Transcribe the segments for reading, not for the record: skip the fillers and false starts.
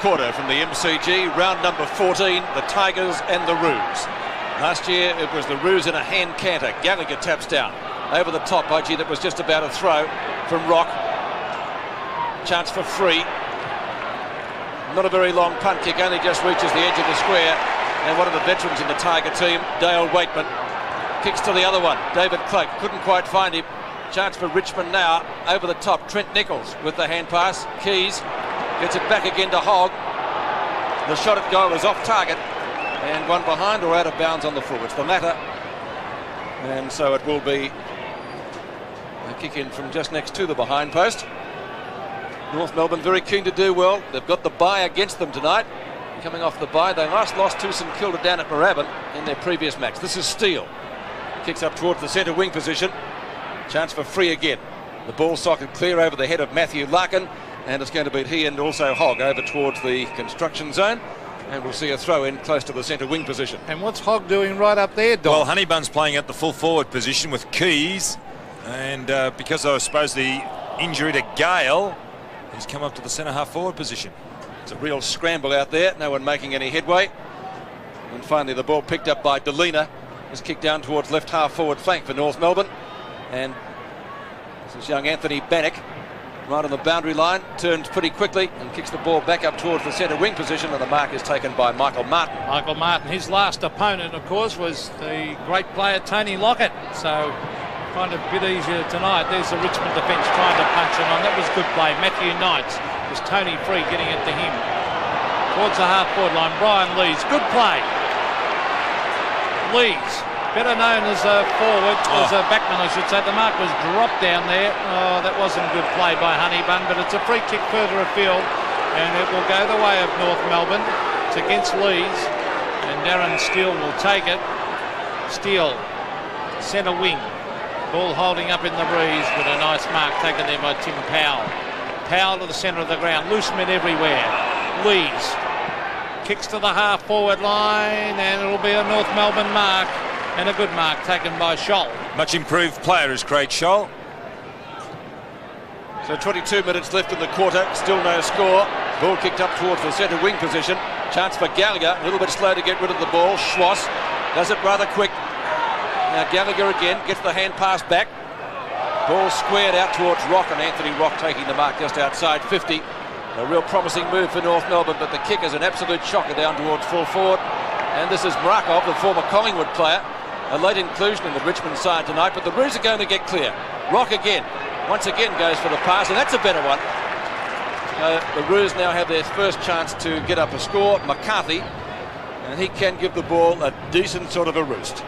quarter from the MCG, round number 14, the Tigers and the Roos. Last year it was the Roos in a hand canter. Gallagher taps down over the top. Budgie, that was just about a throw from Rock. Chance for free. Not a very long punt kick, only just reaches the edge of the square. And one of the veterans in the Tiger team, Dale Waitman, kicks to the other one. David Cloak couldn't quite find him. Chance for Richmond now, over the top. Trent Nichols with the hand pass. Keys gets it back again to Hogg. The shot at goal is off target and one behind or out of bounds on the full. It's the latter, and so it will be a kick in from just next to the behind post. North Melbourne very keen to do well. They've got the bye against them tonight. Coming off the bye, they last lost to St Kilda down at Moorabbin in their previous match. This is Steele. Kicks up towards the centre wing position. Chance for free again. The ball socket clear over the head of Matthew Larkin, and it's going to beat he and also Hogg over towards the construction zone. And we'll see a throw in close to the centre wing position. And what's Hogg doing right up there, Don? Well, Honeybun's playing at the full forward position with Keys, and because I suppose the injury to Gale, he's come up to the centre half forward position. It's a real scramble out there, no one making any headway. And finally the ball picked up by Delina, is kicked down towards left half forward flank for North Melbourne. And this is young Anthony Bannock, right on the boundary line, turns pretty quickly and kicks the ball back up towards the centre wing position, and the mark is taken by Michael Martin. Michael Martin, his last opponent, of course, was the great player Tony Lockett. So kind of a bit easier tonight. There's the Richmond defence trying to punch it on. That was good play. Matthew Knights was Tony Free getting it to him. Towards the half forward line, Brian Lees, good play. Lees, better known as a forward, as a backman I should say. The mark was dropped down there. Oh, that wasn't a good play by Honeybun, but it's a free kick further afield and it will go the way of North Melbourne. It's against Lees and Darren Steele will take it. Steele, centre wing. Ball holding up in the breeze with a nice mark taken there by Tim Powell. Powell to the centre of the ground, loose men everywhere. Lees kicks to the half forward line and it'll be a North Melbourne mark, and a good mark taken by Scholl. Much improved player is Craig Scholl. So 22 minutes left in the quarter, still no score. Ball kicked up towards the centre wing position. Chance for Gallagher, a little bit slow to get rid of the ball. Schwass does it rather quick. Now Gallagher again gets the hand pass back. Ball squared out towards Rock, and Anthony Rock taking the mark just outside 50. A real promising move for North Melbourne, but the kick is an absolute shocker down towards full forward. And this is Mrakov, the former Collingwood player. A late inclusion in the Richmond side tonight, but the Roos are going to get clear. Rock again, once again goes for the pass, and that's a better one. The Roos now have their first chance to get up a score. McCarthy, and he can give the ball a decent sort of a roost.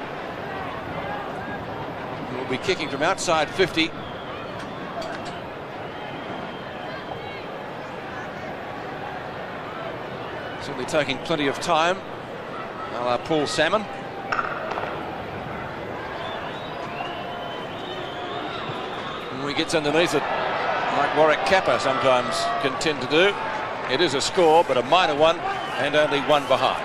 We'll be kicking from outside 50. Certainly taking plenty of time. Paul Salmon. When he gets underneath it, like Warwick Kappa sometimes can tend to do. It is a score, but a minor one, and only one behind.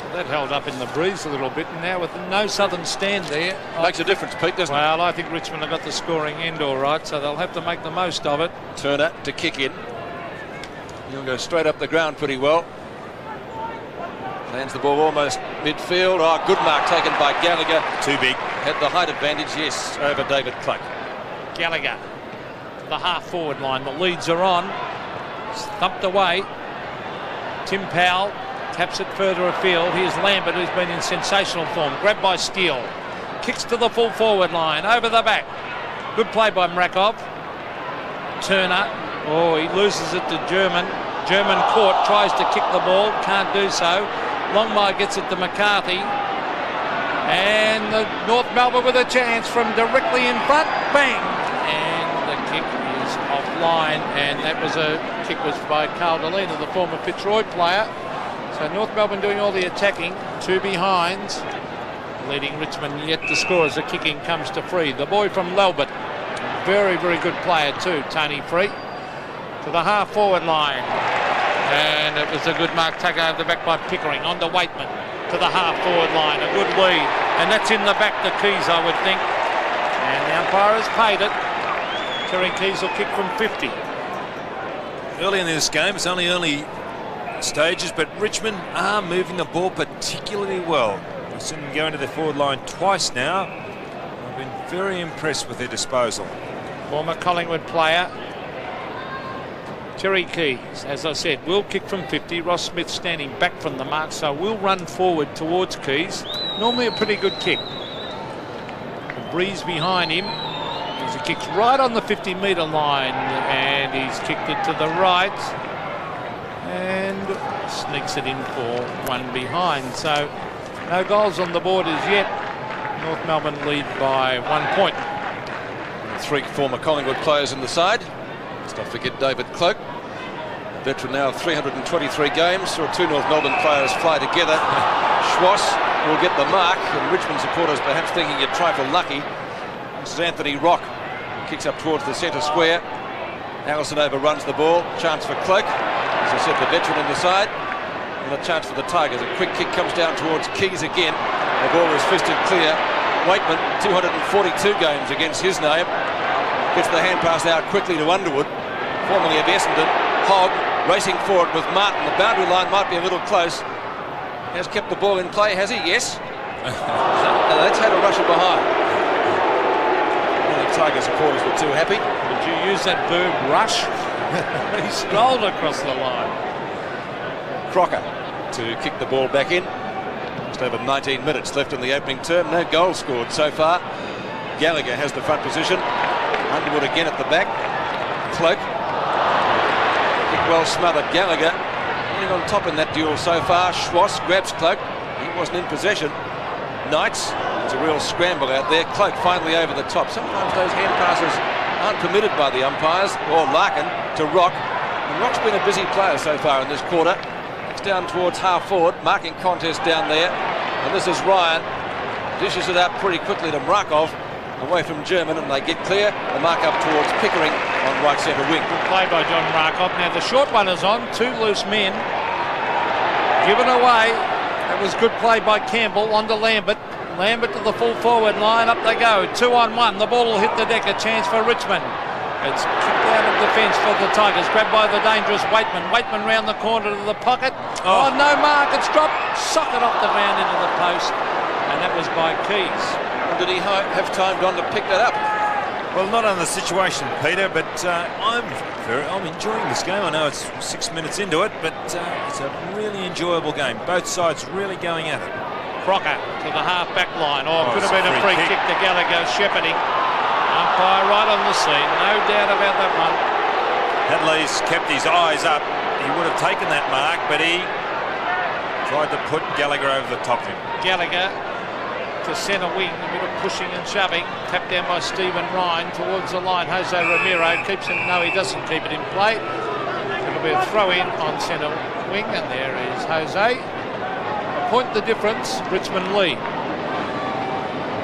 So that held up in the breeze a little bit, and now with no southern stand there. Makes a difference, Pete, doesn't it? Well, I think Richmond have got the scoring end all right, so they'll have to make the most of it. Turner to kick in. He'll go straight up the ground pretty well. Lands the ball almost midfield. Oh, good mark taken by Gallagher. Too big. Had the height advantage, yes, over David Cloak. Gallagher, the half forward line. The leads are on. It's thumped away. Tim Powell taps it further afield. Here's Lambert, who's been in sensational form. Grabbed by Steele. Kicks to the full forward line. Over the back. Good play by Mrakov. Turner. Oh, he loses it to German. German caught, tries to kick the ball. Can't do so. Longmire gets it to McCarthy. And the North Melbourne with a chance from directly in front. Bang! And the kick is offline. And that was a kick was by Carl Delena, the former Fitzroy player. So North Melbourne doing all the attacking. Two behinds. Leading Richmond yet to score as the kicking comes to Free. The boy from Lelbert. Very, very good player too, Tony Free. To the half forward line. And it was a good mark taken over the back by Pickering. On to Waitman. To the half forward line. A good lead. And that's in the back to Keys, I would think. And the umpire has paid it. Terry Keys will kick from 50. Early in this game, it's only stages, but Richmond are moving the ball particularly well. We've seen them go into their forward line twice now. I've been very impressed with their disposal. Former Collingwood player Terry Keys, as I said, will kick from 50. Ross Smith standing back from the mark, so will run forward towards Keys. Normally a pretty good kick. The breeze behind him as he kicks right on the 50-metre line, and he's kicked it to the right and sneaks it in for one behind. So no goals on the board as yet. North Melbourne lead by 1 point. 3 former Collingwood players in the side. Let's not forget David Cloak, veteran now of 323 games. Saw 2 North Melbourne players fly together. Schwass will get the mark, and Richmond supporters perhaps thinking you're trifle lucky. This is Anthony Rock, kicks up towards the centre square. Allison overruns the ball. Chance for Cloak. As I said, the veteran in the side. And a chance for the Tigers. A quick kick comes down towards Keys again. The ball is fisted clear. Waitman, 242 games against his name. Gets the hand pass out quickly to Underwood, formerly of Essendon. Hogg racing forward with Martin. The boundary line might be a little close. Has kept the ball in play, has he? Yes. No, that's had a rusher behind. The Tiger supporters were too happy. Did you use that verb, rush? He strolled across the line. Crocker to kick the ball back in. Just over 19 minutes left in the opening term. No goals scored so far. Gallagher has the front position. Underwood again at the back. Cloak. Kick well smothered. Gallagher getting on top in that duel so far. Schwass grabs Cloak. He wasn't in possession. Knights. There's a real scramble out there. Cloak finally over the top. Sometimes those hand passes aren't permitted by the umpires. Or Larkin to Rock. And Rock's been a busy player so far in this quarter. It's down towards half forward. Marking contest down there. And this is Ryan. Dishes it out pretty quickly to Markov. Away from German, and they get clear. The mark up towards Pickering on right centre wing. Good play by John Markov. Now the short one is on. 2 loose men. Given away. That was good play by Campbell. On to Lambert. Lambert to the full forward line. Up they go. 2 on 1. The ball will hit the deck. A chance for Richmond. It's kicked out of defence for the Tigers. Grabbed by the dangerous Waitman. Waitman round the corner to the pocket. Oh, no mark. It's dropped. Socket off the ground into the post. And that was by Keys. Did he have time Don to pick that up? Well, not on the situation, Peter, but I'm enjoying this game. I know it's 6 minutes into it, but it's a really enjoyable game. Both sides really going at it. Crocker to the half-back line. Could have been a free kick to Gallagher, shepherding. Umpire right on the scene, no doubt about that one. Hadley's kept his eyes up. He would have taken that mark, but he tried to put Gallagher over the top of him. Gallagher to centre wing, a bit of pushing and shoving, tapped down by Stephen Ryan towards the line. Jose Romero keeps him. No, he doesn't keep it in play. It'll be a throw in on centre wing, and there is Jose. A point the difference. Richmond lead.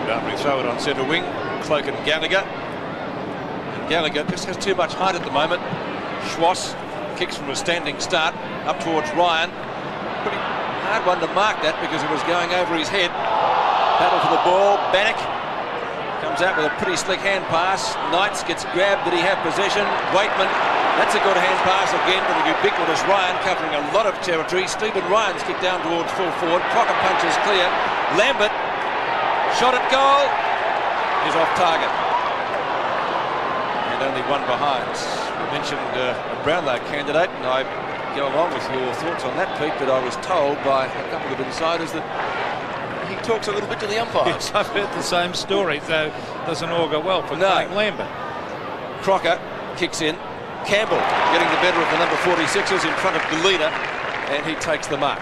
Boundary throw it on centre wing. Cloak and Gallagher. And Gallagher just has too much height at the moment. Schwass kicks from a standing start up towards Ryan. Pretty hard one to mark that because it was going over his head. Battle for the ball. Bannock comes out with a pretty slick hand pass. Knights gets grabbed. Did he have possession? Waitman. That's a good hand pass again to the ubiquitous Ryan, covering a lot of territory. Stephen Ryan's kicked down towards full forward. Crocker punches clear. Lambert shot at goal. He's off target. And only one behind. We mentioned a Brownlow candidate, and I go along with your thoughts on that, Pete, but I was told by a couple of insiders that he talks a little bit to the umpires. Yes, I've heard the same story, so it doesn't augur well for Craig Lambert. Crocker kicks in. Campbell getting the better of the number 46ers in front of Galina, and he takes the mark.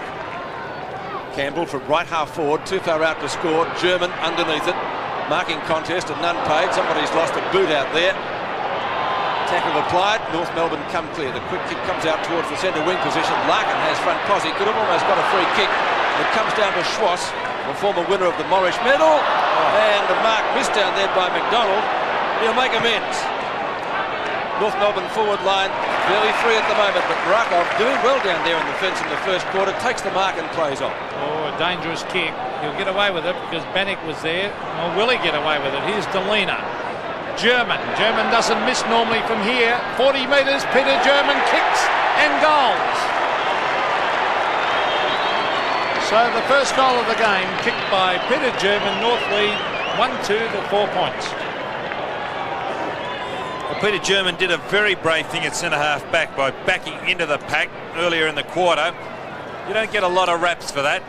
Campbell from right half forward, too far out to score. German underneath it. Marking contest and none paid. Somebody's lost a boot out there. Tackle applied. North Melbourne come clear. The quick kick comes out towards the centre wing position. Larkin has front posse. Could have almost got a free kick. It comes down to Schwass, the former winner of the Morris medal. And the mark missed down there by McDonald. He'll make amends. North Melbourne forward line fairly free at the moment, but Markov doing well down there in the fence in the first quarter. Takes the mark and plays on. A dangerous kick. He'll get away with it because Bannock was there. Or will he get away with it? Here's Delina. German doesn't miss normally from here. 40 metres. Peter German kicks and goals. So the first goal of the game, kicked by Peter German, North lead 1-2 to 4 points. Well, Peter German did a very brave thing at centre-half back by backing into the pack earlier in the quarter. You don't get a lot of raps for that.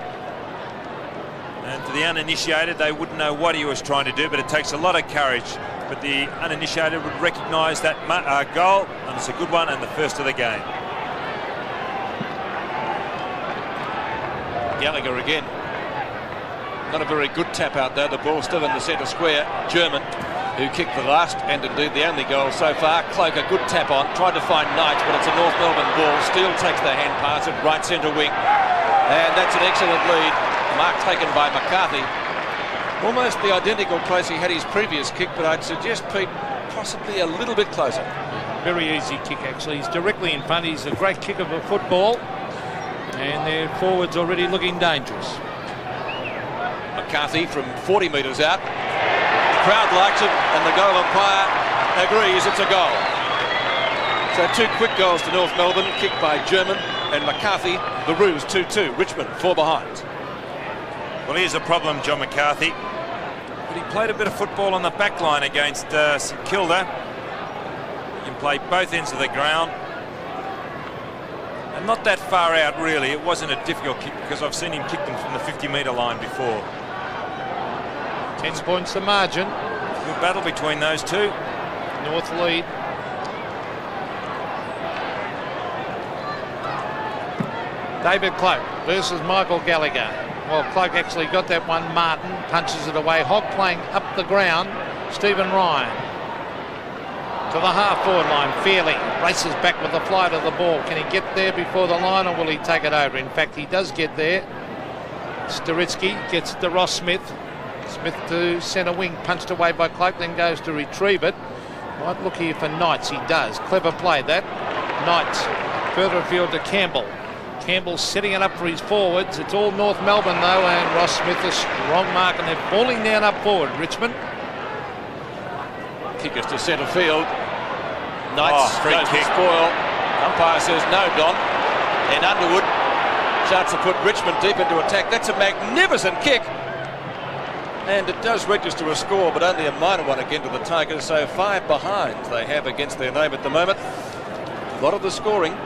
And for the uninitiated, they wouldn't know what he was trying to do, but it takes a lot of courage. But the uninitiated would recognise that goal, and it's a good one and the first of the game. Gallagher again. Not a very good tap out there. The ball still in the centre square. German, who kicked the last and indeed the only goal so far. Cloak, a good tap on. Tried to find Knight, but it's a North Melbourne ball. Steele takes the hand pass at right centre wing. And that's an excellent lead. Mark taken by McCarthy. Almost the identical place he had his previous kick, but I'd suggest, Pete, possibly a little bit closer. Very easy kick, actually. He's directly in front. He's a great kick of a football. And their forwards already looking dangerous. McCarthy from 40 metres out. The crowd likes it, and the goal umpire agrees it's a goal. So 2 quick goals to North Melbourne, kicked by German and McCarthy. The Roos 2-2. Richmond 4 behind. Well, here's a problem, John McCarthy. But he played a bit of football on the back line against St Kilda. He can play both ends of the ground. And not that far out, really. It wasn't a difficult kick because I've seen him kick them from the 50-metre line before. 10 points the margin. Good battle between those two. North lead. David Cloak versus Michael Gallagher. Well, Cloak actually got that one. Martin punches it away. Hogg playing up the ground. Stephen Ryan to the half-forward line. Fairley races back with the flight of the ball. Can he get there before the line, or will he take it over? In fact, he does get there. Staritsky gets it to Ross Smith. Smith to centre wing, punched away by Cloak, then goes to retrieve it. Might look here for Knights. He does. Clever play that. Knights further afield to Campbell. Campbell setting it up for his forwards. It's all North Melbourne though, and Ross Smith a strong mark, and they're falling down up forward. Richmond. Kick us to centre field. Knights goes to spoil. Umpire says no, Don. And Underwood starts to put Richmond deep into attack. That's a magnificent kick. And it does register a score, but only a minor one again to the Tigers. So 5 behind they have against their name at the moment. A lot of the scoring,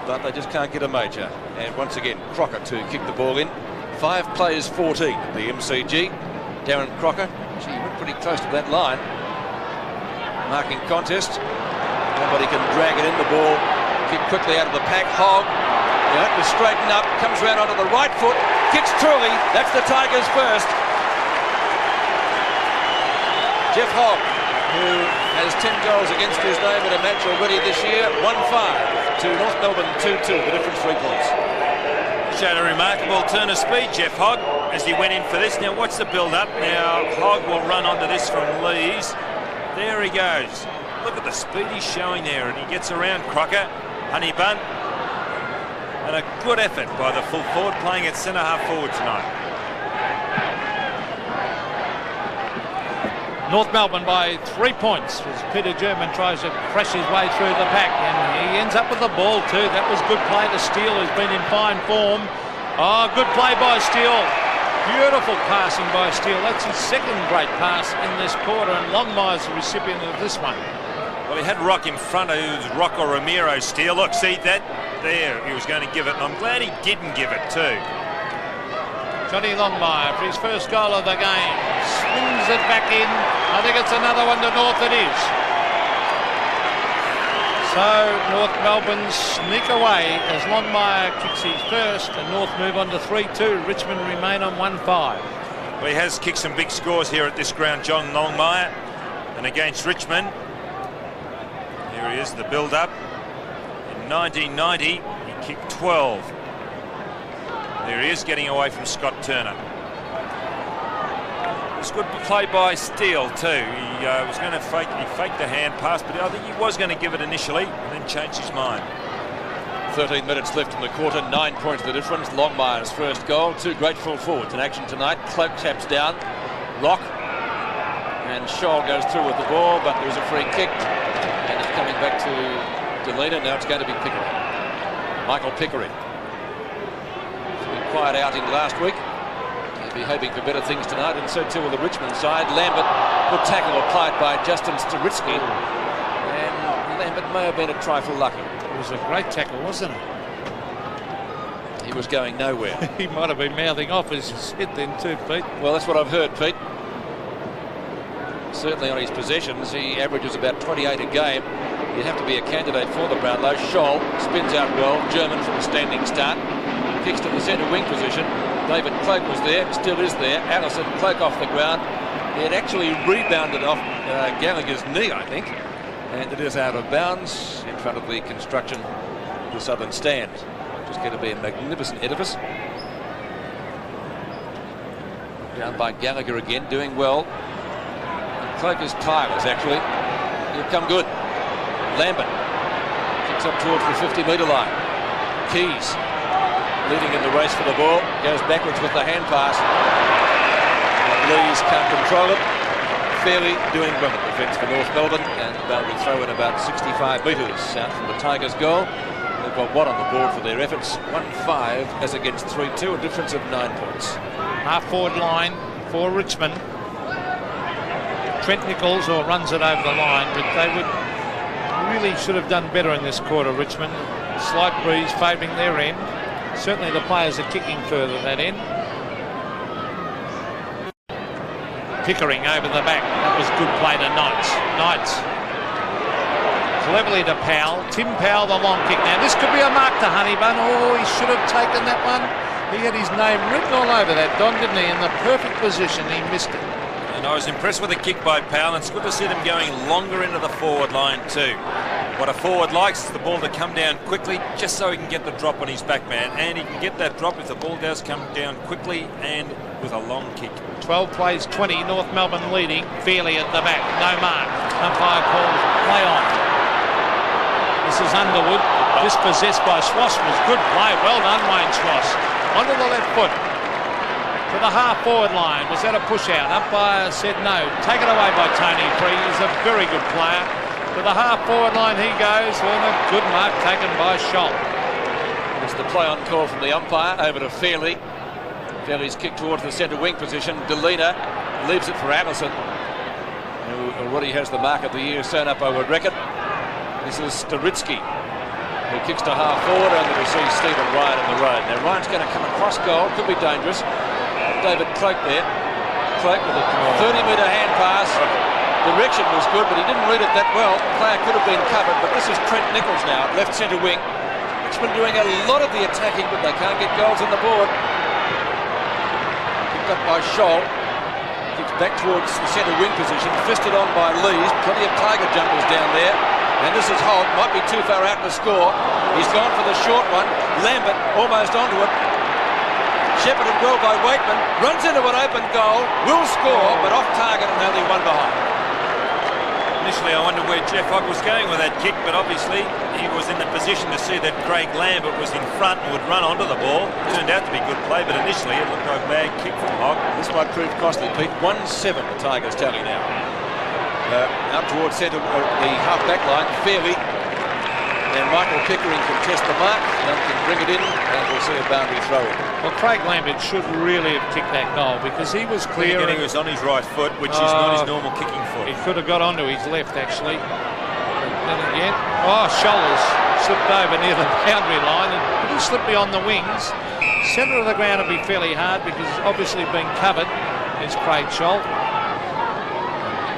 but they just can't get a major. And once again, Crocker to kick the ball in. 5 plays 14 at the MCG. Darren Crocker, gee, went pretty close to that line. Marking contest. Nobody can drag it in. The ball kicked quickly out of the pack. Hogg, you have to straighten up, comes round onto the right foot, kicks truly. That's the Tigers first. Jeff Hogg, who has 10 goals against his name in a match already this year, 1-5 to North Melbourne 2-2, the difference 3 points. Showed a remarkable turn of speed, Jeff Hogg, as he went in for this. Now, what's the build-up? Now, Hogg will run onto this from Lees. There he goes. Look at the speed he's showing there, and he gets around Crocker, Honey Bun, and a good effort by the full forward playing at centre-half forward tonight. North Melbourne by 3 points as Peter German tries to crash his way through the pack, and he ends up with the ball too. That was good play to Steele, who's been in fine form. Oh, good play by Steele. Beautiful passing by Steele. That's his second great pass in this quarter, and Longmire's the recipient of this one. Well, he had Rock in front of Rocco Ramiro. Steele, look, see that? There, he was going to give it, and I'm glad he didn't give it too. Johnny Longmire for his first goal of the game. Swings it back in. I think it's another one to North, it is. So North Melbourne sneak away as Longmire kicks his first, and North move on to 3-2. Richmond remain on 1-5. Well, he has kicked some big scores here at this ground, John Longmire. And against Richmond, here he is, the build-up. In 1990, he kicked 12. There he is, getting away from Scott Turner. It's good play by Steele too. He was going to fake the hand pass, but I think he was going to give it initially and then changed his mind. 13 minutes left in the quarter, 9 points the difference. Longmire's first goal. 2 great full forwards in action tonight. Cloak taps down. Rock. And Scholl goes through with the ball, but there was a free kick. And it's coming back to Delena. Now it's going to be Pickering. Michael Pickering. It's been quiet outing last week. He'll be hoping for better things tonight, and so too will the Richmond side. Lambert, good tackle applied by Justin Staritsky, and Lambert may have been a trifle lucky. It was a great tackle, wasn't it? He was going nowhere. He might have been mouthing off as he said then too, Pete. Well, that's what I've heard, Pete. Certainly on his possessions, he averages about 28 a game. You'd have to be a candidate for the Brownlow. Scholl spins out well. German from a standing start. Kicks to the centre wing position. David Cloak was there, still is there. Allison, Cloak off the ground. He had actually rebounded off Gallagher's knee, I think. And it is out of bounds in front of the construction of the southern stand. It's going to be a magnificent edifice. Down by Gallagher again, doing well. And Cloak is tireless, actually. He'll come good. Lambert kicks up towards the 50-metre line. Keys leading in the race for the ball, goes backwards with the hand pass. Lees can't control it. Fairly doing well at defence for North Melbourne, and boundary throw in about 65 metres out from the Tigers' goal. They've got one on the board for their efforts. 1-5 as against 3-2, a difference of 9 points. Half-forward line for Richmond. Trent Nichols runs it over the line, but they really should have done better in this quarter, Richmond. Slight breeze favouring their end. Certainly the players are kicking further that end. Pickering over the back. That was good play to Knights. Cleverly to Powell. Tim Powell, the long kick. Now this could be a mark to Honeybun. Oh, he should have taken that one. He had his name written all over that, Don, didn't he? In the perfect position, he missed it. And I was impressed with the kick by Powell, and it's good to see them going longer into the forward line too. What a forward likes is the ball to come down quickly, just so he can get the drop on his back man, and he can get that drop if the ball does come down quickly and with a long kick. 12 plays 20, North Melbourne leading. Fairly at the back, no mark. Umpire calls play on. This is Underwood, dispossessed by Schwass. Was good play, well done Wayne Schwass. Onto the left foot. To the half-forward line. Was that a push-out? Umpire said no. Taken away by Tony Free. He's a very good player. To the half-forward line he goes, and a good mark taken by Scholl. It's the play-on call from the umpire over to Fairley. Fairley's kick towards the centre wing position. Delina leaves it for Allison, who already has the mark of the year sewn up, I would reckon. This is Staritsky, who kicks to half-forward, only to see Stephen Ryan in the road. Now Ryan's going to come across goal, could be dangerous. David Cloak there. Cloak with a 30-metre hand pass. Direction was good, but he didn't read it that well. The player could have been covered, but this is Trent Nichols now, left centre wing. Richmond doing a lot of the attacking, but they can't get goals on the board. Picked up by Scholl. Kicks back towards the centre wing position, fisted on by Lees. Plenty of Tiger jumpers down there. And this is Holt, might be too far out to score. He's gone for the short one. Lambert almost onto it. Shepherded well by Wakeman, runs into an open goal, will score, but off target and only one behind. Initially I wondered where Jeff Hogg was going with that kick, but obviously he was in the position to see that Craig Lambert was in front and would run onto the ball. It turned out to be good play, but initially it looked like a bad kick from Hogg. This might prove costly, Pete. 1-7 the Tigers tally now. Out towards centre, the half-back line, Fairley. And Michael Pickering can test the mark, and can bring it in, and we'll see a boundary throw in. Well, Craig Lambert should really have kicked that goal because he was clear. He was on his right foot, which is not his normal kicking foot. He could have got onto his left, actually. But then again, Scholl has slipped over near the boundary line and didn't slip beyond the wings. Centre of the ground will be fairly hard because he's obviously been covered. It's Craig Scholl.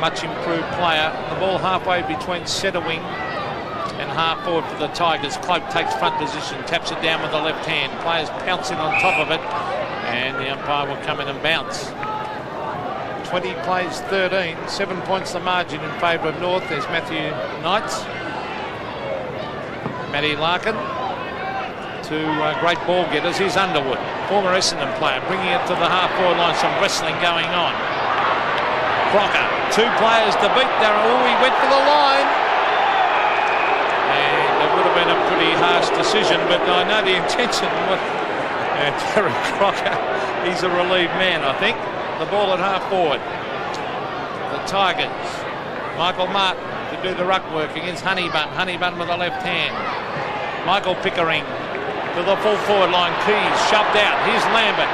Much improved player. The ball halfway between centre wing and half forward for the Tigers. Cloak takes front position, taps it down with the left hand. Players pouncing on top of it, and the umpire will come in and bounce. 20 plays 13, 7 points the margin in favour of North. There's Matthew Knights. Matty Larkin. Two great ball getters. Here's Underwood, former Essendon player, bringing it to the half forward line. Some wrestling going on. Crocker, two players to beat. He went for the line. Would have been a pretty harsh decision, but I know the intention. And Terry Crocker, he's a relieved man, I think. The ball at half forward. The Tigers. Michael Martin to do the ruck work against Honeybun. Honeybun with the left hand. Michael Pickering to the full forward line. Keys shoved out. Here's Lambert.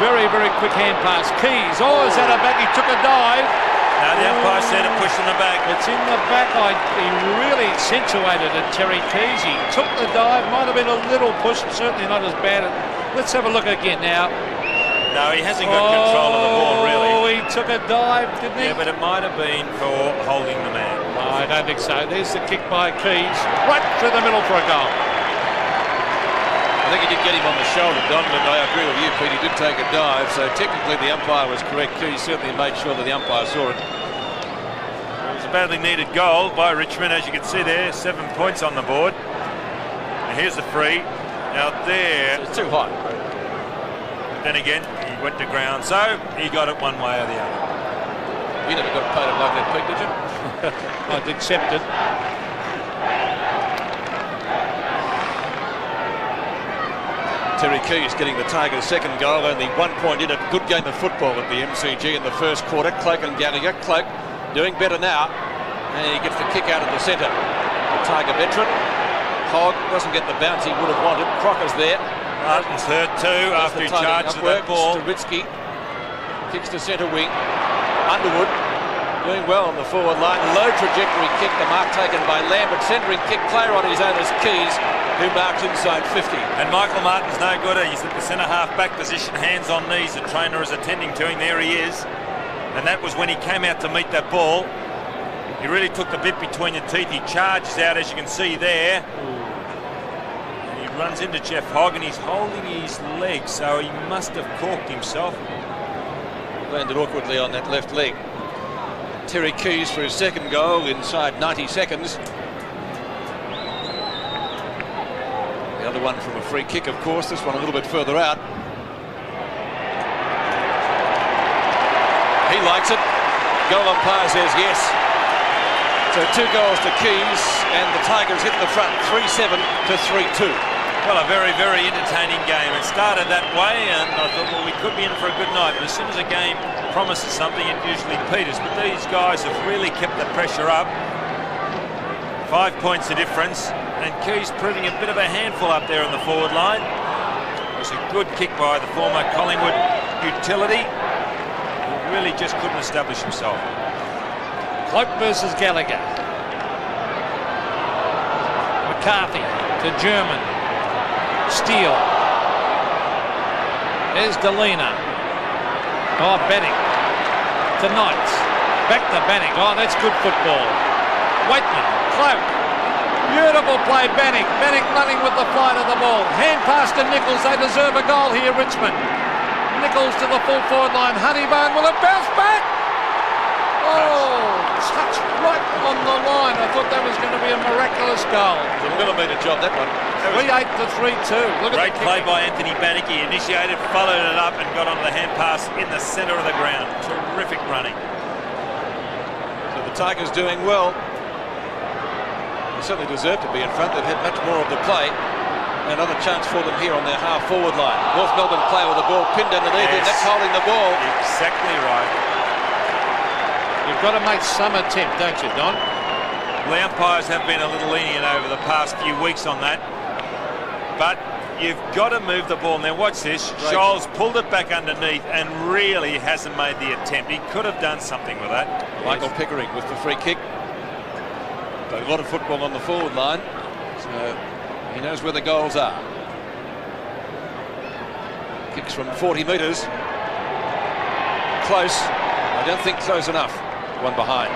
Very, very quick hand pass. Keys. Oh, is that a back? He took a dive. No, the umpire said a push in the back. It's in the back. He really accentuated it, Terry Keys. He took the dive. Might have been a little push. Certainly not as bad. Let's have a look again now. No, he hasn't got control of the ball, really. Oh, he took a dive, didn't he? Yeah, but it might have been for holding the man. No, I don't think so. There's the kick by Keys. Right through the middle for a goal. I think he did get him on the shoulder, Don, but I agree with you, Pete. He did take a dive, so technically the umpire was correct. Keys certainly made sure that the umpire saw it. It was a badly needed goal by Richmond, as you can see there. 7 points on the board. And here's the free. Now there... It's too high. Then again, he went to ground, so he got it one way or the other. You never got paid it like that, Pete, did you? I'd accept it. Terry Keys getting the Tigers' second goal, only 1 point in it. Good game of football at the MCG in the first quarter. Cloak and Gallagher. Cloak doing better now, and he gets the kick out of the centre. The Tiger veteran. Hogg doesn't get the bounce he would have wanted. Crocker's there. Martin's hurt too after he charged that ball. Stawitsky kicks to centre wing. Underwood doing well on the forward line. Low trajectory kick. The mark taken by Lambert. Centering kick. Player on his own as Keys, who marks inside 50. And Michael Martin's no good. He's at the centre half back position, hands on knees. The trainer is attending to him. There he is. And that was when he came out to meet that ball. He really took the bit between the teeth. He charges out, as you can see there. And he runs into Jeff Hogg, and he's holding his leg, so he must have corked himself. Landed awkwardly on that left leg. Terry Keys for his second goal inside 90 seconds. The other one from a free kick, of course. This one a little bit further out. He likes it. Goal umpire says yes. So 2 goals to Keys, and the Tigers hit the front 3-7 to 3-2. Well, a very, very entertaining game. It started that way, and I thought, well, we could be in for a good night. But as soon as a game promises something, it usually peters. But these guys have really kept the pressure up. 5 points the difference, and Keys proving a bit of a handful up there on the forward line. It was a good kick by the former Collingwood utility, who really just couldn't establish himself. Cloak versus Gallagher. McCarthy to German. Steele. There's Delina. Oh, Bannick to Knights. Back to Bannick. Oh, that's good football. Waitman. Cloak. Beautiful play, Bannick. Bannick running with the flight of the ball. Hand pass to Nichols. They deserve a goal here, Richmond. Nichols to the full forward line. Honeybone, will it bounce back? Oh, touch right on the line. I thought that was going to be a miraculous goal. It's a millimetre job, that one. 3-8 to 3-2. Great play by Anthony Bannick. He initiated, followed it up, and got onto the hand pass in the centre of the ground. Terrific running. So the Tigers doing well. They certainly deserve to be in front. They've had much more of the play. Another chance for them here on their half-forward line. North Melbourne play with the ball pinned underneath it. That's holding the ball. Exactly right. You've got to make some attempt, don't you, Don? Well, the umpires have been a little lenient over the past few weeks on that. But you've got to move the ball. Now watch this. Right. Scholes pulled it back underneath and really hasn't made the attempt. He could have done something with that. Michael Pickering with the free kick. Got a lot of football on the forward line. So he knows where the goals are. Kicks from 40 metres. Close. I don't think close enough. One behind.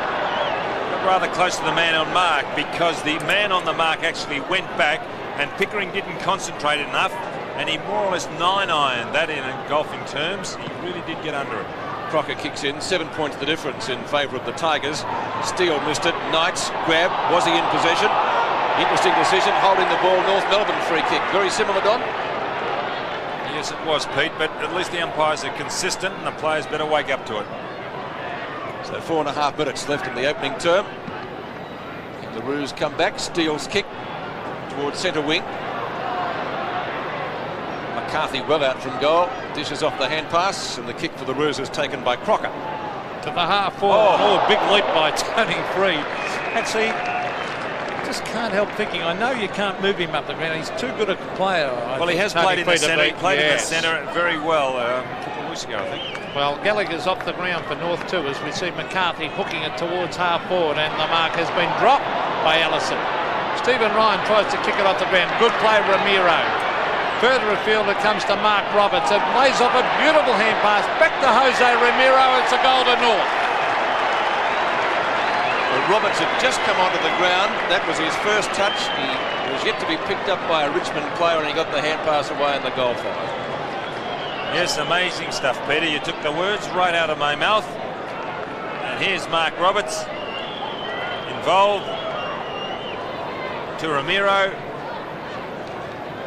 But rather close to the man on mark, because the man on the mark actually went back and Pickering didn't concentrate enough, and he more or less 9-ironed that in golfing terms. He really did get under it. Crocker kicks in. 7 points the difference in favour of the Tigers. Steele missed it. Knights grab. Was he in possession? Interesting decision. Holding the ball. North Melbourne free kick. Very similar, Don? Yes, it was, Pete, but at least the umpires are consistent and the players better wake up to it. So 4.5 minutes left in the opening term. And the Roos come back. Steele's kick towards centre wing. McCarthy well out from goal. Dishes off the hand pass, and the kick for the Roos is taken by Crocker. To the half forward. Oh, big leap by Tony Freed. Actually, just just can't help thinking, I know you can't move him up the ground. He's too good a player. Well, he has played in the centre. He played in the centre very well a couple of weeks ago, I think. Well, Gallagher's off the ground for North too, as we see McCarthy hooking it towards half forward, and the mark has been dropped by Allison. Stephen Ryan tries to kick it off the ground. Good play, Ramiro. Further afield it comes to Mark Roberts. It lays off a beautiful hand pass back to Jose Ramiro. It's a goal to North. Well, Roberts had just come onto the ground. That was his first touch. He was yet to be picked up by a Richmond player, and he got the hand pass away in the goal fight. Yes, amazing stuff, Peter. You took the words right out of my mouth. And here's Mark Roberts involved to Ramiro,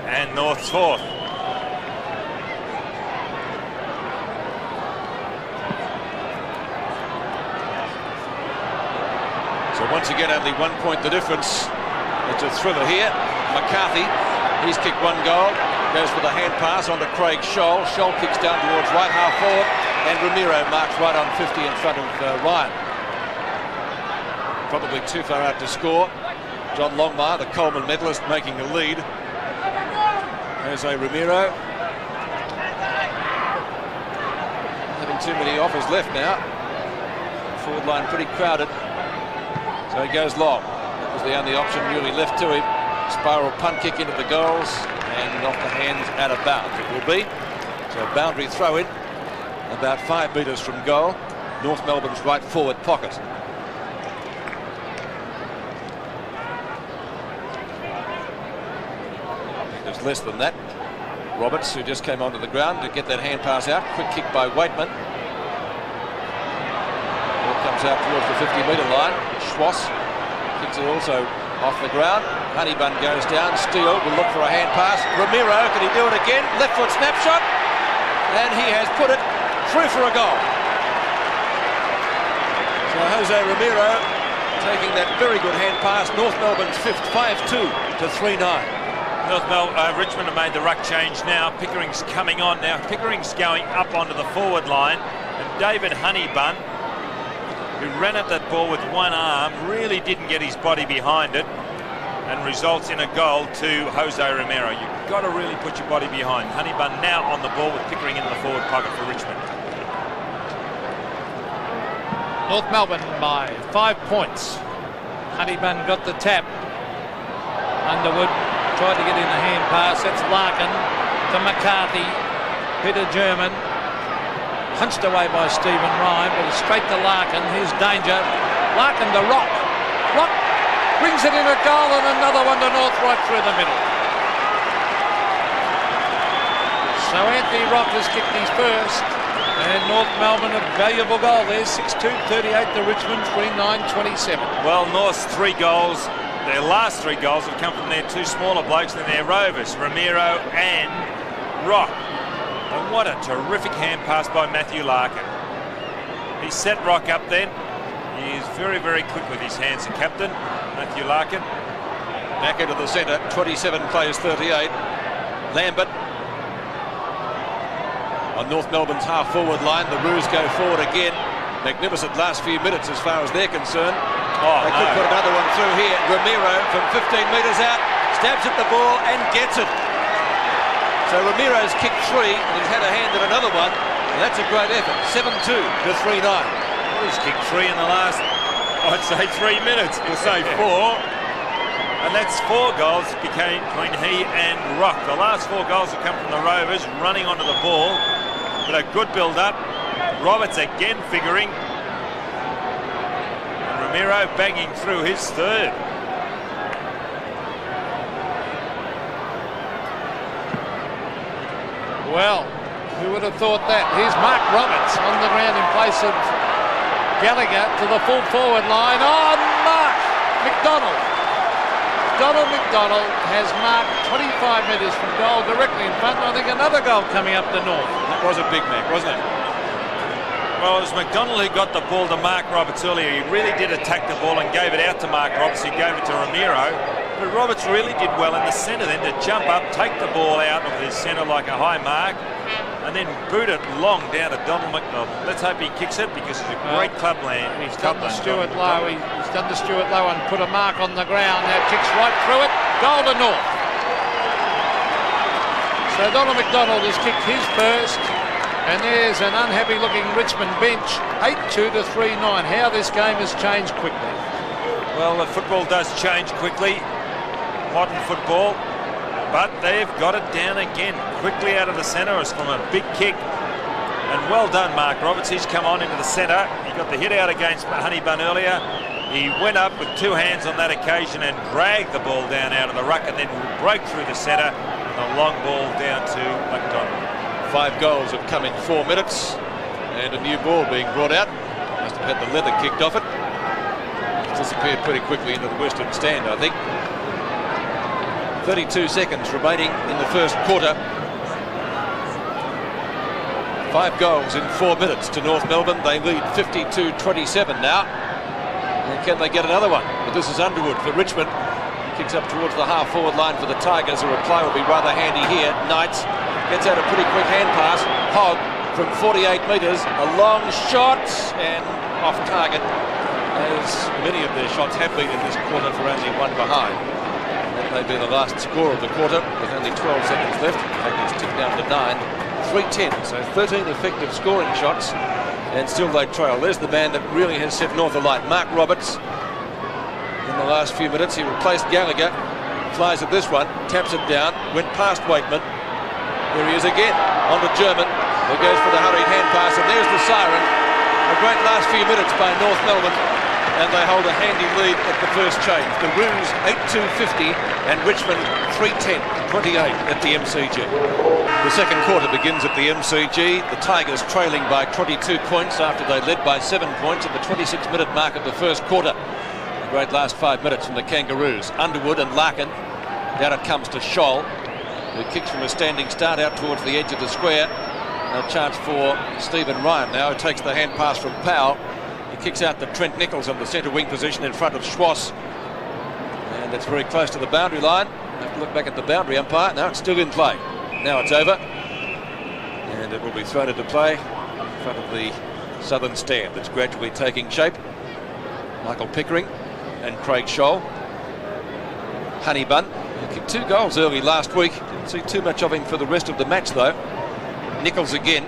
and North's fourth. So once again, only 1 point the difference. It's a thriller here. McCarthy, he's kicked one goal. Goes for the hand pass onto Craig Scholl. Scholl kicks down towards right half forward, and Ramiro marks right on 50 in front of Ryan. Probably too far out to score. John Longmire, the Coleman medalist, making the lead. Jose Ramiro. Having too many offers left now. Forward line pretty crowded. So he goes long. That was the only option really left to him. Spiral punt kick into the goals, and off the hands, out of bounds it will be. So a boundary throw in, about 5 metres from goal. North Melbourne's right forward pocket. There's less than that. Roberts, who just came onto the ground to get that hand pass out. Quick kick by Waitman. Ball comes out towards the 50-metre line. Schwass kicks it also off the ground. Honeybun goes down. Steele will look for a hand pass. Ramiro, can he do it again? Left foot snapshot. And he has put it through for a goal. So Jose Ramiro taking that very good hand pass. North Melbourne's fifth, 5-2 to 3-9. Richmond have made the ruck change now. Pickering's coming on now. Pickering's going up onto the forward line. And David Honeybun, who ran at that ball with one arm, really didn't get his body behind it, and results in a goal to Jose Ramiro. You've got to really put your body behind. Honeybun now on the ball with Pickering in the forward pocket for Richmond. North Melbourne by 5 points. Honeybun got the tap. Underwood tried to get in the hand pass. That's Larkin to McCarthy. Peter German. Punched away by Stephen Ryan, but it's straight to Larkin. Here's danger. Larkin to Rock. Rock brings it in a goal, and another one to North right through the middle. So Anthony Rock has kicked his first, and North Melbourne a valuable goal there. 6-2-38 to Richmond, 3-9-27. Well, North's 3 goals, their last 3 goals have come from their 2 smaller blokes than their rovers, Ramiro and Rock. And what a terrific hand pass by Matthew Larkin. He set Rock up then. He is very, very quick with his hands, the captain, Matthew Larkin. Back into the centre, 27 plays 38. Lambert on North Melbourne's half-forward line. The Roos go forward again. Magnificent last few minutes as far as they're concerned. They could put another one through here. Ramiro from 15 metres out, stabs at the ball and gets it. So Ramiro's kicked 3, and he's had a hand at another one, and that's a great effort. 7-2 to 3-9. Well, he's kicked 3 in the last, I'd say 3 minutes. We'll say 4. And that's 4 goals between he and Rock. The last 4 goals have come from the Rovers running onto the ball. But a good build-up. Roberts again figuring. And Ramiro banging through his third. Well, who would have thought that? Here's Mark Roberts on the ground in place of Gallagher to the full forward line. Oh, Mark McDonald. Donald McDonald has marked 25 metres from goal directly in front. And I think another goal coming up the North. That was a big Mac, wasn't it? Well, it was McDonald who got the ball to Mark Roberts earlier. He really did attack the ball and gave it out to Mark Roberts, who gave it to Ramiro. But Roberts really did well in the centre then to jump up, take the ball out of his centre like a high mark, and then boot it long down to Donald McDonald. Let's hope he kicks it because he's a great clubland. He's done the Stuart Low. He's done the Stuart Low and put a mark on the ground. Now kicks right through it. Goal to North. So Donald McDonald has kicked his first. And there's an unhappy-looking Richmond bench, 8-2 to 3-9. How this game has changed quickly. Well, the football does change quickly, modern football, but they've got it down again. Quickly out of the centre, it's from a big kick. And well done, Mark Roberts. He's come on into the centre. He got the hit out against Honeybun earlier. He went up with two hands on that occasion and dragged the ball down out of the ruck and then broke through the centre and a long ball down to McDonald. 5 goals have come in 4 minutes, and a new ball being brought out. Must have had the leather kicked off it. It's disappeared pretty quickly into the western stand, I think. 32 seconds remaining in the first quarter. 5 goals in 4 minutes to North Melbourne. They lead 52-27 now. And can they get another one? But this is Underwood for Richmond. Kicks up towards the half-forward line for the Tigers. A reply will be rather handy here. Knights gets out a pretty quick hand pass. Hogg from 48 metres. A long shot and off target, as many of their shots have been in this quarter for only one behind. That may be the last score of the quarter with only 12 seconds left. It's tipped down to 9. 3-10, so 13 effective scoring shots, and still they trail. There's the man that really has set North alight, Mark Roberts. In the last few minutes, he replaced Gallagher. Flies at this one, taps it down, went past Wakeman. There he is again, on to German, who goes for the hurried hand pass, and there's the siren. A great last few minutes by North Melbourne, and they hold a handy lead at the first change. The Roos 8-2-50 and Richmond 3-10-28 at the MCG. The second quarter begins at the MCG. The Tigers trailing by 22 points after they led by 7 points at the 26-minute mark of the first quarter. A great last 5 minutes from the Kangaroos. Underwood and Larkin. Down it comes to Scholl, who kicks from a standing start out towards the edge of the square. A chance for Stephen Ryan now, who takes the hand pass from Powell. He kicks out to Trent Nichols on the centre wing position in front of Schwass. And it's very close to the boundary line. Have to look back at the boundary umpire. Now it's still in play. Now it's over. And it will be thrown into play in front of the southern stand that's gradually taking shape. Michael Pickering and Craig Scholl. Honeybun, who kicked 2 goals early last week. Didn't see too much of him for the rest of the match though. Nichols again.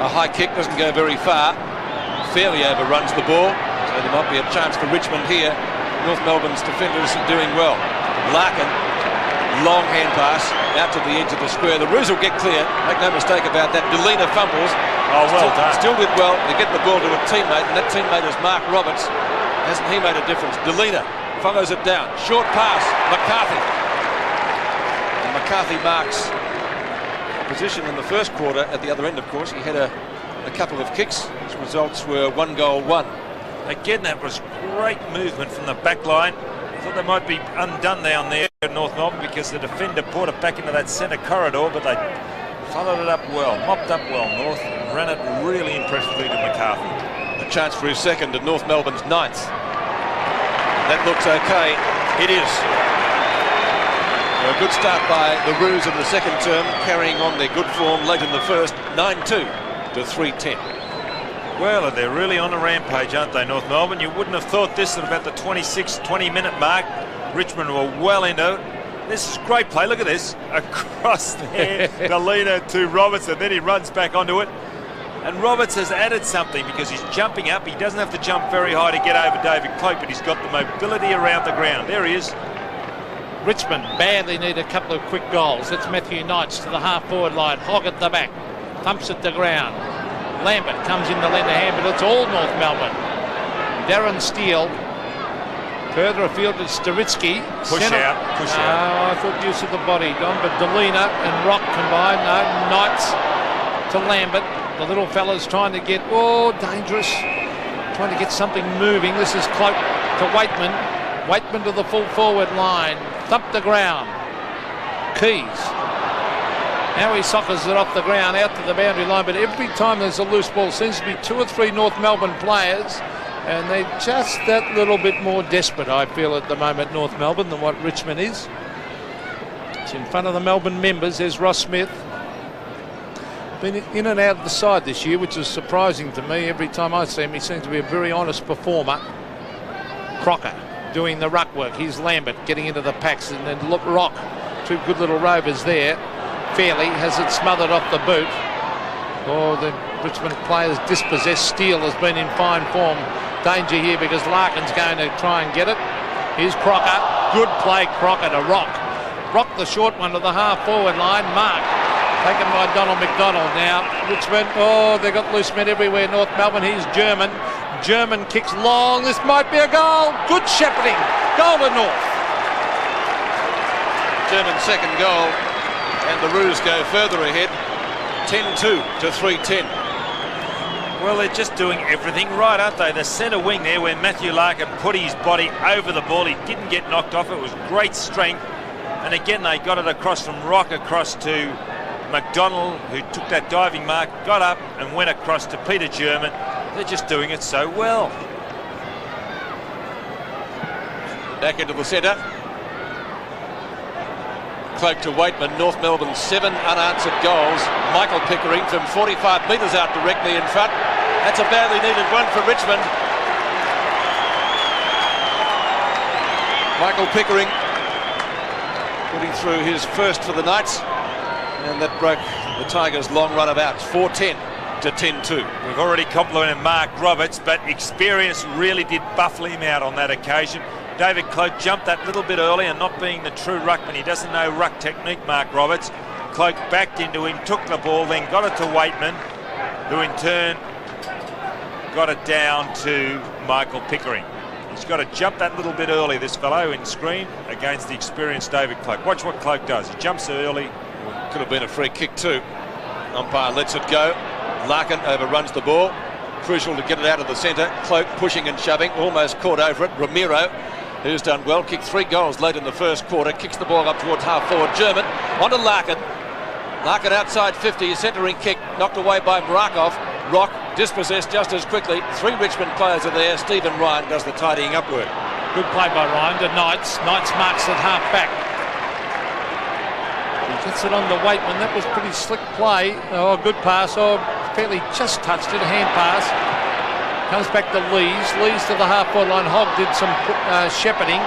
A high kick, doesn't go very far. Fairly overruns the ball. So there might be a chance for Richmond here. North Melbourne's defenders are doing well. Larkin, long hand pass out to the edge of the square. The Roos will get clear. Make no mistake about that. Delina fumbles. Oh, well done. Still did well to get the ball to a teammate, and that teammate is Mark Roberts. Hasn't he made a difference? Delina follows it down. Short pass. McCarthy. And McCarthy marks position in the first quarter. At the other end, of course, he had a couple of kicks. His results were 1 goal, 1. Again, that was great movement from the back line. I thought they might be undone down there at North Melbourne because the defender brought it back into that centre corridor, but they followed it up well, mopped up well, North, and ran it really impressively to McCarthy. A chance for his second and North Melbourne's 9th. That looks okay. It is. A good start by the Roos in the second term, carrying on their good form late in the first, 9-2 to 3-10. Well, they're really on a rampage, aren't they, North Melbourne? You wouldn't have thought this at about the 20-minute mark. Richmond were well into it. This is great play. Look at this. Across there, Delina to Roberts, and then he runs back onto it. And Roberts has added something because he's jumping up. He doesn't have to jump very high to get over David Cloak, but he's got the mobility around the ground. There he is. Richmond badly need a couple of quick goals. That's Matthew Knights to the half-forward line. Hogg at the back. Thumps at the ground. Lambert comes in to lend a hand, but it's all North Melbourne. Darren Steele. Further afield to Staritsky. Push out. I thought use of the body, Don, but Delina and Rock combined. No, Knights to Lambert. The little fella's trying to get, dangerous. Trying to get something moving. This is Cloak to Wakeman. Wakeman to the full forward line. Thump the ground. Keys. Now he soccers it off the ground out to the boundary line, but every time there's a loose ball, seems to be 2 or 3 North Melbourne players, and they're just that little bit more desperate, I feel, at the moment, North Melbourne, than what Richmond is. It's in front of the Melbourne members. There's Ross Smith. Been in and out of the side this year, which is surprising to me. Every time I see him, he seems to be a very honest performer. Crocker doing the ruck work. Here's Lambert getting into the packs, and then look, Rock. Two good little rovers there. Fairley has it smothered off the boot. Oh, the Richmond players dispossessed. Steele has been in fine form. Danger here because Larkin's going to try and get it. Here's Crocker. Good play, Crocker to Rock. Rock the short one to the half-forward line. Mark. Taken by Donald McDonald now. Richmond, oh, they've got loose men everywhere. North Melbourne, here's German. German kicks long. This might be a goal. Good shepherding. Goal to North. German's second goal. And the Roos go further ahead. 10-2 to 3-10. Well, they're just doing everything right, aren't they? The centre wing there, where Matthew Larkin put his body over the ball. He didn't get knocked off. It was great strength. And again, they got it across from Rock across to McDonald, who took that diving mark, got up and went across to Peter German. They're just doing it so well. Back into the centre. Cloak to Waitman. North Melbourne 7 unanswered goals. Michael Pickering from 45 metres out directly in front. That's a badly needed one for Richmond. Michael Pickering putting through his first for the Knights. And that broke the Tigers' long run of outs. 4-10 to 10-2. We've already complimented Mark Roberts, but experience really did buffle him out on that occasion. David Cloak jumped that little bit early, and not being the true ruckman, he doesn't know ruck technique, Mark Roberts. Cloak backed into him, took the ball, then got it to Waitman, who in turn got it down to Michael Pickering. He's got to jump that little bit early, this fellow, in screen against the experienced David Cloak. Watch what Cloak does. He jumps early. Could have been a free kick too. Umpire lets it go. Larkin overruns the ball. Crucial to get it out of the centre. Cloak pushing and shoving, almost caught over it. Ramiro, who's done well, kicked 3 goals late in the first quarter, kicks the ball up towards half-forward. German onto Larkin. Larkin outside 50, a centering kick knocked away by Mrakov. Rock dispossessed just as quickly. 3 Richmond players are there. Stephen Ryan does the tidying up work. Good play by Ryan to Knights. Knights marks at half-back. Gets it on the Waitman. That was pretty slick play. Oh, good pass. Oh, Fairly just touched it. A hand pass. Comes back to Lees. Lees to the half-forward line. Hogg did some shepherding.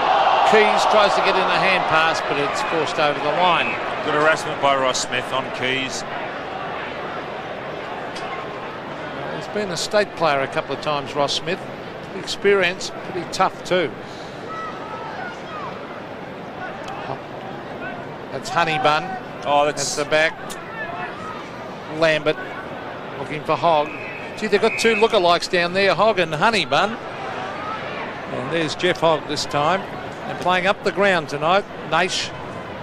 Keys tries to get in a hand pass, but it's forced over the line. Good harassment by Ross Smith on Keys. He's been a state player a couple of times, Ross Smith. Experience, pretty tough too. That's Honeybun. Oh, that's the back. Lambert looking for Hogg. Gee, they've got 2 lookalikes down there, Hogg and Honeybun. And there's Jeff Hogg this time. They're playing up the ground tonight. Naish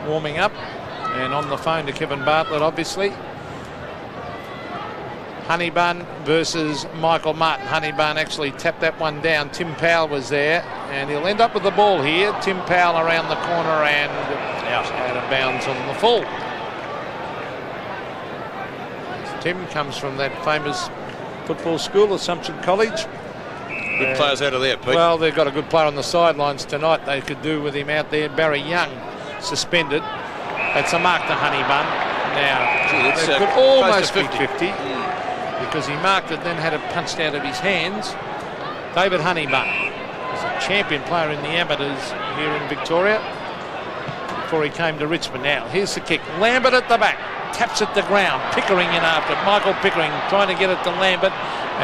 warming up. And on the phone to Kevin Bartlett, obviously. Honeybun versus Michael Martin. Honeybun actually tapped that one down. Tim Powell was there. And he'll end up with the ball here. Tim Powell around the corner and out of bounds on the full. Tim comes from that famous football school, Assumption College. Good players out of there, Pete. Well, they've got a good player on the sidelines tonight. They could do with him out there. Barry Young suspended. It's a mark to Honeybun. Now, it could almost be 50 because he marked it, then had it punched out of his hands. David Honeybun is a champion player in the amateurs here in Victoria before he came to Richmond. Now, here's the kick. Lambert at the back. Taps at the ground. Pickering in after. Michael Pickering trying to get it to Lambert.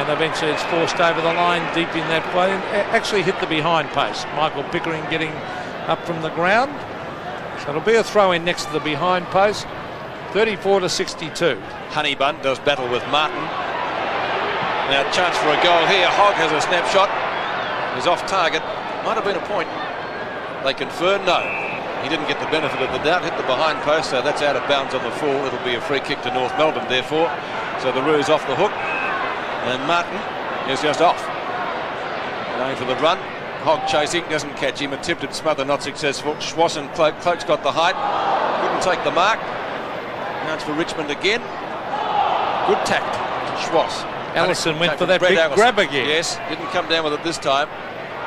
And eventually it's forced over the line deep in that play. And actually hit the behind post. Michael Pickering getting up from the ground. So it'll be a throw in next to the behind post. 34-62. Honeybun does battle with Martin. Now chance for a goal here. Hogg has a snapshot. He's off target. Might have been a point. They confer. No. He didn't get the benefit of the doubt. Hit the behind post. So that's out of bounds on the full. It'll be a free kick to North Melbourne therefore. So the Roos off the hook. And Martin is just off. Going for the run. Hogg chasing. Doesn't catch him. Attempted smother. Not successful. Schwass and Cloak. Cloak's got the height. Couldn't take the mark. Chance for Richmond again. Good tackle. Schwass. Allison went for that big grab again. Yes, didn't come down with it this time.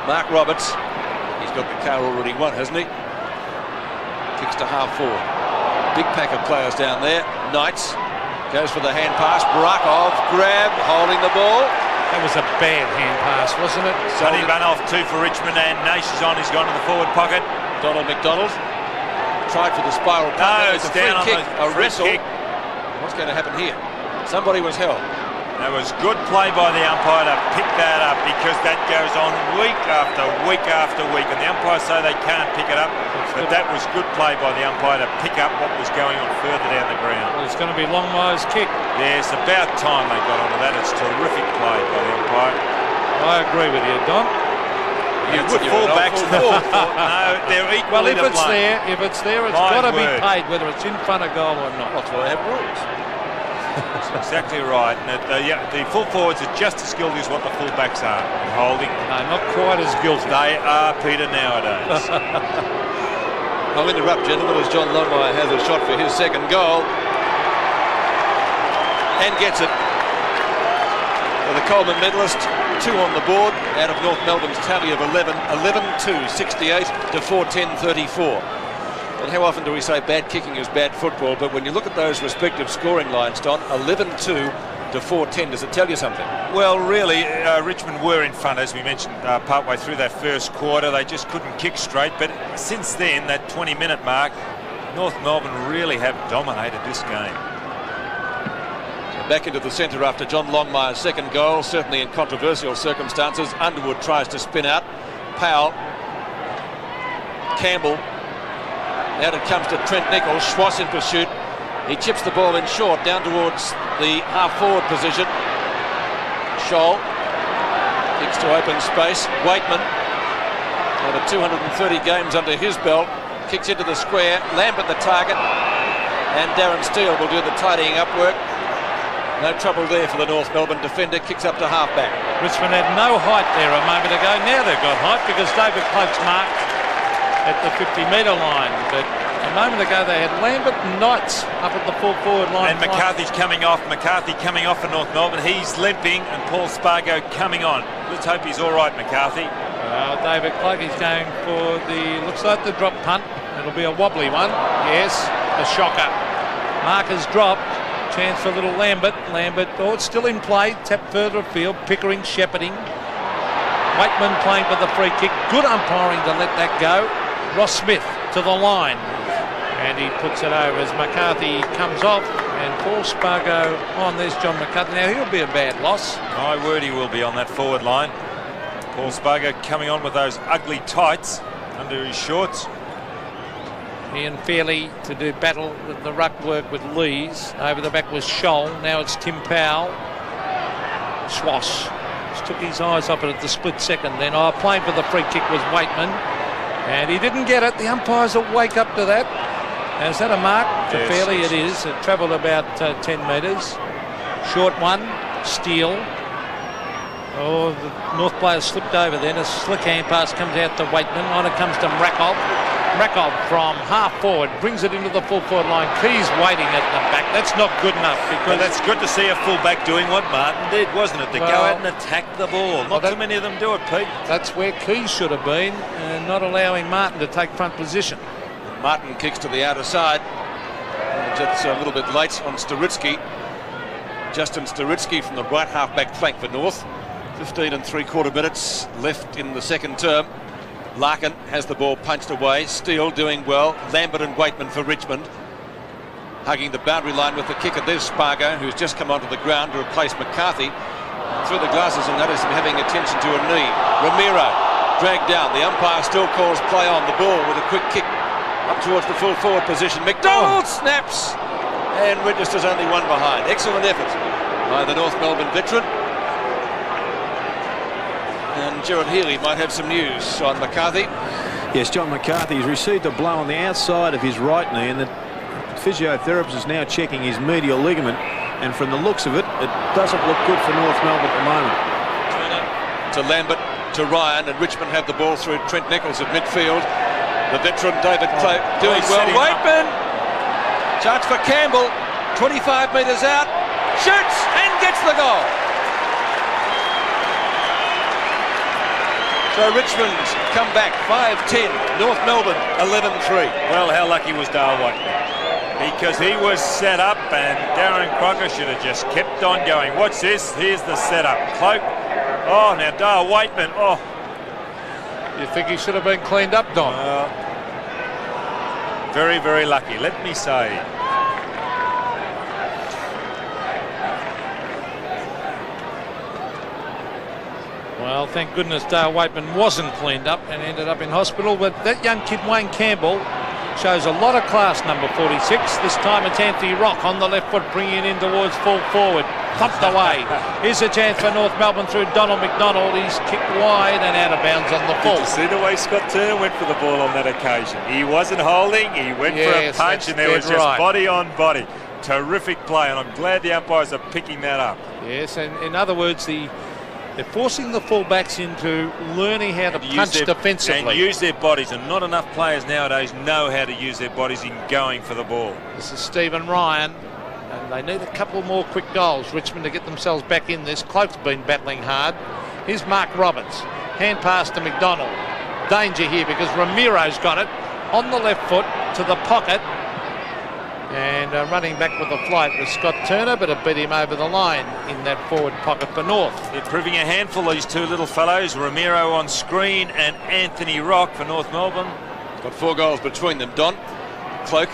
Mark Roberts, he's got the car already won, hasn't he? Kicks to half forward. Big pack of players down there. Knights Goes for the hand pass. Brakov grab, holding the ball. That was a bad hand pass, wasn't it? Sonny Runoff 2 for Richmond, and Nation has gone to the forward pocket. Donald McDonald tried for the spiral punt. No, it's it's a free down kick, on the a wrestle. kick. What's going to happen here? Somebody was held. That was good play by the umpire to pick that up, because that goes on week after week after week, and the umpires say they can't pick it up, but that was good play by the umpire to pick up what was going on further down the ground. Well, it's going to be Longmire's kick. Yeah, it's about time they got onto that. It's terrific play by the umpire. I agree with you, Don. You would fullbacks. No, they're equally Well, if it's there, it's got to be paid, whether it's in front of goal or not. That's why they have rules. That's exactly right. And the full forwards are just as skilled as what the fullbacks are in holding. No, not quite as guilty. They are, Peter, nowadays. I'll interrupt, gentlemen, as John Longmire has a shot for his second goal. And gets it. For the Coleman medalist, 2 on the board out of North Melbourne's tally of 11. 11-2, 68 to 4-10-34. And how often do we say bad kicking is bad football? But when you look at those respective scoring lines, Don, 11-2 to 4-10, does it tell you something? Well, really, Richmond were in front, as we mentioned, partway through that first quarter. They just couldn't kick straight. But since then, that 20-minute mark, North Melbourne really have dominated this game. So back into the centre after John Longmire's second goal, certainly in controversial circumstances. Underwood tries to spin out. Powell. Campbell. Out it comes to Trent Nichols. Schwass in pursuit. He chips the ball in short down towards the half-forward position. Scholl kicks to open space. Waitman, over 230 games under his belt, kicks into the square. Lambert the target, and Darren Steele will do the tidying up work. No trouble there for the North Melbourne defender. Kicks up to half-back. Richmond had no height there a moment ago. Now they've got height because David Cloke's marked at the 50-metre line, but a moment ago they had Lambert and Knights up at the full forward line. And McCarthy's coming off. McCarthy coming off for North Melbourne. He's limping, and Paul Spargo coming on. Let's hope he's all right, McCarthy. David Cloke is going for looks like the drop punt. It'll be a wobbly one. Yes, a shocker. Marker's dropped. Chance for little Lambert. It's still in play. Tap further afield. Pickering shepherding. Waitman playing for the free kick. Good umpiring to let that go. Ross Smith to the line, and he puts it over as McCarthy comes off, and Paul Spargo on. There's John McCarthy. Now he'll be a bad loss. My word, he will be on that forward line. Paul Spargo coming on with those ugly tights under his shorts. Ian Fairley to do battle with the ruck work with Lees. Over the back was Scholl. Now it's Tim Powell. Schwass just took his eyes off it at the split second. Then playing for the free kick was Waitman. And he didn't get it. The umpires will wake up to that. Now, is that a mark for Fairley? It is. It travelled about 10 metres. Short one. Steele. Oh, the North player slipped over then. A slick hand pass comes out to Waitman. On it comes to Mrakov. Mrakov from half forward brings it into the full forward line. Key's waiting at the back. That's not good enough, because that's good to see a fullback doing what Martin did, wasn't it? To go out and attack the ball. Not too many of them do it, Pete. That's where Key should have been, and not allowing Martin to take front position. Martin kicks to the outer side. Just a little bit late on Staritsky. Justin Staritsky from the right half-back flank for North. 15 3/4 minutes left in the second term. Larkin has the ball punched away. Steele doing well. Lambert and Waitman for Richmond. Hugging the boundary line with the kicker. There's Spargo, who's just come onto the ground to replace McCarthy. Through the glasses and notice him having attention to a knee. Ramiro dragged down. The umpire still calls play on the ball with a quick kick up towards the full forward position. McDonald snaps and registers only one behind. Excellent effort by the North Melbourne veteran. And Gerard Healy might have some news on McCarthy. Yes, John McCarthy has received a blow on the outside of his right knee, and the physiotherapist is now checking his medial ligament, and from the looks of it, it doesn't look good for North Melbourne at the moment. Turner to Lambert to Ryan, and Richmond have the ball through Trent Nichols at midfield. The veteran David Cloke doing well. Waitman, chance for Campbell, 25 metres out, shoots and gets the goal. So Richmond come back 5-10, North Melbourne 11-3. Well, how lucky was Dale Waitman? because he was set up and Darren Crocker should have just kept on going. Watch this. Here's the setup. Cloak. Oh, now Dale Waitman. Oh. You think he should have been cleaned up, Don? Very, very lucky, let me say. Well, thank goodness Dale Waitman wasn't cleaned up and ended up in hospital. But that young kid, Wayne Campbell, shows a lot of class, number 46. This time it's Anthony Rock on the left foot, bringing it in towards full forward. Thumped away. Here's a chance for North Melbourne through Donald McDonald. He's kicked wide and out of bounds on the full. Did you see the way Scott Turner went for the ball on that occasion? He wasn't holding, he went for a punch, and there was just body on body. Terrific play, and I'm glad the umpires are picking that up. Yes, and in other words, they're forcing the fullbacks into learning how to punch defensively. And use their bodies, and not enough players nowadays know how to use their bodies in going for the ball. This is Stephen Ryan, and they need a couple more quick goals, Richmond, to get themselves back in this. Cloak's been battling hard. Here's Mark Roberts. Hand pass to McDonald. Danger here because Ramiro's got it on the left foot to the pocket. And running back with a flight was Scott Turner, but it beat him over the line in that forward pocket for North. They're proving a handful, these two little fellows. Ramiro on screen and Anthony Rock for North Melbourne. Got 4 goals between them, Don. Cloak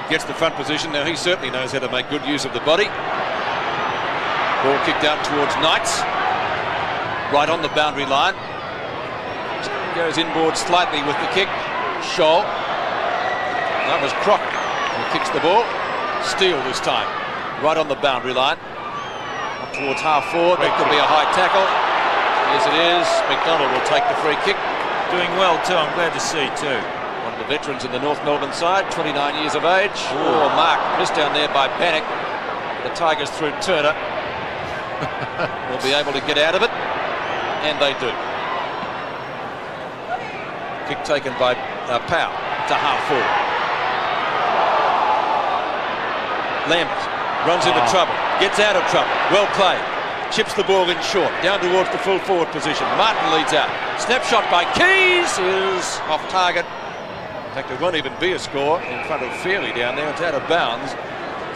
gets the front position. Now he certainly knows how to make good use of the body. Ball kicked out towards Knights. Right on the boundary line. Goes inboard slightly with the kick. Scholl. That was Croc. He kicks the ball. Steele this time. Right on the boundary line. Up towards half forward. That could be a high tackle. Yes, it is. McDonald will take the free kick. Doing well too, I'm glad to see too. One of the veterans in the North Melbourne side, 29 years of age. Oh, Mark missed down there by Panic. The Tigers through Turner. Will be able to get out of it. And they do. Kick taken by Powell to half forward. Lambert runs into trouble, gets out of trouble, well played, chips the ball in short, down towards the full forward position. Martin leads out, snapshot by Keys is off target. In fact, there won't even be a score in front of Fairley down there. It's out of bounds.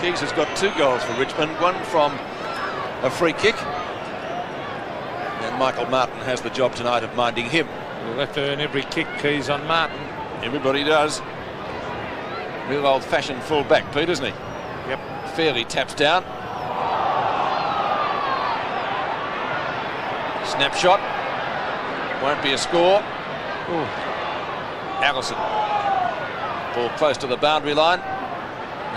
Keys has got 2 goals for Richmond, one from a free kick, and Michael Martin has the job tonight of minding him. We'll have to earn every kick, Keys, on Martin. Everybody does. Real old-fashioned full back, Pete, isn't he? Yep. Fairley taps down. Snapshot. Won't be a score. Ooh. Allison. Ball close to the boundary line.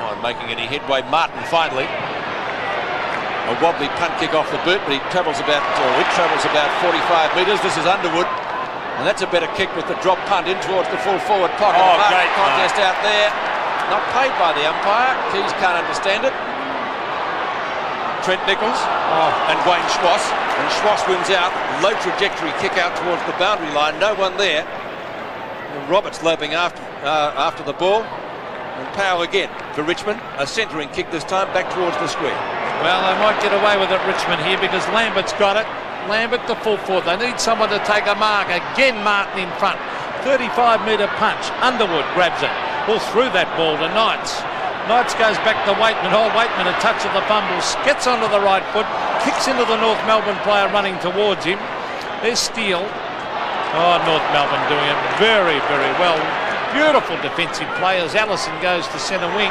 No one making any headway. Martin finally. A wobbly punt kick off the boot, but it travels about 45 metres. This is Underwood. And that's a better kick with the drop punt in towards the full forward pocket. Oh, great contest out there. Not paid by the umpire. Keys can't understand it. Trent Nichols and Wayne Schwass. And Schwass wins out. Low trajectory kick out towards the boundary line. No one there. And Roberts loping after the ball. And Powell again for Richmond. A centering kick this time back towards the square. Well, they might get away with it, Richmond, here, because Lambert's got it. Lambert the full forward. They need someone to take a mark. Again, Martin in front. 35-metre punch. Underwood grabs it. Will through that ball to Knights. Knights goes back to Waitman. Waitman a touch of the fumble. Gets onto the right foot. Kicks into the North Melbourne player running towards him. There's Steele. Oh, North Melbourne doing it very, very well. Beautiful defensive play as Allison goes to centre wing.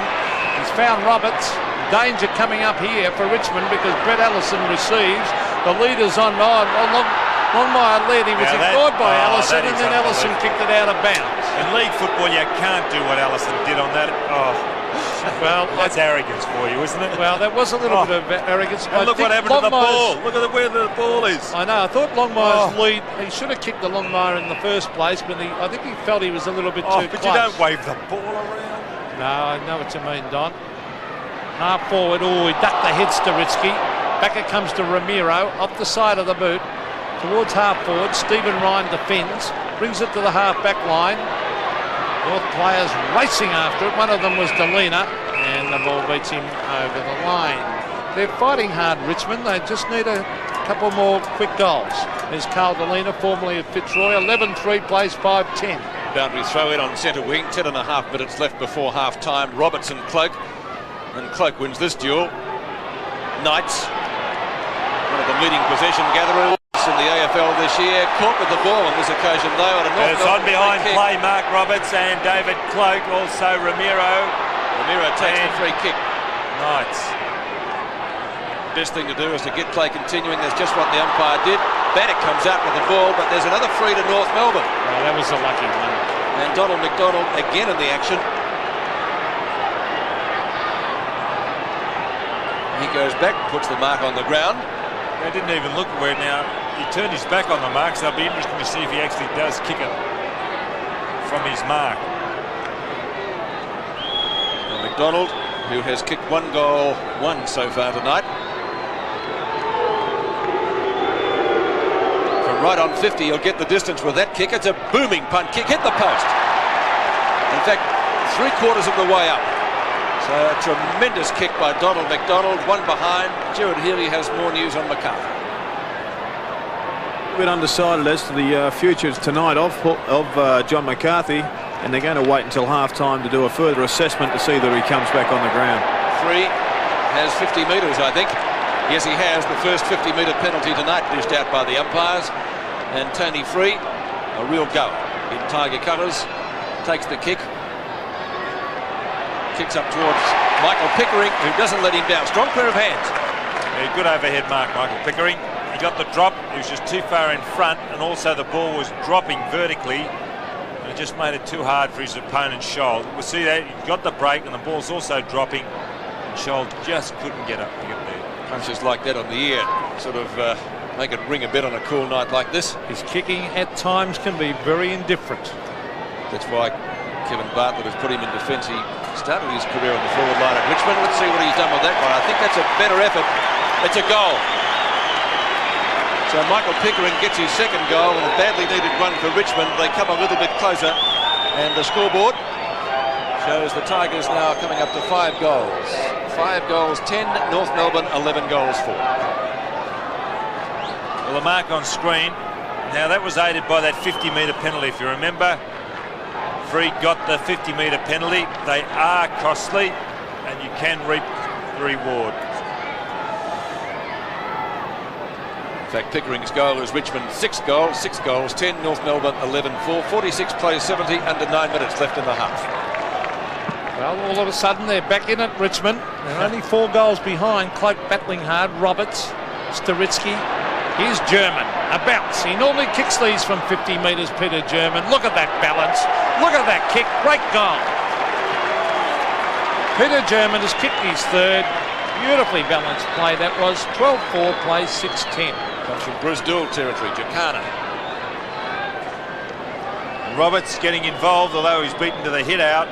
He's found Roberts. Danger coming up here for Richmond because Brett Allison receives. The leader's on Longmire led. He was ignored by Allison, and then Allison kicked it out of bounds. In league football, you can't do what Allison did on that. Oh, well, that's arrogance for you, isn't it? Well, that was a little bit of arrogance. And look what happened to the ball. Look at where the ball is. I know. I thought Longmire's lead. He should have kicked the Longmire in the first place, but I think he felt he was a little bit too but close. You don't wave the ball around. No, I know what you mean, Don. Half forward. Oh, he ducked the head, Staritsky. Back it comes to Ramiro off the side of the boot. Towards half forward, Stephen Ryan defends, brings it to the half back line. North players racing after it. One of them was Delina, and the ball beats him over the line. They're fighting hard, Richmond. They just need a couple more quick goals. There's Carl Delina, formerly of Fitzroy. 11-3 plays 5-10. boundary throw in on centre wing. 10.5 minutes left before half time. Robertson, Cloak, and Cloak wins this duel. Knights, one of the leading possession gatherers in the AFL this year, caught with the ball on this occasion though. It's on behind play, Mark Roberts and David Cloak, also Ramiro. Ramiro takes the free kick. Knights. Best thing to do is to get play continuing. That's just what the umpire did. Bannock comes out with the ball, but there's another free to North Melbourne. Oh, that was a lucky one. And Donald McDonald again in the action. He goes back, puts the mark on the ground. They didn't even look where now. He turned his back on the mark, so it'll be interesting to see if he actually does kick it from his mark. And McDonald, who has kicked 1 goal, 1 so far tonight. From right on 50, he'll get the distance with that kick. It's a booming punt kick, hit the post. In fact, 3/4 of the way up. So a tremendous kick by Donald McDonald, 1 behind. Gerard Healy has more news on McCarthy. A bit undecided as to the future tonight of John McCarthy, and they're going to wait until half-time to do a further assessment to see that he comes back on the ground. 3 has 50 metres, I think. Yes, he has. The first 50-metre penalty tonight dished out by the umpires. And Tony Free, a real go in Tiger colours, takes the kick. Kicks up towards Michael Pickering, who doesn't let him down. Strong pair of hands. Yeah, good overhead mark, Michael Pickering. He got the drop. He was just too far in front, and also the ball was dropping vertically. And it just made it too hard for his opponent's Scholl. We'll see that he got the break, and the ball's also dropping. And Scholl just couldn't get up to get there. Punches like that on the ear sort of make it ring a bit on a cool night like this. His kicking at times can be very indifferent. That's why Kevin Bartlett has put him in defence. He started his career on the forward line at Richmond. Let's see what he's done with that one. I think that's a better effort. It's a goal. So Michael Pickering gets his second goal, and a badly needed one for Richmond. They come a little bit closer, and the scoreboard shows the Tigers now coming up to 5 goals. 5 goals, 10, North Melbourne, 11 goals, 4. Well, the mark on screen, now that was aided by that 50-metre penalty, if you remember. Free got the 50-metre penalty. They are costly, and you can reap the reward. In fact, Pickering's goal is Richmond 6 goals, 10, North Melbourne 11-4, 46 plays 70, under 9 minutes left in the half. Well, all of a sudden they're back in at Richmond. They're only 4 goals behind. Cloak battling hard. Roberts, Staritsky. Here's German, a bounce. He normally kicks these from 50 metres, Peter German. Look at that balance. Look at that kick. Great goal. Peter German has kicked his 3rd. Beautifully balanced play that was. 12-4, plays 6-10. Comes from Bruce Dool territory, Jacana. Roberts getting involved, although he's beaten to the hit out.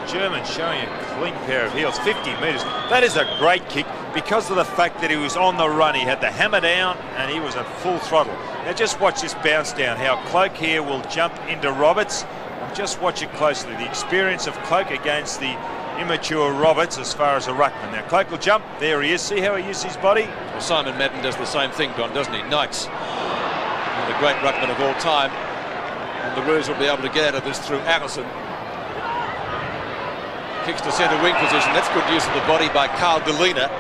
German showing a clean pair of heels, 50 metres. That is a great kick because of the fact that he was on the run. He had the hammer down and he was at full throttle. Now just watch this bounce down, how Cloak here will jump into Roberts. And just watch it closely. The experience of Cloak against the immature Roberts as far as a ruckman. Now Cloak will jump. There he is. See how he uses his body? Well, Simon Madden does the same thing, Don, doesn't he? Knights, the great ruckman of all time. And the Roos will be able to get out of this through Allison. Kicks to centre wing position. That's good use of the body by Carl Delina,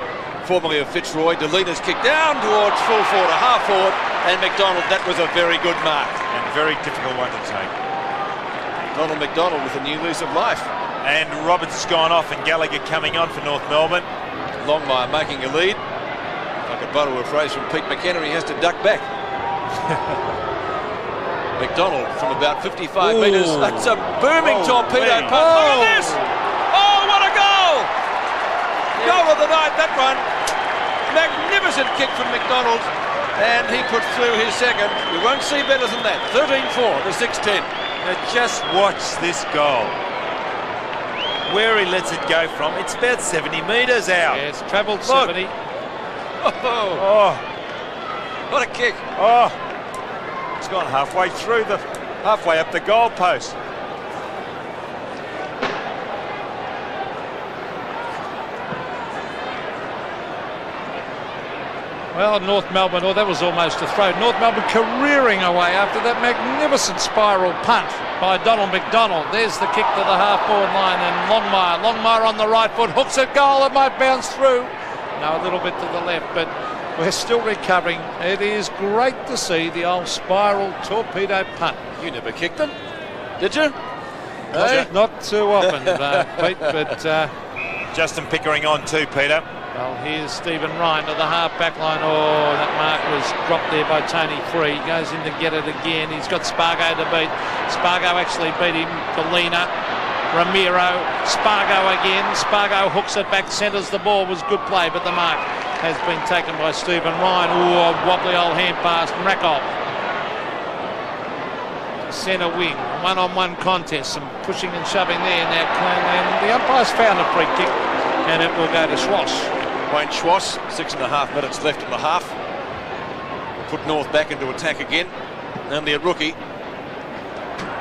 formerly of Fitzroy. Delina's kick down towards full forward, a half forward, and McDonald. That was a very good mark. And very difficult one to take. Donald McDonald with a new lease of life. And Roberts has gone off and Gallagher coming on for North Melbourne. Longmire making a lead. If I could borrow a phrase from Pete McKenna, he has to duck back. McDonald from about 55 metres. That's a booming torpedo punt. Look at this! Oh, what a goal! Goal of the night, that one. Magnificent kick from McDonald. And he puts through his second. You won't see better than that. 13-4 to 6-10. Now just watch this goal. Where he lets it go from, it's about 70 metres out. Yeah, it's travelled 70. Oh, what a kick. Oh, it's gone halfway up the goal post. Well, North Melbourne, oh, that was almost a throw. North Melbourne careering away after that magnificent spiral punt by Donald McDonald. There's the kick to the half-forward line, and Longmire on the right foot, hooks it, goal, it might bounce through. No, a little bit to the left, but we're still recovering. It is great to see the old spiral torpedo punt. You never kicked them, did you? Not too often, Pete, but... Justin Pickering on too, Peter. Well, here's Stephen Ryan to the half-back line. Oh, that mark was dropped there by Tony Free. Goes in to get it again. He's got Spargo to beat. Spargo actually beat him. Galina, Ramiro, Spargo again. Spargo hooks it back, centres the ball. Was good play, but the mark has been taken by Stephen Ryan. Oh, a wobbly old hand pass. Rakov. Centre wing. One-on-one contest. Some pushing and shoving there now. And the umpire's found a free kick, and it will go to Schwass. Wayne Schwass, 6.5 minutes left in the half. Put North back into attack again. Only a rookie,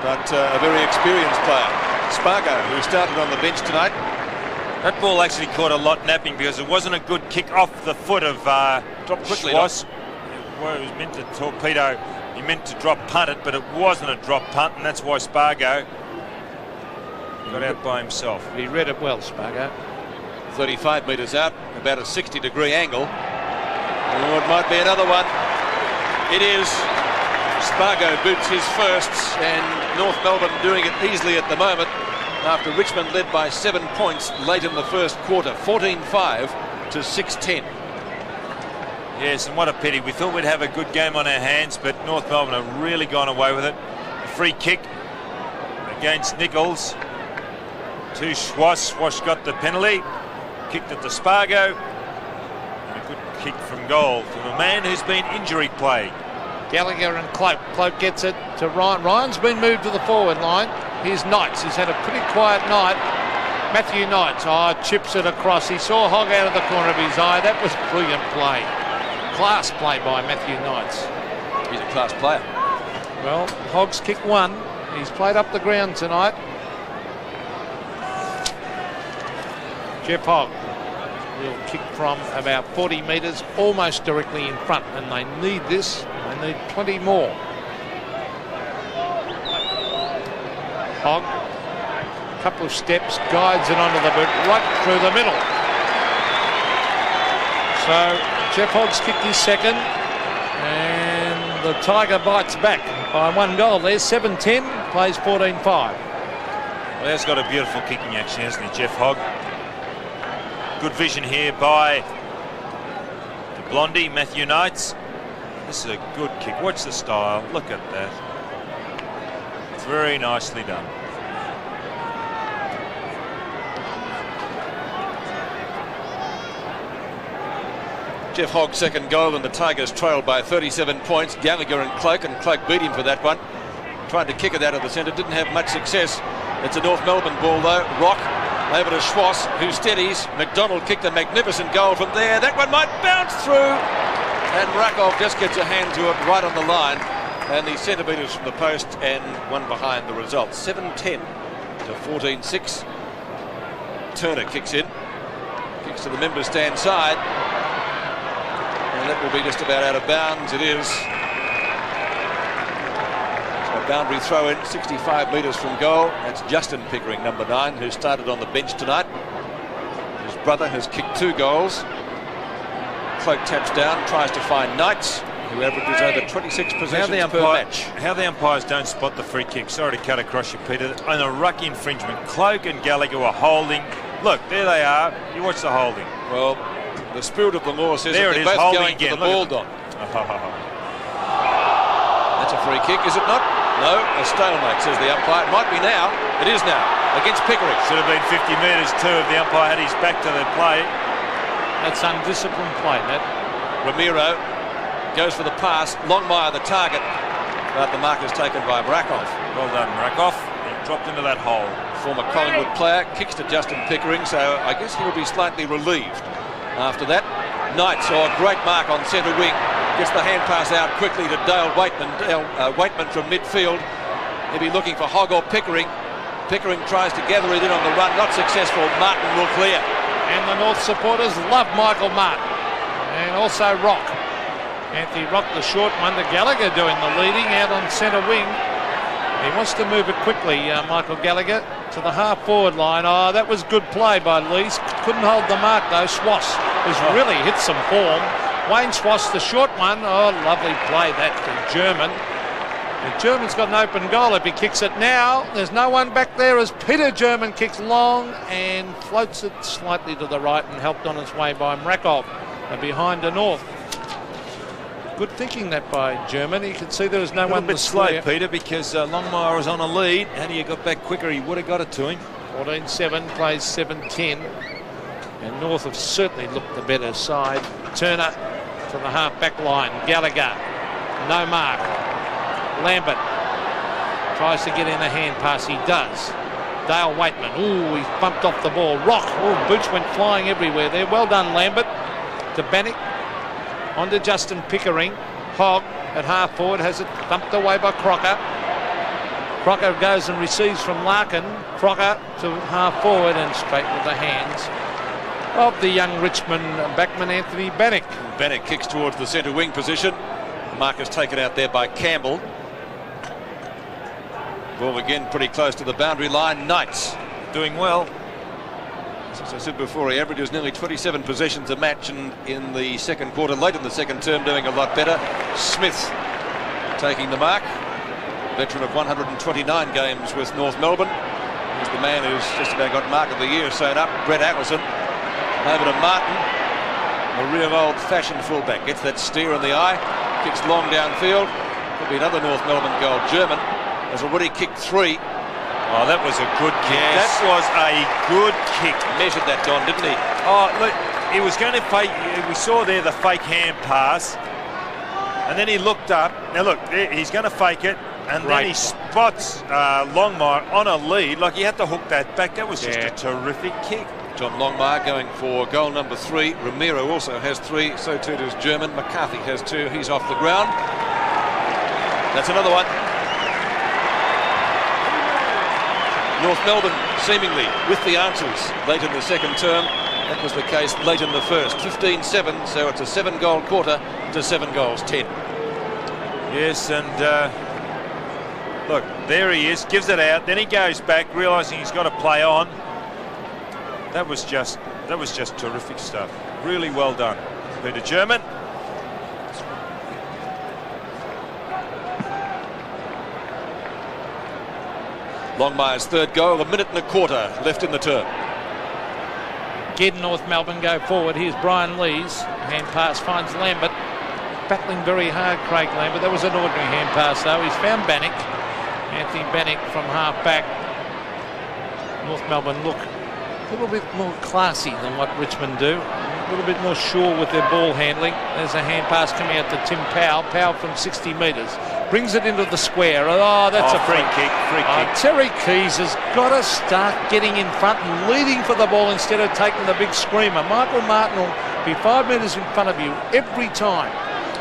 but a very experienced player. Spargo, who started on the bench tonight. That ball actually caught a lot napping because it wasn't a good kick off the foot of dropped quickly. Schwass. Well, it was meant to torpedo. He meant to drop punt it, but it wasn't a drop punt, and that's why Spargo got out by himself. He read it well, Spargo. 35 metres out, about a 60-degree angle. Oh, it might be another one. It is. Spargo boots his first, and North Melbourne doing it easily at the moment after Richmond led by 7 points late in the first quarter, 14-5 to 6-10. Yes, and what a pity. We thought we'd have a good game on our hands, but North Melbourne have really gone away with it. A free kick against Nichols to Schwass. Schwass got the penalty. Kicked it to Spargo. And a good kick from goal from a man who's been injury plagued. Gallagher and Cloak. Cloak gets it to Ryan. Ryan's been moved to the forward line. Here's Knights. He's had a pretty quiet night. Matthew Knights. Oh, chips it across. He saw Hogg out of the corner of his eye. That was brilliant play. Class play by Matthew Knights. He's a class player. Well, Hogg's kick one. He's played up the ground tonight. Jeff Hogg will kick from about 40 metres, almost directly in front, and they need this. They need plenty more. Hogg, a couple of steps, guides it onto the boot, right through the middle. So Jeff Hogg's kicked his second, and the Tiger bites back by 1 goal. There's 7-10, plays 14-5. Well, he's got a beautiful kicking action, hasn't he, Jeff Hogg? Good vision here by the Blondie, Matthew Knights. This is a good kick. Watch the style. Look at that. It's very nicely done. Jeff Hogg's second goal, and the Tigers trailed by 37 points. Gallagher and Cloak beat him for that one. Tried to kick it out of the centre, didn't have much success. It's a North Melbourne ball though. Rock over to Schwass, who steadies. McDonald kicked a magnificent goal from there. That one might bounce through, and Rakov just gets a hand to it right on the line, and the centimetres from the post, and one behind the result. 7-10 to 14-6. Turner kicks in, kicks to the member stand side, and that will be just about out of bounds. It is. Boundary throw in, 65 metres from goal. That's Justin Pickering, number 9, who started on the bench tonight. His brother has kicked 2 goals. Cloak taps down, tries to find Knights, who averages over 26 possessions per match. How the umpires don't spot the free kick. Sorry to cut across you, Peter. On a ruck infringement, Cloak and Gallagher were holding. Look, there they are. You watch the holding. Well, the spirit of the law says there that it they're is, both holding going again. for the ball, Don. That's a free kick, is it not? No, a stalemate, says the umpire. It might be now. It is now, against Pickering. Should have been 50 metres too if the umpire had his back to the play. That's undisciplined play, that. Ramiro goes for the pass. Longmire the target, but the mark is taken by Rakov. Well done, Rakov. He dropped into that hole. Former Collingwood player, kicks to Justin Pickering, so I guess he'll be slightly relieved after that. Knights, a great mark on centre wing. Gets the hand pass out quickly to Dale Waitman. Waitman from midfield. He'll be looking for Hogg or Pickering. Pickering tries to gather it in on the run. Not successful. Martin will clear. And the North supporters love Michael Martin. And also Rock. Anthony Rock, the short one, to Gallagher doing the leading out on centre wing. He wants to move it quickly, Michael Gallagher, to the half-forward line. Oh, that was good play by Lees. Couldn't hold the mark, though. Swass has really hit some form. Wayne Swass, the short one. Oh, lovely play that to German. The German's got an open goal if he kicks it now. There's no one back there as Peter German kicks long and floats it slightly to the right and helped on its way by Mrakov behind the north. Good thinking that by German. You can see there was no one. A bit slow, Peter, because Longmire was on a lead. Had he got back quicker, he would have got it to him. 14-7, plays 7-10. And North have certainly looked the better side. Turner to the half-back line. Gallagher, no mark. Lambert tries to get in a hand pass. He does. Dale Waitman. Ooh, he bumped off the ball. Rock. Ooh, boots went flying everywhere there. Well done, Lambert. To Bannock. On to Justin Pickering. Hogg at half forward has it thumped away by Crocker. Crocker goes and receives from Larkin. Crocker to half forward and straight with the hands of the young Richmond backman Anthony Bannock. Bannock kicks towards the centre wing position. Mark is taken out there by Campbell. Ball again pretty close to the boundary line. Knights doing well. As I said before, he averages nearly 27 possessions a match, and in the second quarter, late in the second term, doing a lot better. Smith taking the mark. Veteran of 129 games with North Melbourne. He's the man who's just about got mark of the year sewn up. Brett Allison over to Martin, a real old-fashioned fullback. Gets that steer in the eye, kicks long downfield. Could be another North Melbourne goal. German has already kicked 3. Oh, that was a good kick. Yes. That was a good kick. Measured that, Don, didn't he? Oh, look, he was going to fake. We saw there the fake hand pass, and then he looked up. Now look, he's going to fake it, and then he spots Longmire on a lead. Like, he had to hook that back. That was just a terrific kick. John Longmire going for goal number 3. Ramiro also has 3. So too does German. McCarthy has 2. He's off the ground. That's another one. North Melbourne seemingly with the answers late in the second term. That was the case late in the first. 15-7, so it's a 7-goal quarter to 7 goals 10. Yes, and look, there he is, gives it out, then he goes back, realising he's got to play on. That was just terrific stuff. Really well done, Peter German. Longmire's third goal, a minute and a quarter left in the term. Again, North Melbourne go forward. Here's Brian Lees. Hand pass finds Lambert. Battling very hard, Craig Lambert. That was an ordinary hand pass, though. He's found Bannock. Anthony Bannock from half back. North Melbourne look a little bit more classy than what Richmond do. A little bit more sure with their ball handling. There's a hand pass coming out to Tim Powell. Powell from 60 metres. Brings it into the square. Oh, that's a free kick. Free kick. Terry Keys has got to start getting in front and leading for the ball instead of taking the big screamer. Michael Martin will be 5 metres in front of you every time.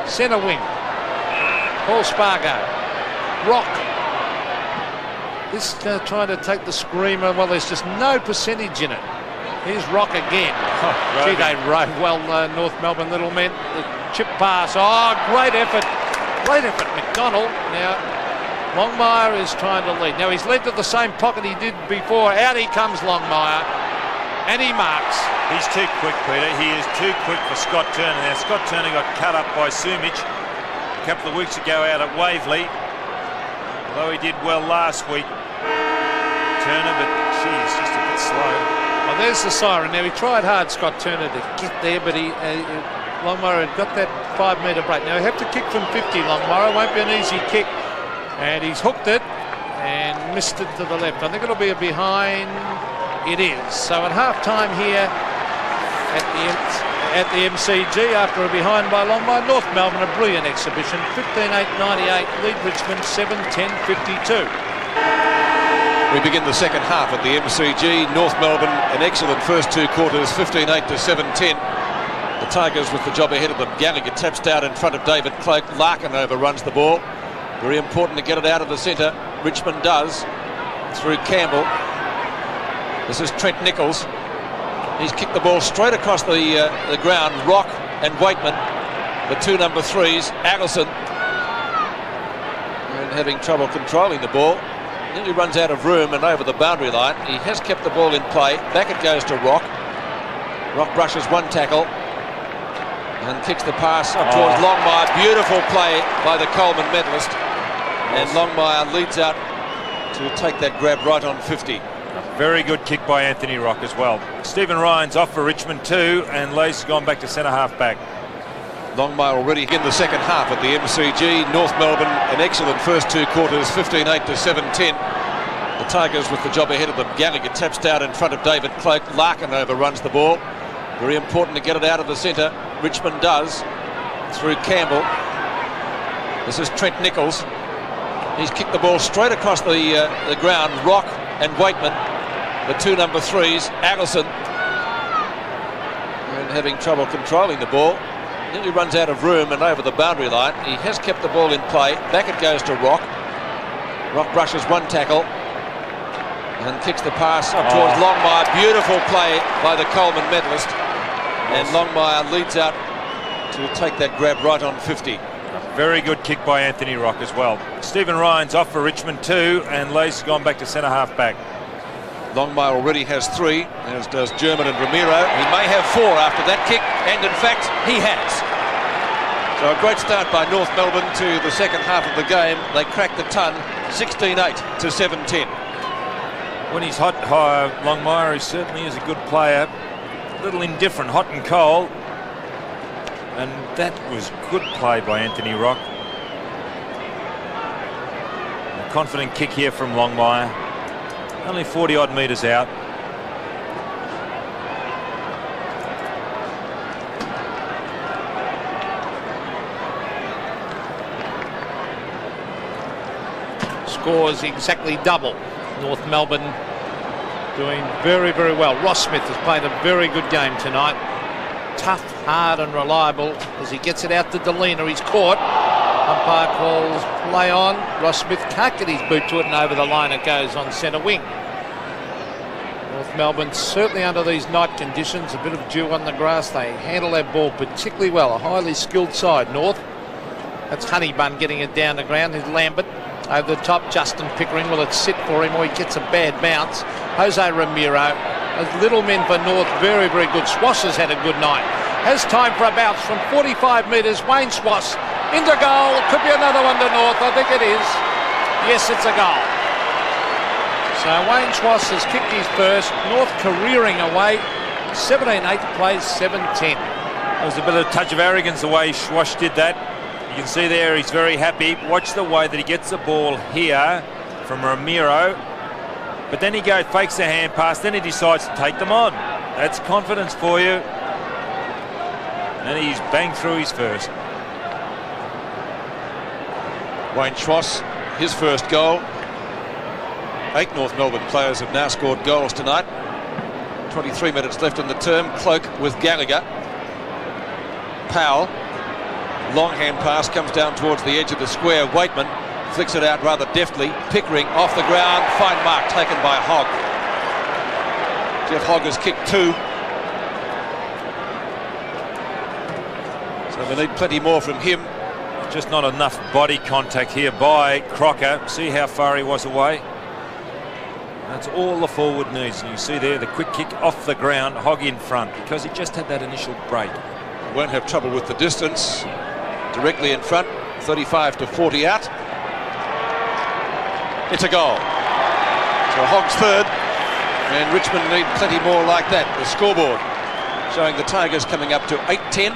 Centre wing. Paul Spargo. Rock. This trying to take the screamer. Well, there's just no percentage in it. Here's Rock again. Gee, they rode well, North Melbourne little men. The chip pass. Oh, great effort. Great effort, McDonald. Now, Longmire is trying to lead. Now, he's led to the same pocket he did before. Out he comes, Longmire. And he marks. He's too quick, Peter. He is too quick for Scott Turner. Now, Scott Turner got cut up by Sumich a couple of weeks ago out at Waverley. Although he did well last week, Turner, but geez, just a bit slow. Well, there's the siren. Now, he tried hard, Scott Turner, to get there, but Longmire had got that 5 metre break. Now, he'll have to kick from 50, Longmire. It won't be an easy kick. And he's hooked it and missed it to the left. I think it'll be a behind. It is. So at half-time here at the MCG, after a behind by Longmire, North Melbourne, a brilliant exhibition. 15-8-98, lead Richmond 7-10-52. We begin the second half at the MCG. North Melbourne, an excellent first 2 quarters, 15-8 to 7-10. The Tigers with the job ahead of them. Gallagher taps down in front of David Cloak. Larkin overruns the ball. Very important to get it out of the centre. Richmond does through Campbell. This is Trent Nichols. He's kicked the ball straight across the ground. Rock and Waitman the two number threes, Allison, and having trouble controlling the ball. Nearly runs out of room and over the boundary line. He has kept the ball in play. Back it goes to Rock. Rock brushes one tackle and kicks the pass up towards Longmire. Beautiful play by the Coleman medalist. And Longmire leads out to take that grab right on 50. A very good kick by Anthony Rock as well. Stephen Ryan's off for Richmond too, and Lee's gone back to centre half back. Longmire already in the second half at the MCG. North Melbourne an excellent first two quarters, 15-8 to 7-10. The Tigers with the job ahead of them. Gallagher taps down in front of David Cloak. Larkin overruns the ball. Very important to get it out of the centre. Richmond does through Campbell. This is Trent Nichols. He's kicked the ball straight across the ground. Rock and Waitman, the two number threes, Allison, and having trouble controlling the ball. Nearly runs out of room and over the boundary line. He has kept the ball in play. Back it goes to Rock. Rock brushes one tackle and kicks the pass up towards Longmire. Beautiful play by the Coleman medalist. And Longmire leads out to take that grab right on 50. A very good kick by Anthony Rock as well. Stephen Ryan's off for Richmond too, and Lee's gone back to centre half back. Longmire already has three, as does German and Ramiro. He may have four after that kick, and in fact he has. So a great start by North Melbourne to the second half of the game. They cracked the ton, 16-8 to 7-10. When he's hot, Longmire, he certainly is a good player. A little indifferent, hot and cold. And that was good play by Anthony Rock. A confident kick here from Longmire. Only 40-odd metres out. Scores exactly double. North Melbourne doing very, very well. Ross Smith has played a very good game tonight. Tough, hard and reliable as he gets it out to Delena. He's caught. Umpire calls play on. Ross Smith can't get his boot to it, and over the line it goes on centre wing. North Melbourne certainly under these night conditions, a bit of dew on the grass. They handle their ball particularly well. A highly skilled side, North. That's Honeybun getting it down the ground. There's Lambert over the top. Justin Pickering, will it sit for him or he gets a bad bounce? Jose Ramiro. Those little men for North, very, very good. Swass has had a good night. Has time for a bounce from 45 metres. Wayne Swass into goal. Could be another one to North. I think it is. Yes, it's a goal. So Wayne Swass has kicked his first. North careering away. 17-8 plays 7-10. There was a bit of a touch of arrogance the way Swass did that. You can see there he's very happy. Watch the way that he gets the ball here from Ramiro. But then he fakes the hand pass, then he decides to take them on. That's confidence for you. And he's banged through his first. Wayne Schwass, his first goal. 8 North Melbourne players have now scored goals tonight. 23 minutes left in the term. Cloak with Gallagher. Powell. Long hand pass comes down towards the edge of the square. Waitman flicks it out rather deftly. Pickering off the ground. Fine mark taken by Hogg. Jeff Hogg has kicked 2. So we need plenty more from him. Just not enough body contact here by Crocker. See how far he was away. That's all the forward needs. And you see there the quick kick off the ground. Hogg in front because he just had that initial break. Won't have trouble with the distance. Directly in front. 35 to 40 out. It's a goal. So Hogg's third, and Richmond need plenty more like that. The scoreboard showing the Tigers coming up to 8-10,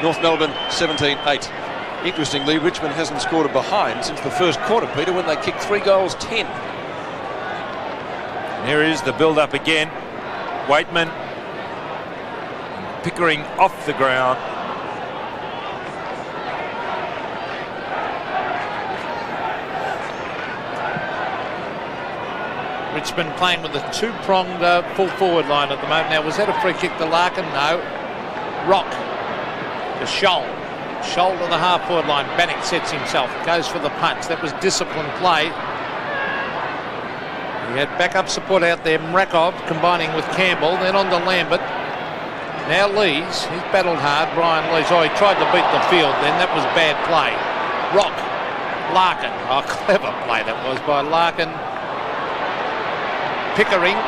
North Melbourne 17-8. Interestingly, Richmond hasn't scored a behind since the first quarter, Peter, when they kicked 3 goals 10. And here is the build-up again. Waitman, Pickering off the ground. Richmond playing with a 2-pronged full forward line at the moment. Now, was that a free kick to Larkin? No. Rock to Scholl. Scholl to the half-forward line. Bannock sets himself. Goes for the punch. That was disciplined play. He had backup support out there. Mrakov combining with Campbell. Then on to Lambert. Now Lees, he's battled hard. Brian Lees, he tried to beat the field then. That was bad play. Rock, Larkin. Oh, clever play that was by Larkin. Pickering.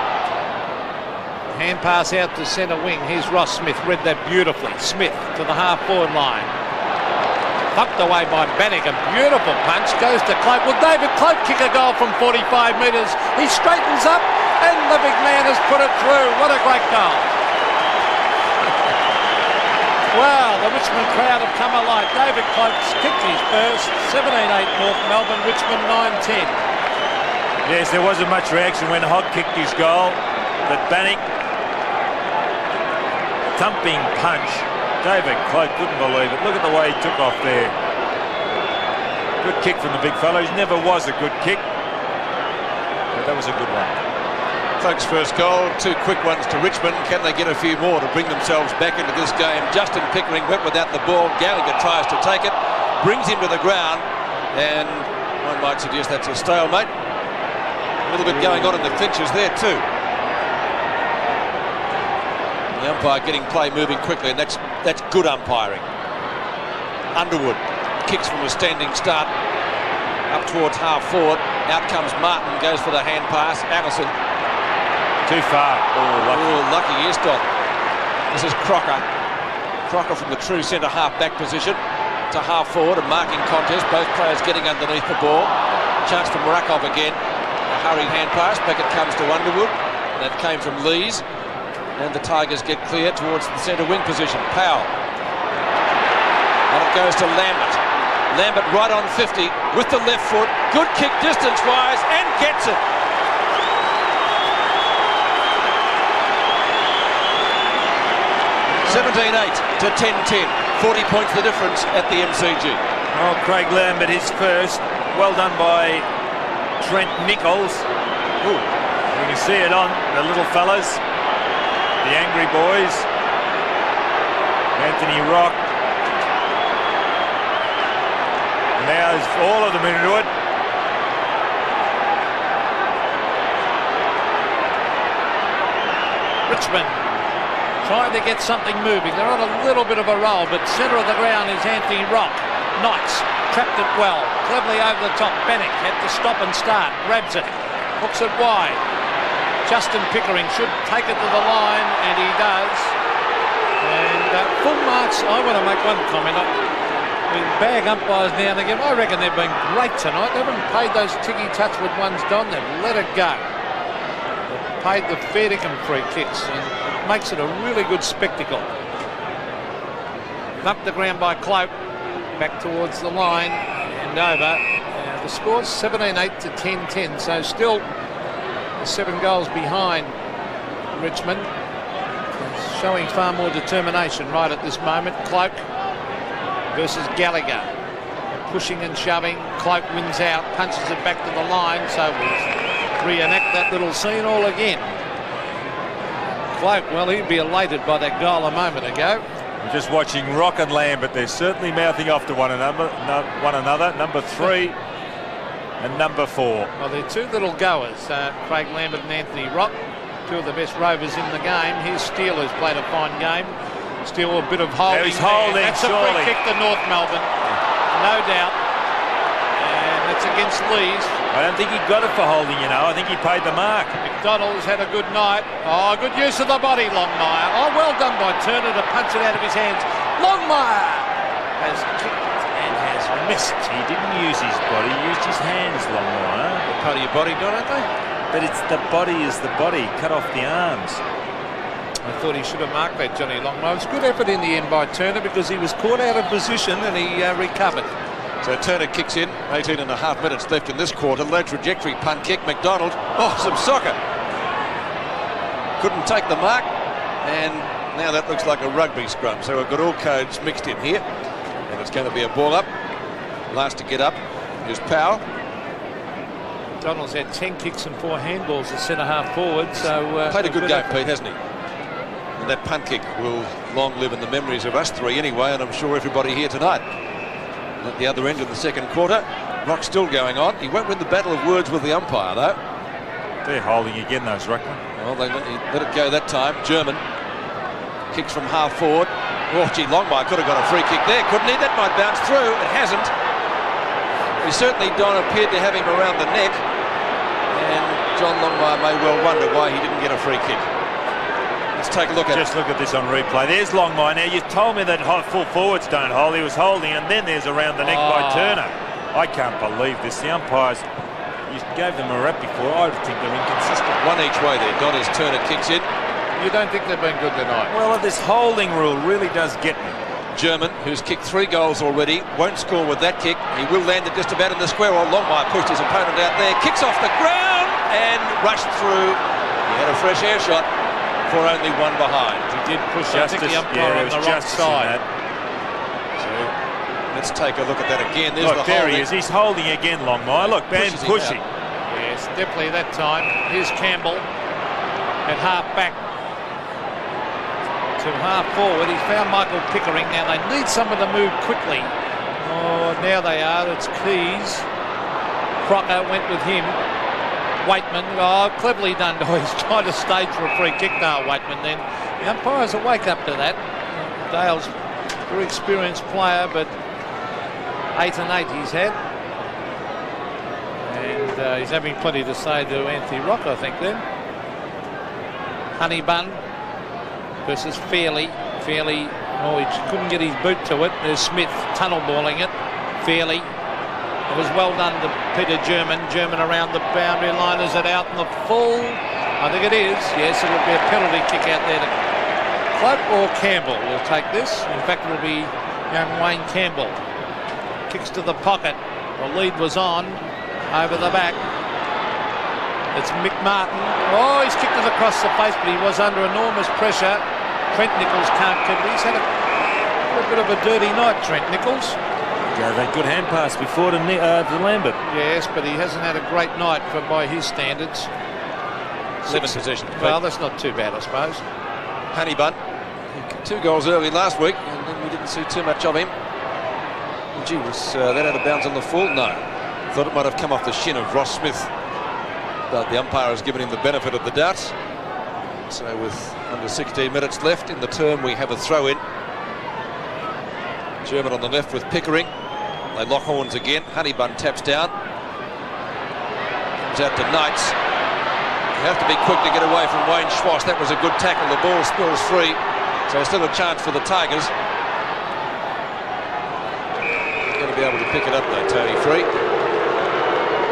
Hand pass out to centre wing. Here's Ross Smith. Read that beautifully. Smith to the half-forward line. Thumped away by Bannick. A beautiful punch. Goes to Cloak. Will David Cloak kick a goal from 45 metres? He straightens up and the big man has put it through. What a great goal. Wow, the Richmond crowd have come alive. David Cloak's kicked his first. 17-8 North Melbourne, Richmond 9-10. Yes, there wasn't much reaction when Hogg kicked his goal, but Bannick, thumping punch. David Cloak couldn't believe it. Look at the way he took off there. Good kick from the big fellow. He never was a good kick, but that was a good one. Cloak's first goal, 2 quick ones to Richmond. Can they get a few more to bring themselves back into this game? Justin Pickering went without the ball. Gallagher tries to take it, brings him to the ground, and one might suggest that's a stalemate. A little bit going on in the clinches there too. The umpire getting play moving quickly, and that's good umpiring. Underwood kicks from a standing start up towards half forward. Out comes Martin, goes for the hand pass. Allison. Too far. Lucky, yes, Don. This is Crocker. Crocker from the true centre half back position to half forward. A marking contest. Both players getting underneath the ball. Chance for Murakov again. A hurried hand pass. Back it comes to Underwood. That came from Lees. And the Tigers get clear towards the centre wing position. Powell. And it goes to Lambert. Lambert right on 50 with the left foot. Good kick distance-wise and gets it. (17-8 to 10-10). 40 points the difference at the MCG. Oh, Craig Lambert, his first. Well done by Trent Nichols. Ooh, you can see it on the little fellas, the angry boys. Anthony Rock. And now there's all of them into it. Richmond trying to get something moving. They're on a little bit of a roll, but centre of the ground is Anthony Rock. Knights trapped it well, cleverly over the top. Bannick had to stop and start, grabs it, hooks it wide. Justin Pickering should take it to the line, and he does. And full marks. I want to make one comment. With bag umpires now and again, I reckon they've been great tonight. They haven't paid those ticky touch with ones, Don. They've let it go. They've paid the fair dinkum free kicks, and it makes it a really good spectacle. Up the ground by Cloak, back towards the line and over. The score's 17-8 to 10-10, so still 7 goals behind Richmond. It's showing far more determination right at this moment. Cloak versus Gallagher, pushing and shoving. Cloak wins out, punches it back to the line, so we'll reenact that little scene all again. Cloak, well, he'd be elated by that goal a moment ago. We're just watching Rock and Lambert. They're certainly mouthing off to one another. Number 3 and number 4. Well, they're 2 little goers, Craig Lambert and Anthony Rock, 2 of the best rovers in the game. Here's Steele, who's played a fine game. Still a bit of holding. He's holding, that's surely. A free kick to North Melbourne, no doubt. And it's against Lees. I don't think he got it for holding, you know. I think he paid the mark. McDonald's had a good night. Oh, good use of the body, Longmire. Oh, well done by Turner to punch it out of his hands. Longmire has kicked and has missed. He didn't use his body, he used his hands, Longmire. They're part of your body, don't they? But it's the body is the body. Cut off the arms. I thought he should have marked that, Johnny Longmire. It was good effort in the end by Turner because he was caught out of position and he recovered. So Turner kicks in, 18.5 minutes left in this quarter. Low trajectory punt kick. McDonald, oh, some soccer. Couldn't take the mark, and now that looks like a rugby scrum. So we've got all codes mixed in here, and it's going to be a ball up. Last to get up is Powell. McDonald's had 10 kicks and 4 handballs at centre half forward. So played a good game, Pete, hasn't he? And that punt kick will long live in the memories of us 3 anyway, and I'm sure everybody here tonight. At the other end of the second quarter, Rock's still going on. He won't win the battle of words with the umpire, though. They're holding again, those Ruckman. Well, they let it go that time. German Kicks from half forward. Oh, gee, Longmire could have got a free kick there, couldn't he? That might bounce through. It hasn't. We certainly don't appear to have him around the neck. And John Longmire may well wonder why he didn't get a free kick. Let's take a look at it. Just look at this on replay. There's Longmire. Now, you told me that full forwards don't hold. He was holding, and then there's around the neck by Turner. I can't believe this. The umpires, you gave them a rap before. I think they're inconsistent. One each way there. Don as Turner kicks in. You don't think they've been good tonight? Well, this holding rule really does get me. German, who's kicked 3 goals already, won't score with that kick. He will land it just about in the square. Well, Longmire pushed his opponent out there, kicks off the ground and rushed through. He had a fresh air shot for only one behind. He did push, I think, the umpire on the wrong side. So let's take a look at that again. There's look, the there he is. He's holding again, Longmire. Look, Ben pushing. Yes, definitely that time. Here's Campbell at half back to half forward. He's found Michael Pickering. Now they need someone to move quickly. Oh, now they are. It's Keys. Crocker went with him. Waitman. Oh, cleverly done. Oh, he's trying to stage for a free kick now, Waitman. Then the umpires will wake up to that. Dale's a very experienced player, but 8 and 8 he's had. And he's having plenty to say to Anthony Rock, I think, then. Honeybun versus Fairley. Fairley, oh, he couldn't get his boot to it. There's Smith tunnel balling it. Fairley. It was well done to Peter German. German around the boundary line. Is it out in the full? I think it is. Yes, it'll be a penalty kick out there to Club or Campbell will take this. In fact, it'll be young Wayne Campbell. Kicks to the pocket. The lead was on. Over the back. It's Mick Martin. Oh, he's kicked it across the face, but he was under enormous pressure. Trent Nichols can't keep it. He's had a bit of a dirty night, Trent Nichols. Yeah, that good hand pass before to Lambert. Yes, but he hasn't had a great night by his standards. 7 possessions. Well, that's not too bad, I suppose. Honeybun. He kicked 2 goals early last week, and then we didn't see too much of him. Gee, was that out of bounds on the full? No. Thought it might have come off the shin of Ross Smith. But the umpire has given him the benefit of the doubt. So with under 16 minutes left in the term, we have a throw in. German on the left with Pickering. They lock horns again. Honeybun taps down. Comes out to Knights. You have to be quick to get away from Wayne Schwass. That was a good tackle. The ball spills free. So still a chance for the Tigers. Going to be able to pick it up though, Tony Free.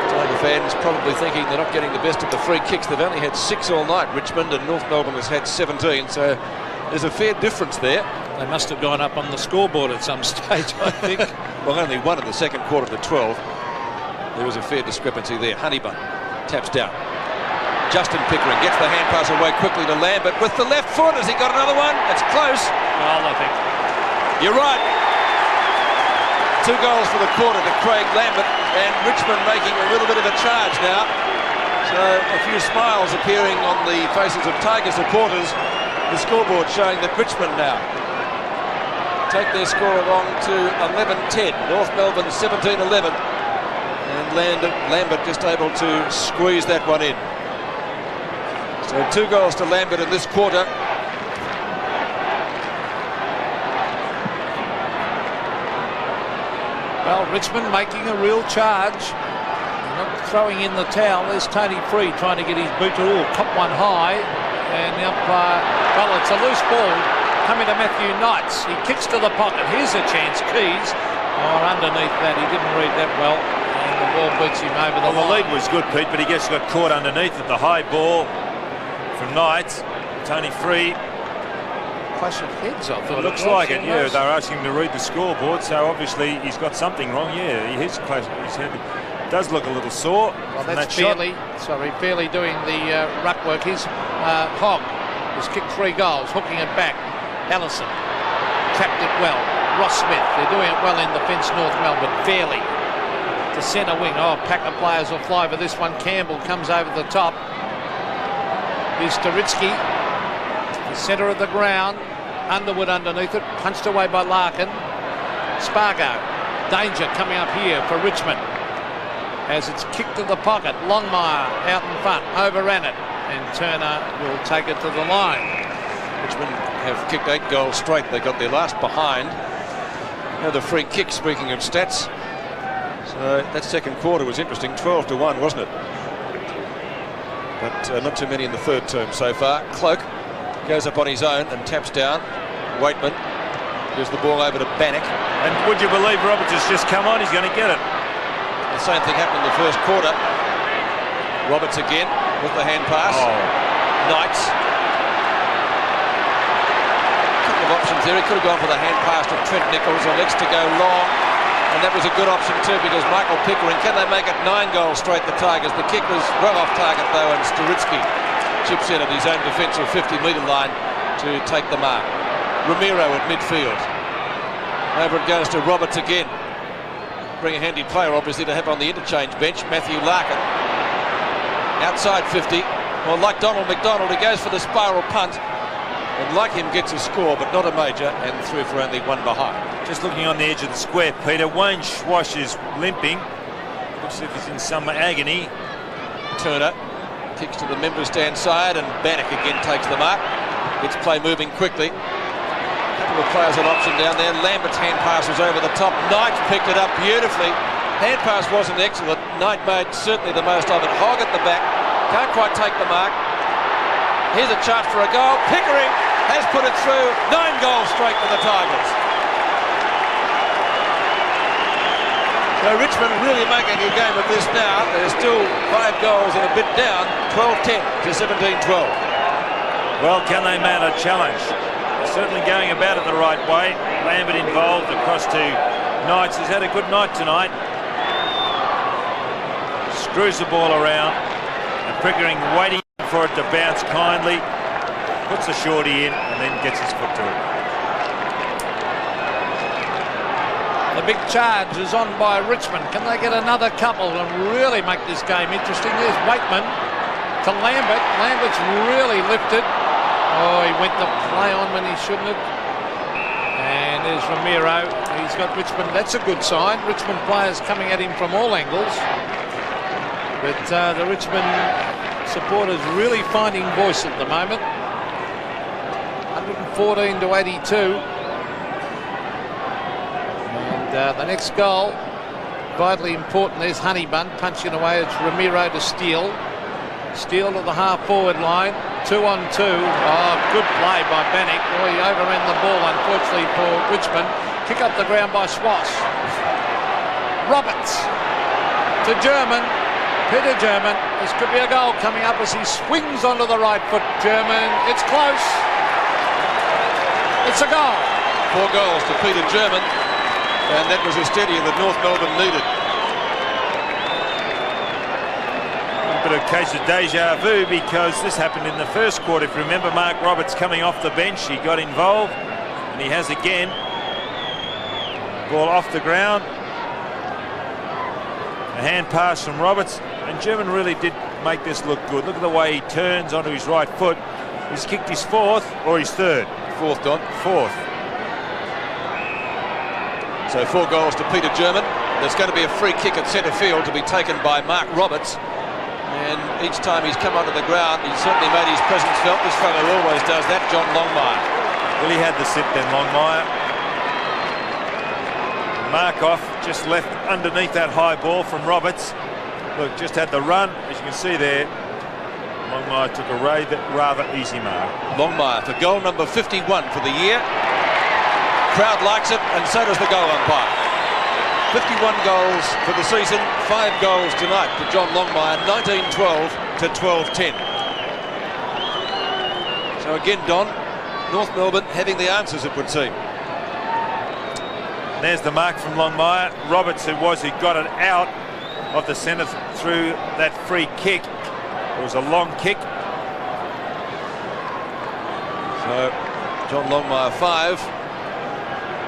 Tiger fans probably thinking they're not getting the best of the free kicks. They've only had 6 all night. Richmond and North Melbourne has had 17. So there's a fair difference there. They must have gone up on the scoreboard at some stage, I think. Well, only one in the second quarter to 12. There was a fair discrepancy there. Honeybun taps down. Justin Pickering gets the hand pass away quickly to Lambert with the left foot. Has he got another one? It's close. Well, I think. You're right. 2 goals for the quarter to Craig Lambert, and Richmond making a little bit of a charge now. So a few smiles appearing on the faces of Tiger supporters. The scoreboard showing that Richmond now take their score along to 11-10. North Melbourne 17-11. And Lambert just able to squeeze that one in. So 2 goals to Lambert in this quarter. Well, Richmond making a real charge. Not throwing in the towel. There's Tony Free trying to get his boot to cop one high. And the umpire, well, it's a loose ball coming to Matthew Knights. He kicks to the pocket. Here's a chance, Keys. Oh, underneath that, he didn't read that well. And the ball beats him over the line. The lead was good, Pete, but he just got caught underneath at the high ball from Knights. Tony Free. Clash of heads, I thought. It looks like it, yeah. They were asking him to read the scoreboard, so obviously he's got something wrong. Yeah, his head does look a little sore. Well, that's Fairley. Sorry, Fairley doing the ruck work. His Hogg has kicked 3 goals, hooking it back. Allison trapped it well. Ross Smith, they're doing it well in defence, North Melbourne. Fairley to centre wing. Oh, pack of players will fly for this one. Campbell comes over the top. Here's Staritsky, the centre of the ground. Underwood underneath it, punched away by Larkin. Spargo, danger coming up here for Richmond as it's kicked to the pocket. Longmire out in front, overran it, and Turner will take it to the line. Richmond have kicked 8 goals straight. They got their last behind. Now the free kick, speaking of stats. So that second quarter was interesting. 12-1, wasn't it? But not too many in the third term so far. Cloak goes up on his own and taps down. Waitman gives the ball over to Bannock. And would you believe Roberts has just come on? He's going to get it. The same thing happened in the first quarter. Roberts again with the hand pass. Knights. A couple of options there. He could have gone for the hand pass to Trent Nichols. Elects to go long. And that was a good option too, because Michael Pickering, can they make it 9 goals straight, the Tigers? The kick was well off target though, and Sturitsky chips in at his own defensive 50-metre line to take the mark. Ramiro at midfield. Over it goes to Roberts again. Bring a handy player obviously to have on the interchange bench. Matthew Larkin. Outside 50. Well, like Donald McDonald, he goes for the spiral punt. And like him gets a score, but not a major, and through for only 1 behind. Just looking on the edge of the square, Peter. Wayne Schwash is limping. Looks as if he's in some agony. Turner kicks to the member stand side, and Bannock again takes the mark. Gets play moving quickly. A couple of players on option down there. Lambert's hand pass was over the top. Knight picked it up beautifully. Hand pass wasn't excellent. Knight made certainly the most of it. Hogg at the back. Can't quite take the mark. Here's a chance for a goal. Pickering has put it through. 9 goals straight for the Tigers. So Richmond really making a game of this now. They're still 5 goals and a bit down. 12-10 to 17-12. Well, can they mount a challenge? They're certainly going about it the right way. Lambert involved across to Knights. He's had a good night tonight. Screws the ball around. And Pickering waiting for it to bounce kindly, puts the shorty in and then gets his foot to it. The big charge is on by Richmond. Can they get another couple and really make this game interesting? There's Waitman to Lambert. Lambert's really lifted. Oh, he went to play on when he shouldn't have. And there's Ramiro. He's got Richmond. That's a good sign. Richmond players coming at him from all angles. But the Richmond supporters really finding voice at the moment. 114 to 82. And the next goal, vitally important. There's Honeybun punching away. It's Ramiro to Steele. Steele to the half-forward line. 2-on-2. Oh, good play by Bannock. Oh, he overran the ball, unfortunately, for Richmond. Kick up the ground by Schwass. Roberts to German. Peter German. This could be a goal coming up as he swings onto the right foot. German. It's close. It's a goal. 4 goals to Peter German. And that was a steadier that North Melbourne needed. A bit of a case of deja vu, because this happened in the first quarter. If you remember, Mark Roberts coming off the bench, he got involved, and he has again. Ball off the ground. A hand pass from Roberts, and German really did make this look good. Look at the way he turns onto his right foot. He's kicked his 4th or his 3rd. 4th, Don. 4th. So 4 goals to Peter German. There's going to be a free kick at centre field to be taken by Mark Roberts. And each time he's come onto the ground, he's certainly made his presence felt. This fellow always does that, John Longmire. Well, he had the sit then, Longmire. Markoff just left underneath that high ball from Roberts. Look, just had the run, as you can see there. Longmire took a rather easy mark. Longmire for goal number 51 for the year. Crowd likes it, and so does the goal umpire. 51 goals for the season, 5 goals tonight for John Longmire, 19-12 to 12-10. So again, Don, North Melbourne having the answers, it would seem. There's the mark from Longmire. Roberts, who got it out of the centre through that free kick. It was a long kick. So John Longmire 5.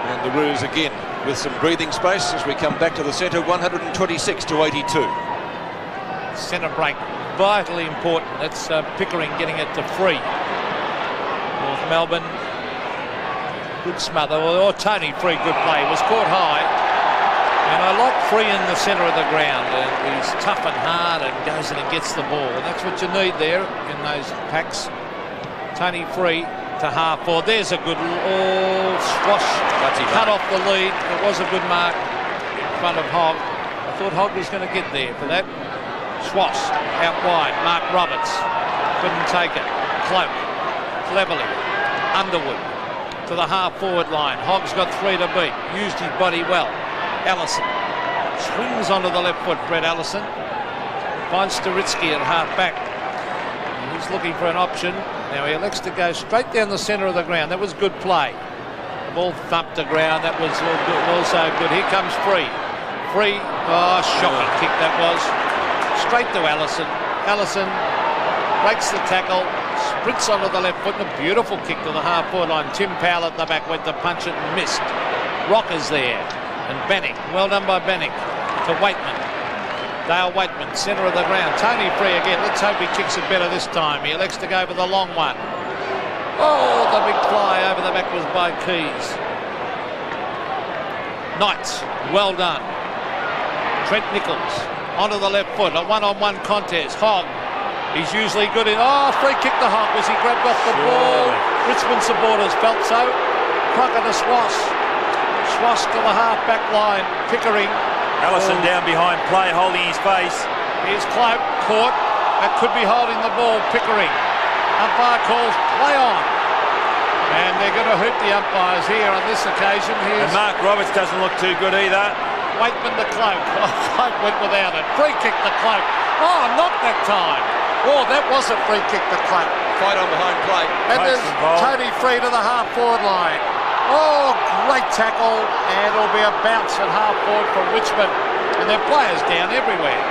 And the Roos again with some breathing space as we come back to the centre, 126 to 82. Centre break, vitally important. That's Pickering getting it to free. North Melbourne, good smother. Or Tony Free, good play. Was caught high. And I like Free in the centre of the ground. And he's tough and hard and goes in and gets the ball. And that's what you need there in those packs. Tony Free to half forward. There's a good swash. Cut off the lead. It was a good mark in front of Hogg. I thought Hogg was going to get there for that. Swash out wide. Mark Roberts couldn't take it. Cloak cleverly. Underwood to the half forward line. Hogg's got 3 to beat. Used his body well. Allison swings onto the left foot. Brett Allison finds Staritsky at half back. He's looking for an option. Now he elects to go straight down the centre of the ground. That was good play. The ball thumped the ground. That was also good. Here comes Free. Free. Oh, shocking kick that was. Straight to Allison. Allison breaks the tackle. Sprints onto the left foot. And a beautiful kick to the half forward line. Tim Powell at the back went to punch it and missed. Rocker's there. And Bannick. Well done by Bannick. To Waitman. Dale Waitman, centre of the ground. Tony Free again. Let's hope he kicks it better this time. He elects to go for the long one. Oh, the big fly over the back was by Keys. Knights, well done. Trent Nichols onto the left foot. A one-on-one contest. Hogg, he's usually good in. Oh, free kick to Hogg as he grabbed off the ball. Richmond supporters felt so. Crocker to Swass. Swass to the half-back line. Pickering. Allison down behind play, holding his face. Here's Cloak, caught. That could be holding the ball. Pickering. Umpire calls play on. And they're going to hoot the umpires here on this occasion. And Mark Roberts doesn't look too good either. Waitman to Cloak. Oh, Cloak went without it. Free kick to Cloak. Oh, not that time. Oh, that was a free kick to Cloak. Fight on behind play. And there's Tony Free to the half forward line. Oh, great tackle, and it'll be a bounce at half forward for Richmond. And their players down everywhere.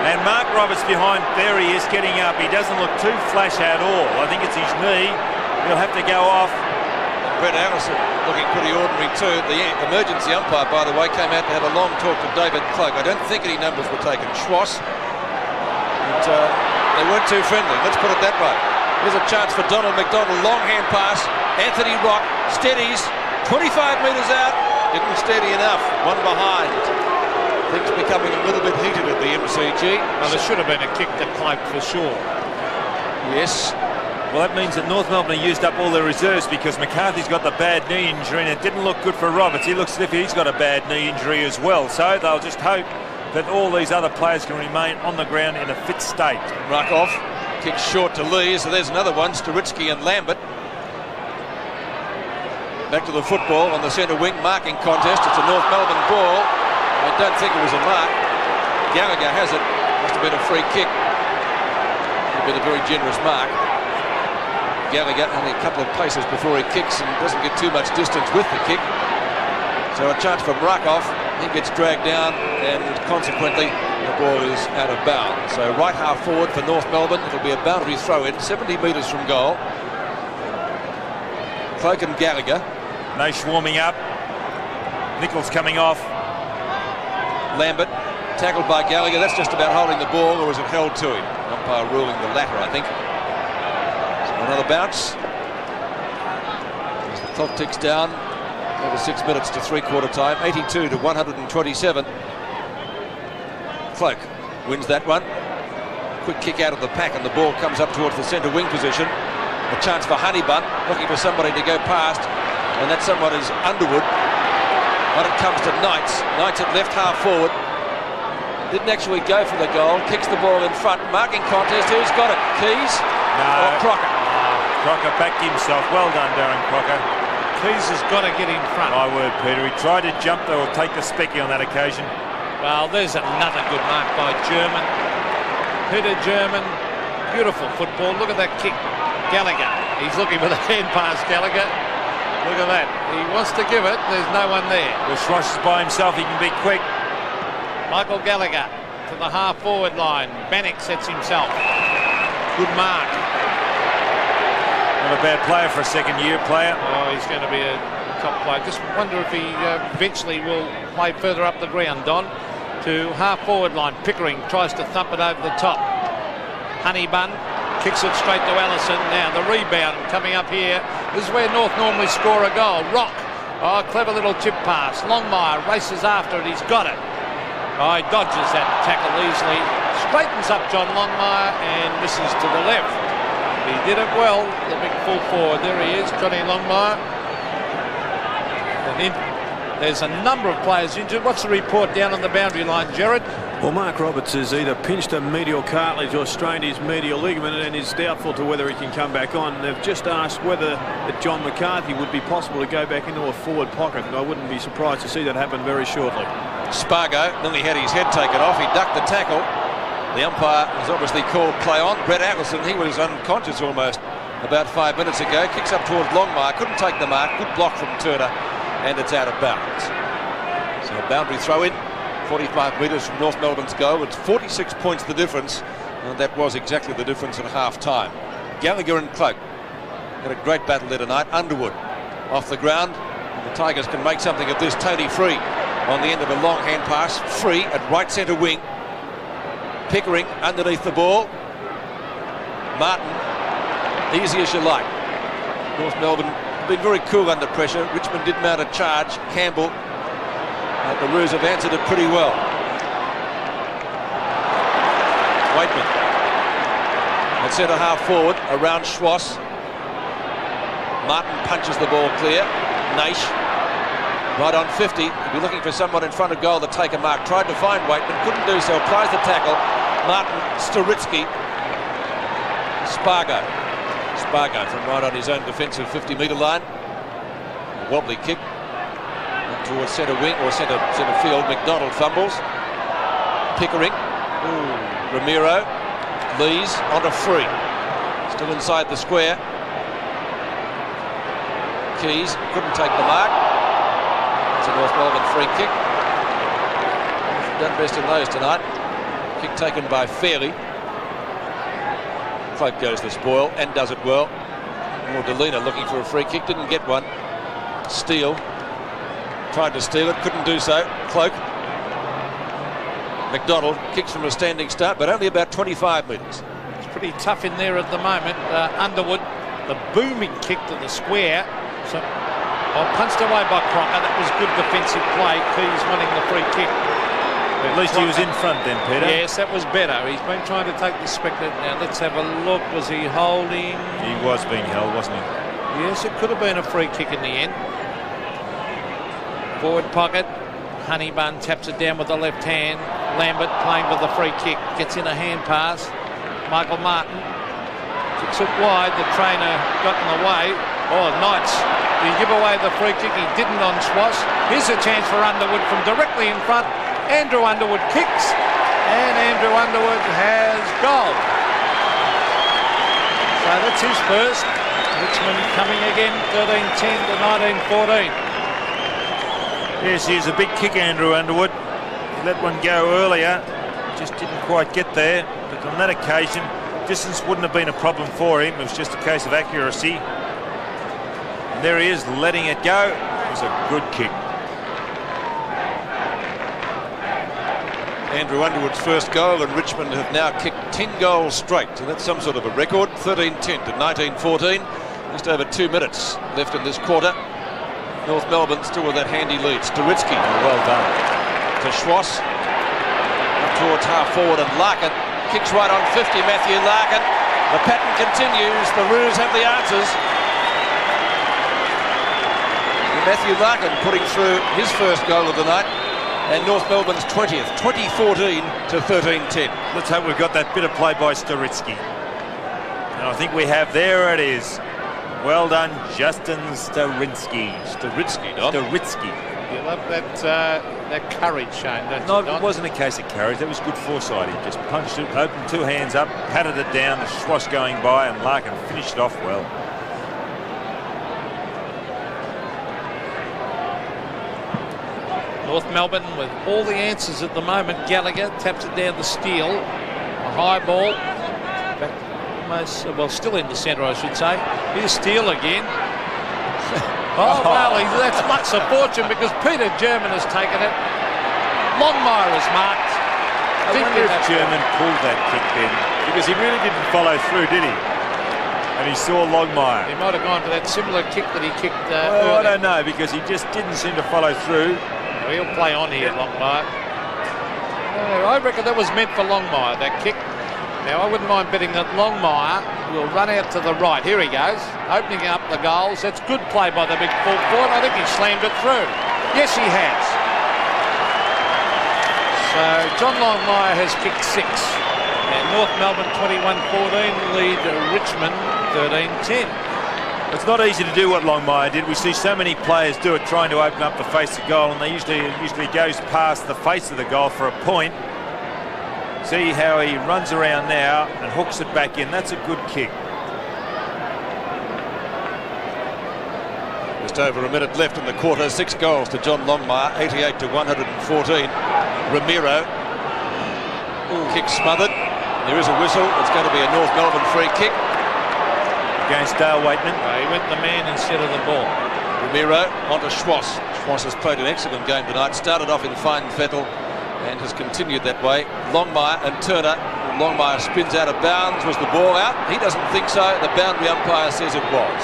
And Mark Roberts behind, there he is getting up. He doesn't look too flash at all. I think it's his knee. He'll have to go off. Brett Allison looking pretty ordinary too. The emergency umpire, by the way, came out to have a long talk to David Cloak. I don't think any numbers were taken. Schwass. But they weren't too friendly. Let's put it that way. Here's a chance for Donald McDonald. Long hand pass. Anthony Rock steadies. 25 metres out. Didn't steady enough. One behind. Things becoming a little bit heated at the MCG. Well, there should have been a kick to Cloak for sure. Yes. Well, that means that North Melbourne used up all their reserves because McCarthy's got the bad knee injury and it didn't look good for Roberts. He looks as if he's got a bad knee injury as well. So they'll just hope that all these other players can remain on the ground in a fit state. Ruckoff kicks short to Lee, so there's another one. Staritsky and Lambert. Back to the football on the centre wing, marking contest. It's a North Melbourne ball. I don't think it was a mark. Gallagher has it. Must have been a free kick. Would have been a very generous mark. Gallagher only a couple of paces before he kicks and doesn't get too much distance with the kick. So a chance for Ruckoff. He gets dragged down and consequently the ball is out of bounds. So right half forward for North Melbourne. It'll be a boundary throw in, 70 metres from goal. Cloak and Gallagher. Nash warming up. Nichols coming off. Lambert tackled by Gallagher. That's just about holding the ball, or was it held to him? Umpire ruling the latter, I think. So another bounce. As the clock ticks down, over 6 minutes to three-quarter time, 82 to 127. Cloak wins that one. Quick kick out of the pack, and the ball comes up towards the centre wing position. A chance for Honeybutt, looking for somebody to go past, and that someone is Underwood. But it comes to Knights. Knights at left half forward. Didn't actually go for the goal. Kicks the ball in front. Marking contest. Who's got it? Keys? No. Or Crocker? Crocker backed himself. Well done, Darren Crocker. Keys has got to get in front. My word, Peter. He tried to jump though, or take the specky on that occasion. Well, there's another good mark by German. Peter German. Beautiful football. Look at that kick. Gallagher. He's looking for the hand pass, Gallagher. Look at that. He wants to give it. There's no one there. Well, Schrosh is by himself. He can be quick. Michael Gallagher to the half-forward line. Bannick sets himself. Good mark. Not a bad player for a second-year player. Oh, he's going to be a top player. Just wonder if he eventually will play further up the ground, Don. To half-forward line. Pickering tries to thump it over the top. Honeybun kicks it straight to Allison. Now the rebound coming up here. This is where North normally score a goal. Rock. Oh, clever little chip pass. Longmire races after it. He's got it. Oh, he dodges that tackle easily. Straightens up John Longmire and misses to the left. He did it well, the big full forward. There he is, Johnny Longmire. And there's a number of players injured. What's the report down on the boundary line, Gerard? Well, Mark Roberts has either pinched a medial cartilage or strained his medial ligament and is doubtful to whether he can come back on. They've just asked whether John McCarthy would be possible to go back into a forward pocket, and I wouldn't be surprised to see that happen very shortly. Spargo nearly had his head taken off. He ducked the tackle. The umpire has obviously called play on. Brett Atkinson, he was unconscious almost about 5 minutes ago. Kicks up towards Longmire, couldn't take the mark. Good block from Turner, and it's out of bounds. So a boundary throw in, 45 metres from North Melbourne's goal. It's 46 points the difference, and that was exactly the difference at half time. Gallagher and Cloak had a great battle there tonight. Underwood off the ground. The Tigers can make something of this. Tony Free on the end of a long hand pass. Free at right centre wing. Pickering underneath the ball. Martin, easy as you like. North Melbourne been very cool under pressure. Richmond did mount a charge. Campbell, the Roos have answered it pretty well. Waitman at centre half forward around Schwass. Martin punches the ball clear. Naish right on 50. He'll be looking for someone in front of goal to take a mark. Tried to find Waitman, couldn't do so. Applies the tackle. Martin, Staritsky, Spargo from right on his own defensive 50-metre line. A wobbly kick towards centre wing or centre field. McDonald fumbles. Pickering. Ramiro. Lees onto Free. Still inside the square. Keys couldn't take the mark. It's a North Melbourne free kick. Done best in those tonight. Kick taken by Fairley. Cloak goes the spoil and does it well. More Delina looking for a free kick, didn't get one. Steele tried to steal it, couldn't do so. Cloak. McDonald kicks from a standing start, but only about 25 metres. It's pretty tough in there at the moment. Underwood, the booming kick to the square. So, punched away by Crocker. That was good defensive play. Keys winning the free kick. At least he was in front then, Peter. Yes, that was better. He's been trying to take the spectator. Now let's have a look. Was he holding? He was being held, wasn't he? Yes, it could have been a free kick in the end. Forward pocket. Honeybun taps it down with the left hand. Lambert playing with the free kick. Gets in a hand pass. Michael Martin kicks it wide. The trainer got in the way. Oh, Knights. He give away the free kick. He didn't on Schwass. Here's a chance for Underwood from directly in front. Andrew Underwood kicks, and Andrew Underwood has goal. So that's his first. Richmond coming again, 13-10 to 19-14. Yes, he's a big kick, Andrew Underwood. He let one go earlier, just didn't quite get there. But on that occasion, distance wouldn't have been a problem for him. It was just a case of accuracy. And there he is, letting it go. It was a good kick. Andrew Underwood's first goal, and Richmond have now kicked 10 goals straight, so that's some sort of a record. 13-10 to 19-14. Just over 2 minutes left in this quarter. North Melbourne still with that handy lead. Staritsky, well done. To Schwass. Up towards half forward, and Larkin kicks right on 50. Matthew Larkin. The pattern continues. The Roos have the answers. Matthew Larkin putting through his first goal of the night. And North Melbourne's 20th, 2014 to 13-10. Let's hope we've got that bit of play by Staritsky. And I think we have. There it is. Well done, Justin Staritsky. Staritsky. You love that courage, Shane, don't No, you, Don? it wasn't a case of courage. That was good foresight. He just punched it, opened two hands up, patted it down, the Schwass going by, and Larkin finished it off well. North Melbourne with all the answers at the moment. Gallagher taps it down to Steele. A high ball. Back almost, well, still in the centre, I should say. Here's Steele again. Oh, well, that's much a fortune because Peter German has taken it. Longmire has marked. I wonder if German pulled that kick then, because he really didn't follow through, did he? And he saw Longmire. He might have gone for that similar kick that he kicked well, earlier. I don't know, because he just didn't seem to follow through. He'll play on here, Longmire. I reckon that was meant for Longmire, that kick. Now, I wouldn't mind betting that Longmire will run out to the right. Here he goes, opening up the goals. That's good play by the big full forward. I think he slammed it through. Yes, he has. So John Longmire has kicked 6. And North Melbourne 21-14 lead Richmond 13-10. It's not easy to do what Longmire did. We see so many players do it, trying to open up the face of goal, and they usually goes past the face of the goal for a point. See how he runs around now and hooks it back in. That's a good kick. Just over a minute left in the quarter. 6 goals to John Longmire, 88-114. Ramiro, kick smothered. There is a whistle. It's going to be a North Melbourne free kick Against Dale Waitman. He went the man instead of the ball. Ramiro onto Schwass. Schwass has played an excellent game tonight. Started off in fine fettle and has continued that way. Longmire and Turner. Longmire spins out of bounds. Was the ball out? He doesn't think so. The boundary umpire says it was.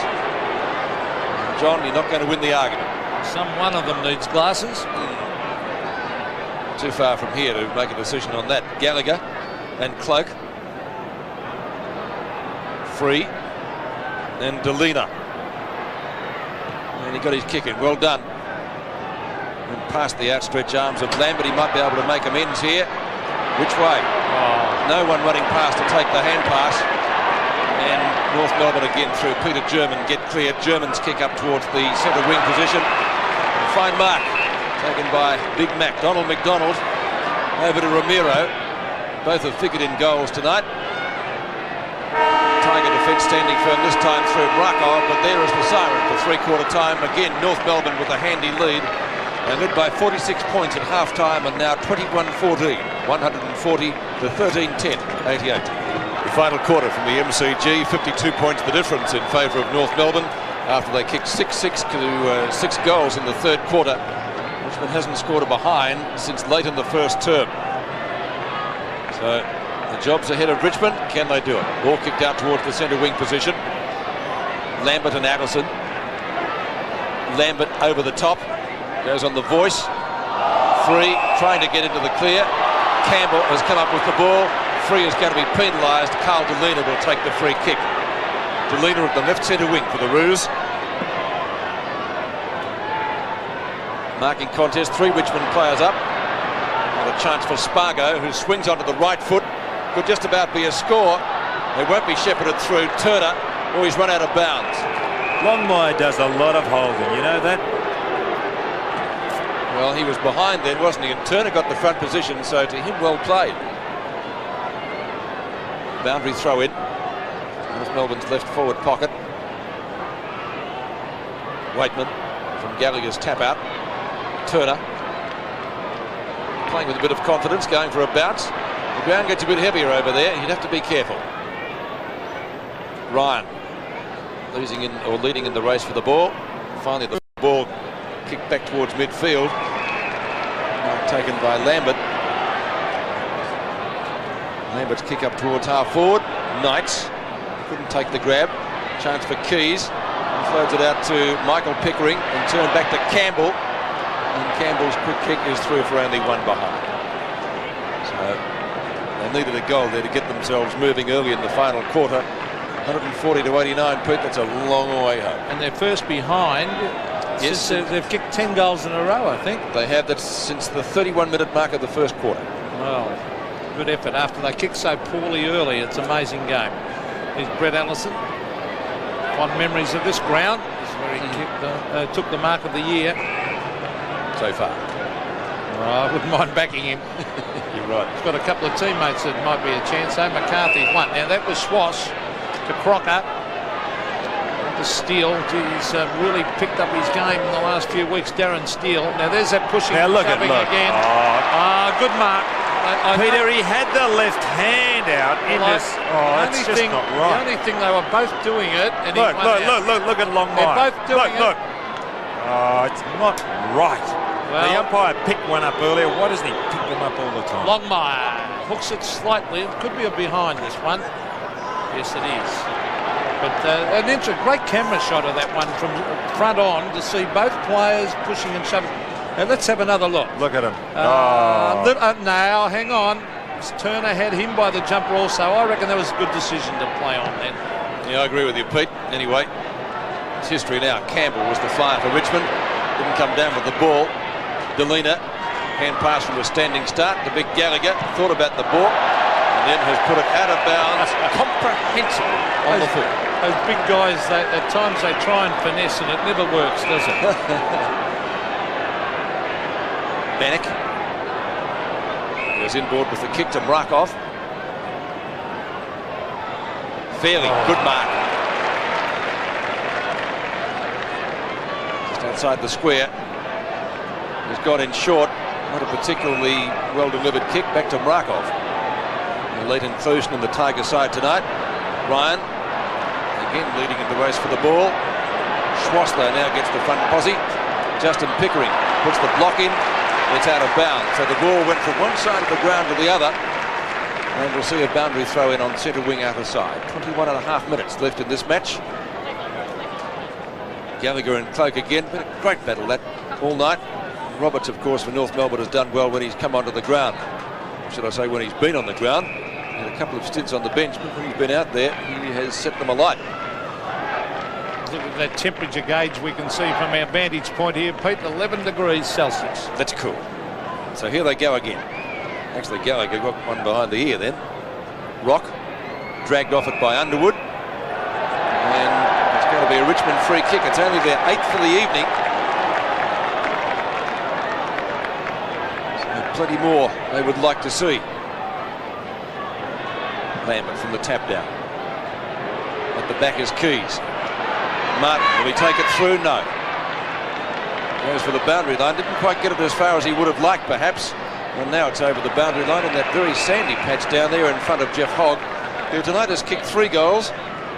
John, you're not going to win the argument. Some one of them needs glasses. Too far from here to make a decision on that. Gallagher and Cloak. Free. And Delina. And he got his kick in. Well done. And past the outstretched arms of Lambert. He might be able to make amends here. Which way? No one running past to take the hand pass. And North Melbourne again through Peter German. Get clear. German's kick up towards the centre wing position. Fine mark. Taken by Big Mac. Donald McDonald over to Ramiro. Both have figured in goals tonight. Tiger defence standing firm this time through Brakov, but there is the siren for three-quarter time. Again, North Melbourne with a handy lead. They led by 46 points at half-time and now 21-14. 140 to 13-10, 88. The final quarter from the MCG, 52 points the difference in favour of North Melbourne after they kicked 6-6 to 6 goals in the third quarter. Richmond hasn't scored a behind since late in the first term. So the job's ahead of Richmond. Can they do it? Ball kicked out towards the centre wing position. Lambert and Addison. Lambert over the top. Goes on the voice. Free, trying to get into the clear. Campbell has come up with the ball. Free is going to be penalised. Carl Delina will take the free kick. Delina at the left centre wing for the Roos. Marking contest, 3 Richmond players up. And a chance for Spargo, who swings onto the right foot. Could just about be a score. It won't be shepherded through Turner, or he's run out of bounds. Longmire does a lot of holding, you know that? Well, he was behind then, wasn't he? And Turner got the front position, so to him, well played. Boundary throw in. North Melbourne's left forward pocket. Waitman from Gallagher's tap out. Turner playing with a bit of confidence, going for a bounce. The ground gets a bit heavier over there. You'd have to be careful. Ryan leading in the race for the ball. Finally, the ball kicked back towards midfield. Taken by Lambert. Lambert's kick up towards half forward. Knights couldn't take the grab. Chance for Keys. He floats it out to Michael Pickering and turned back to Campbell. And Campbell's quick kick is through for only 1 behind. So they needed a goal there to get themselves moving early in the final quarter. 140 to 89, Pete. That's a long way home. And they're first behind. Yes, since they've kicked 10 goals in a row, I think. They have that since the 31-minute mark of the first quarter. Well, good effort after they kicked so poorly early. It's an amazing game. Here's Brett Allison. Fond memories of this ground. This is where he took the mark of the year. So far. I wouldn't mind backing him. You're right. He's got a couple of teammates that might be a chance. So McCarthy's one. Now that was Schwass to Crocker. The Steele, he's really picked up his game in the last few weeks. Darren Steele. Now there's that pushing, now look shoving again. Good mark. Peter, he had the left hand out in this. Oh, that's just not right. The only thing, they were both doing it. And look at Longmire. They're both doing it. Look. Oh, it's not right. Well, the umpire picked one up earlier. Why doesn't he pick them up all the time? Longmire hooks it slightly. It could be a behind this one. Yes, it is. But an great camera shot of that one from front on to see both players pushing and shoving. Now let's have another look. Look at him. Now, hang on. Turner had him by the jumper also. I reckon that was a good decision to play on then. Yeah, I agree with you, Pete. Anyway, it's history now. Campbell was the flyer for Richmond. Didn't come down with the ball. Delina, hand pass from a standing start. The big Gallagher thought about the ball and then has put it out of bounds comprehensively on the foot. Those big guys, at times they try and finesse and it never works, does it? Bannock goes inboard with the kick to Markov. Fairly good mark. Just outside the square. He's got in short. Not a particularly well-delivered kick. Back to Markov. Late inclusion in the Tiger side tonight. Ryan again leading in the race for the ball. Schwassler now gets the front posse. Justin Pickering puts the block in. It's out of bounds. So the ball went from one side of the ground to the other. And we'll see a boundary throw in on centre wing outer side. 21.5 minutes left in this match. Gallagher and Cloak again. Been a great battle that all night. Roberts, of course, for North Melbourne has done well when he's come onto the ground. Should I say when he's been on the ground. Had a couple of stints on the bench, but when he's been out there, he has set them alight. Look at that temperature gauge we can see from our vantage point here, Pete, 11 degrees Celsius. That's cool. So here they go again. Actually, Gallagher got one behind the ear then. Rock dragged off it by Underwood. And it's going to be a Richmond free kick. It's only their 8th for the evening. So plenty more they would like to see. Lambert from the tap down. At the back is Keys. Martin, will he take it through? No. Goes for the boundary line. Didn't quite get it as far as he would have liked, perhaps. And now it's over the boundary line in that very sandy patch down there in front of Jeff Hogg, who tonight has kicked 3 goals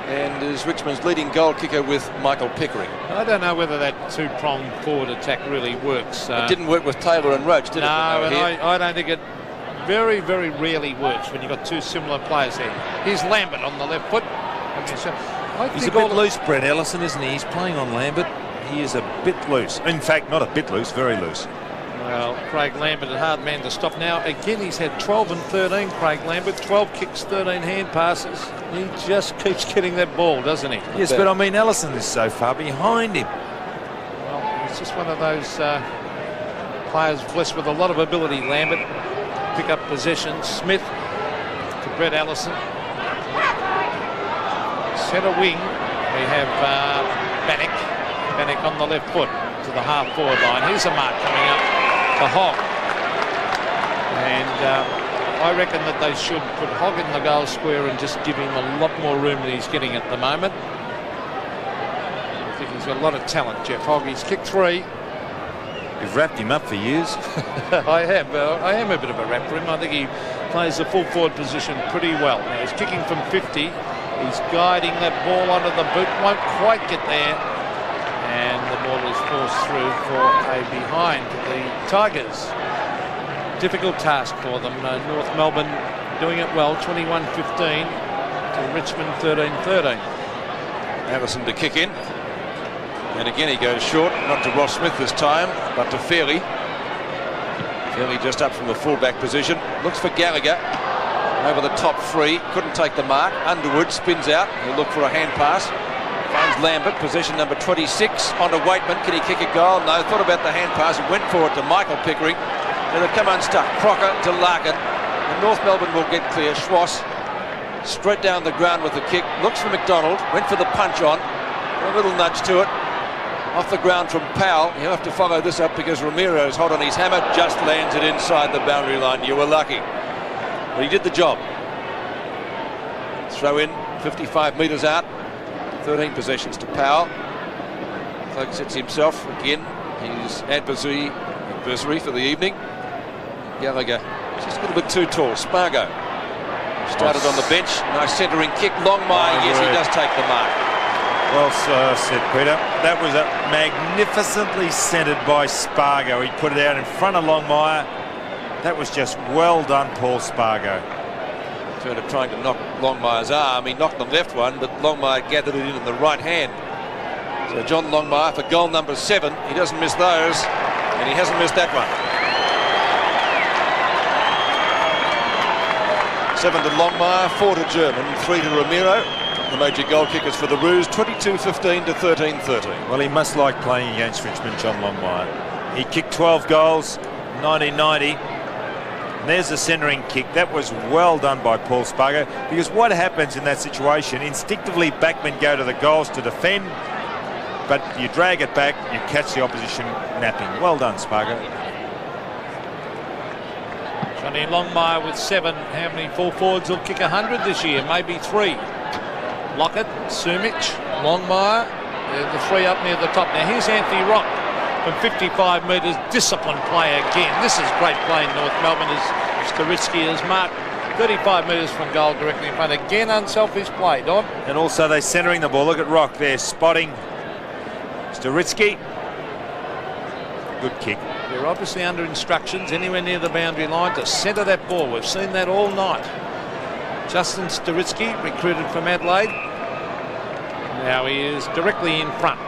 and is Richmond's leading goal kicker with Michael Pickering. I don't know whether that two-pronged forward attack really works. It didn't work with Taylor and Roach, did it? No, and I don't think it very, very rarely works when you've got two similar players there. Here's Lambert on the left foot. He's a bit loose, Brett Ellison, isn't he? He's playing on Lambert. He is a bit loose. In fact, not a bit loose, very loose. Well, Craig Lambert, a hard man to stop now. Again, he's had 12 and 13, Craig Lambert. 12 kicks, 13 hand passes. He just keeps getting that ball, doesn't he? Yes, but I mean, Ellison is so far behind him. Well, he's just one of those players blessed with a lot of ability, Lambert. Pick up possession. Smith to Brett Ellison. Centre wing, we have Bannock. Bannock on the left foot to the half-forward line. Here's a mark coming up for Hogg. And I reckon that they should put Hogg in the goal square and just give him a lot more room than he's getting at the moment. I think he's got a lot of talent, Jeff Hogg. He's kicked 3. You've wrapped him up for years. I have. I am a bit of a wrap for him. I think he plays the full forward position pretty well. Now he's kicking from 50. He's guiding that ball onto the boot. Won't quite get there. And the ball is forced through for a behind to the Tigers. Difficult task for them. North Melbourne doing it well. 21-15 to Richmond 13-13. Allison to kick in. And again he goes short, not to Ross Smith this time, but to Fairley. Fairley just up from the fullback position. Looks for Gallagher. Over the top 3. Couldn't take the mark. Underwood spins out. He'll look for a hand pass. Finds Lambert. Possession number 26. Onto Waitman. Can he kick a goal? No. Thought about the hand pass and went for it to Michael Pickering. And they've come unstuck. Crocker to Larkin. And North Melbourne will get clear. Schwass straight down the ground with the kick. Looks for McDonald. Went for the punch on. A little nudge to it. Off the ground from Powell. He'll have to follow this up because Ramiro's hot on his hammer. Just lands it inside the boundary line. You were lucky. But he did the job. Throw in 55 metres out. 13 possessions to Powell. Cloak sets himself again. His adversary for the evening. Gallagher just a little bit too tall. Spargo started on the bench. Nice centering kick. Longmire. Yes, he does take the mark. Well said, Peter. That was magnificently centred by Spargo. He put it out in front of Longmire. That was just well done, Paul Spargo. Turner trying to knock Longmire's arm. He knocked the left one, but Longmire gathered it in the right hand. So John Longmire for goal number 7. He doesn't miss those, and he hasn't missed that one. 7 to Longmire, 4 to German, 3 to Ramiro. the major goal kickers for the Roos, 22-15 to 13-13. Well, he must like playing against Richmond, John Longmire. He kicked 12 goals in 1990. And there's the centering kick. That was well done by Paul Spargo, because what happens in that situation, instinctively backmen go to the goals to defend, but you drag it back, you catch the opposition napping. Well done, Spargo. Johnny Longmire with 7. How many full forwards will kick 100 this year? Maybe 3. Lockett, Sumic, Longmire, the 3 up near the top. Now here's Anthony Rock from 55 metres. Disciplined play again. This is great play in North Melbourne as Staritsky has marked 35 metres from goal directly in front. Again, unselfish play, Don. And also they're centering the ball. Look at Rock there, spotting Staritsky. Good kick. They're obviously under instructions anywhere near the boundary line to centre that ball. We've seen that all night. Justin Staritsky, recruited from Adelaide. Now he is directly in front.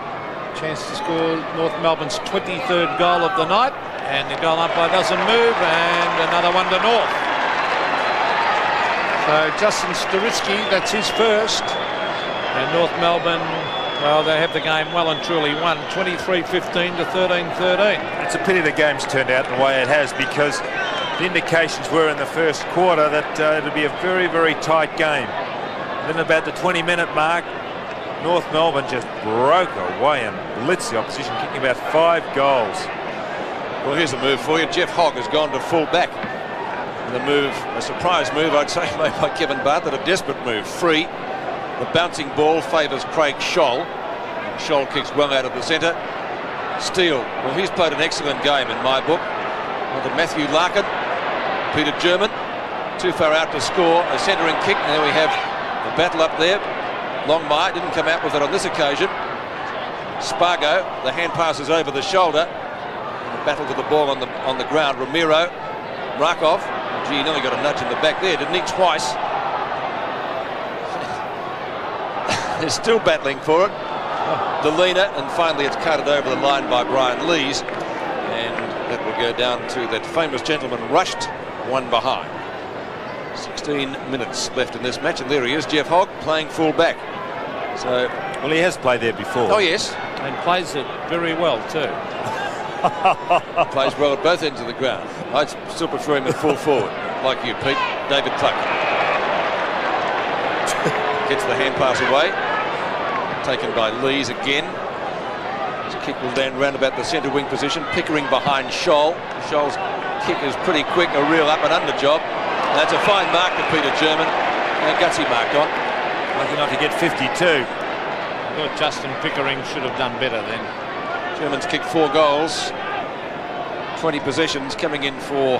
Chance to score North Melbourne's 23rd goal of the night. And the goal umpire doesn't move, and another one to North. So Justin Staritsky, that's his first. And North Melbourne, well, they have the game well and truly won, 23-15 to 13-13. It's a pity the game's turned out the way it has, because the indications were in the first quarter that it'll be a very, very tight game. Then about the 20-minute mark, North Melbourne just broke away and blitzed the opposition, kicking about 5 goals. Well, here's a move for you. Jeff Hogg has gone to full back. And the move, a surprise move, I'd say, made by Kevin Bartlett, a desperate move. Free. The bouncing ball favours Craig Scholl. Scholl kicks well out of the centre. Steele, well, he's played an excellent game in my book. Well, to Matthew Larkin, Peter German, too far out to score. A centering kick. And there we have the battle up there. Longmire didn't come out with it on this occasion. Spargo, the hand passes over the shoulder. The battle to the ball on the ground. Ramiro, Markov. Gee, he nearly got a nudge in the back there, didn't he? Twice. They're still battling for it. Delena, and finally it's carted over the line by Brian Lees, and that will go down to that famous gentleman rushed one behind. 16 minutes left in this match, and there he is, Jeff Hogg, playing full back. So, well, he has played there before. Oh yes, and plays it very well too. Plays well at both ends of the ground. I'd still prefer him at full forward, like you, Pete. David Cluck gets the hand pass away, taken by Lees again. His kick will land round about the centre wing position. Pickering behind Scholl. Scholl's kick is pretty quick, a real up and under job. That's a fine mark to Peter German. And gutsy marked on. Lucky not to get 52. I thought Justin Pickering should have done better then. German's kicked 4 goals, 20 possessions, coming in for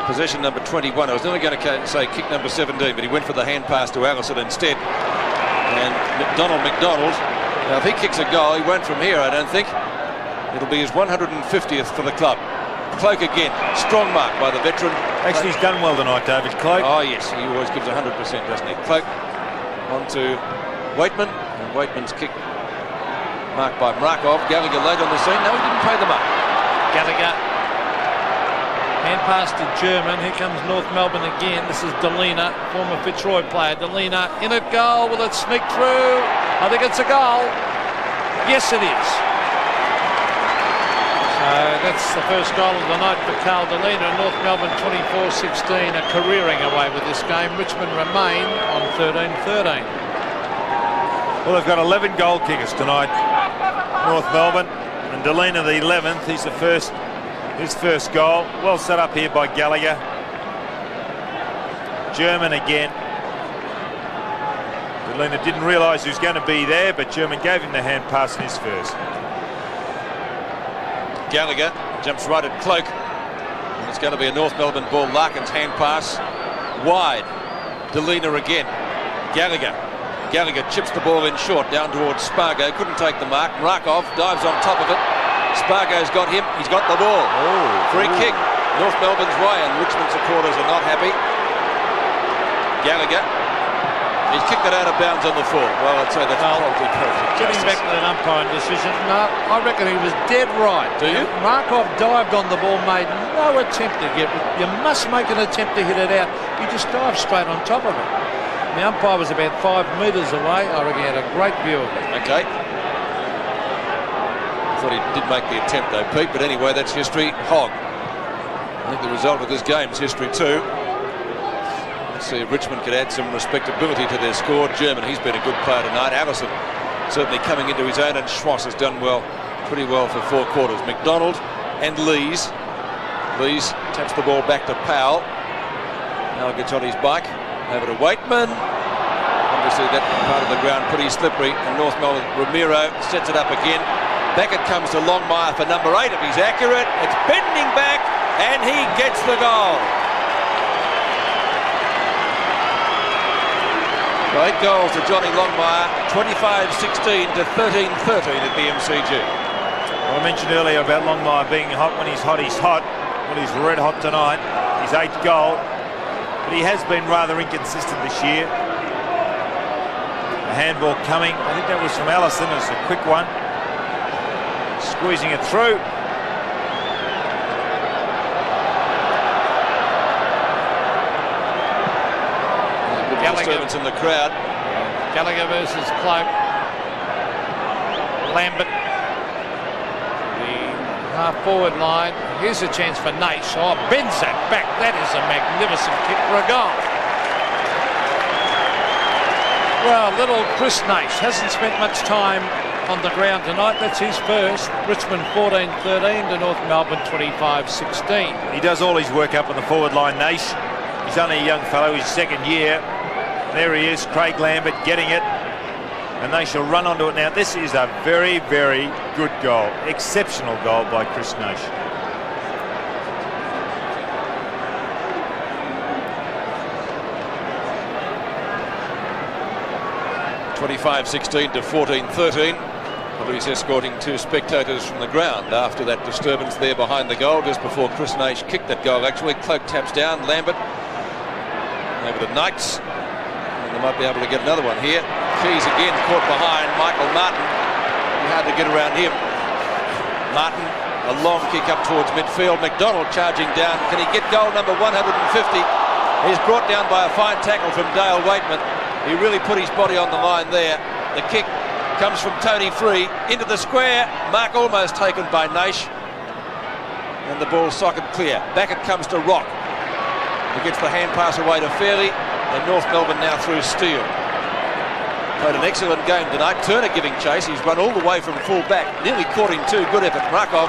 possession number 21. I was nearly going to say kick number 17, but he went for the hand pass to Allison instead. And McDonald, now if he kicks a goal, he won't from here, I don't think. It'll be his 150th for the club. Cloak again, strong mark by the veteran. Actually, he's done well tonight, David Cloak. Oh yes, he always gives 100%, doesn't he? Cloak on to Waitman, and Waitman's kick marked by Markov. Gallagher late on the scene. No, he didn't pay the mark. Gallagher. Hand pass to German. Here comes North Melbourne again. This is Delena, former Fitzroy player. Delena in at goal. Will it sneak through? I think it's a goal. Yes, it is. So that's the first goal of the night for Carl Delena. North Melbourne 24-16 are careering away with this game. Richmond remain on 13-13. Well, they've got 11 goal kickers tonight, North Melbourne, and Delena the 11th. He's the first, his first goal. Well set up here by Gallagher. German again. Delena didn't realise he was going to be there, but German gave him the hand pass in his first. Gallagher jumps right at Cloak. And it's going to be a North Melbourne ball. Larkin's hand pass wide. Delena again. Gallagher chips the ball in short down towards Spargo. Couldn't take the mark. Markov dives on top of it. Spargo's got him. He's got the ball. Free kick. North Melbourne's way, and Richmond supporters are not happy. Gallagher. He's kicked it out of bounds on the full. Well, I'd say that's probably perfect. Getting back to that umpiring decision, no, I reckon he was dead right. Do you? Markov dived on the ball, made no attempt to get it. You must make an attempt to hit it out. He just dived straight on top of it. The umpire was about 5 metres away. I reckon he had a great view of it. Okay. I thought he did make the attempt though, Pete, but anyway, that's history. Hogg. I think the result of this game is history too. Let's see if Richmond could add some respectability to their score. German, he's been a good player tonight. Allison certainly coming into his own, and Schwass has done well, pretty well for 4 quarters. McDonald and Lees. Lees taps the ball back to Powell. Now gets on his bike. Over to Waitman. Obviously that part of the ground pretty slippery. And North Melbourne, Ramiro sets it up again. Back it comes to Longmire for number 8. If he's accurate, it's bending back and he gets the goal. 8 goals to Johnny Longmire. 25-16 to 13-13 at the MCG. Well, I mentioned earlier about Longmire being hot. When he's hot, he's hot. Well, he's red hot tonight. His 8th goal. But he has been rather inconsistent this year. The handball coming. I think that was from Allison. It was a quick one. Squeezing it through. Disturbance in the crowd. Gallagher versus Cloak. Lambert. Half-forward line. Here's a chance for Naish. Oh, bends that back. That is a magnificent kick for a goal. Well, little Chris Naish hasn't spent much time on the ground tonight. That's his first. Richmond 14-13 to North Melbourne 25-16. He does all his work up on the forward line, Naish. He's only a young fellow. His 2nd year. There he is, Craig Lambert getting it. And they shall run onto it now. This is a very, very good goal. Exceptional goal by Chris Naish. (25-16 to 14-13). Police escorting 2 spectators from the ground after that disturbance there behind the goal, just before Chris Naish kicked that goal. Actually, Cloak taps down. Lambert over to Knights. And they might be able to get another one here. Keys again caught behind Michael Martin. Hard to get around him. Martin, a long kick up towards midfield. McDonald charging down. Can he get goal number 150? He's brought down by a fine tackle from Dale Waitman. He really put his body on the line there. The kick comes from Tony Free into the square. Mark almost taken by Naish. And the ball socket clear. Back it comes to Rock. He gets the hand pass away to Fairley. And North Melbourne now through Steele. Played an excellent game tonight. Turner giving chase. He's run all the way from full back. Nearly caught him too. Good effort. Rakov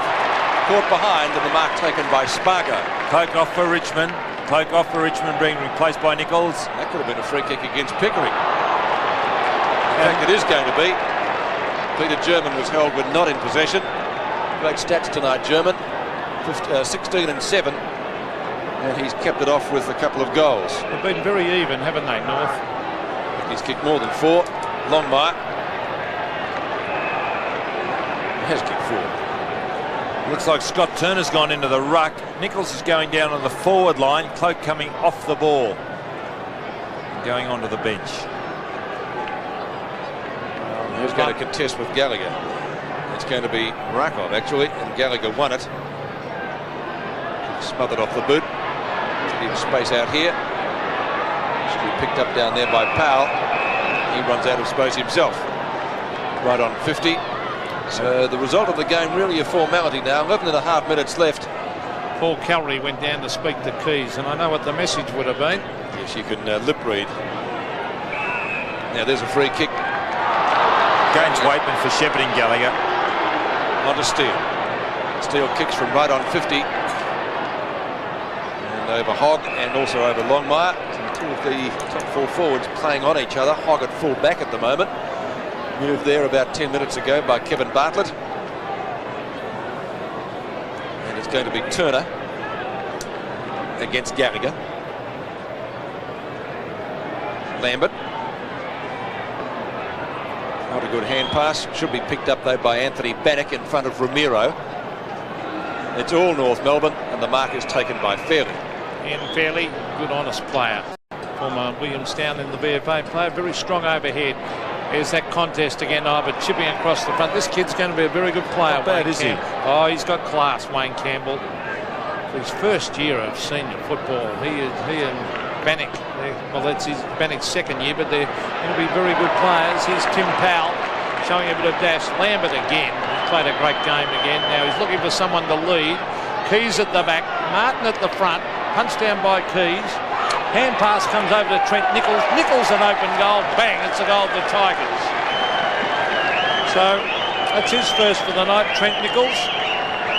caught behind, and the mark taken by Spargo. Cloak off for Richmond. Cloak off for Richmond, being replaced by Nichols. That could have been a free kick against Pickering. In fact, it is going to be. Peter German was held with not in possession. Great stats tonight, German. 16 and 7. And he's kept it off with a couple of goals. They've been very even, haven't they, North? He's kicked more than 4. Longmire has kicked 4. Looks like Scott Turner's gone into the ruck. Nichols is going down on the forward line. Cloak coming off the ball. Going onto the bench. Who's going to contest with Gallagher? It's going to be Rakov, actually, and Gallagher won it. Smothered off the boot. Leaves space out here. Should be picked up down there by Powell. He runs out of space himself. Right on 50. So the result of the game really a formality now. 11.5 minutes left. Paul Callery went down to speak to Keys, and I know what the message would have been. Yes, you can lip read. Now there's a free kick. Gaines Waitman for shepherding Gallagher. Onto Steele. Steele kicks from right on 50. And over Hogg and also over Longmire. Two of the top 4 forwards playing on each other. Hogg at full back at the moment. Moved there about 10 minutes ago by Kevin Bartlett. And it's going to be Turner against Gallagher. Lambert. Not a good hand pass. Should be picked up though by Anthony Bannock in front of Ramiro. It's all North Melbourne, and the mark is taken by Fairley. Ian Fairley, good honest player. Former Williamstown in the VFA player, very strong overhead. There's that contest again, Ivor chipping across the front. This kid's going to be a very good player. Not bad, is he? Oh, he's got class, Wayne Campbell. For his first year of senior football, he and Bannock. Well, that's Bannock's second year, but they're going to be very good players. Here's Tim Powell showing a bit of dash. Lambert again. He's played a great game again. Now he's looking for someone to lead. Keys at the back. Martin at the front. Punched down by Keys. Hand pass comes over to Trent Nichols. Nichols an open goal. Bang, it's a goal to Tigers. So that's his first for the night, Trent Nichols.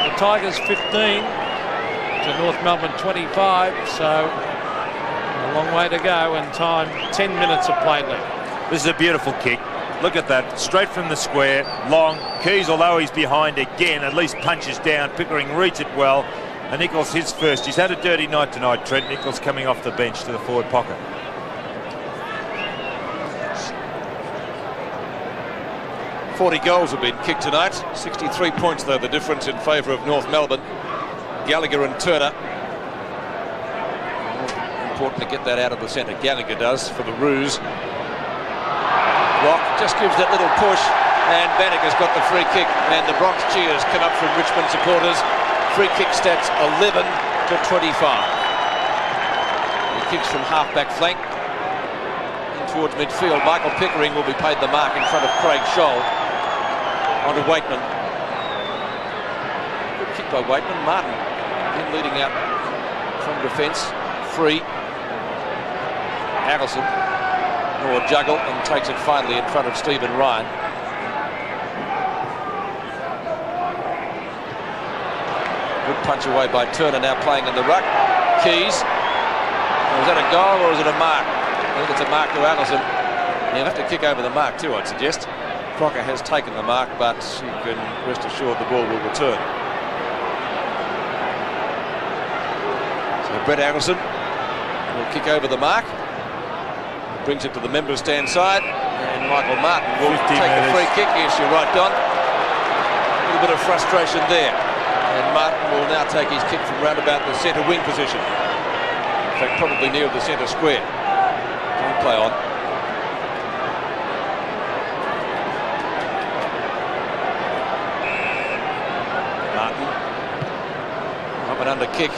The Tigers 15 to North Melbourne 25. So a long way to go and time 10 minutes of play left. This is a beautiful kick. Look at that, straight from the square, long. Keys, although he's behind again, at least punches down. Pickering reads it well. And Nichols his first. He's had a dirty night tonight, Trent Nichols, coming off the bench to the forward pocket. .40 goals have been kicked tonight. 63 points, though, the difference in favour of North Melbourne. Gallagher and Turner. Important to get that out of the centre. Gallagher does for the Roos. Rock just gives that little push, and Bannock has got the free kick, and the Bronx cheers come up from Richmond supporters. Free kick stats 11 to 25. He kicks from half-back flank in towards midfield. Michael Pickering will be paid the mark in front of Craig Scholl. On to Waitman. Good kick by Waitman. Martin in leading out from defence. Free. Harrison. Or juggle and takes it finally in front of Stephen Ryan. Good punch away by Turner, now playing in the ruck. Keys. Was that a goal or is it a mark? I think it's a mark to Allison. He'll have to kick over the mark too, I'd suggest. Crocker has taken the mark, but you can rest assured the ball will return. So Brett Allison will kick over the mark. Brings it to the member stand side, and Michael Martin will take the free kick. Yes, you're right, Don. A little bit of frustration there. And Martin will now take his kick from round about the centre wing position. In fact, probably near the centre square. Don't play on. Martin. Up and under kick.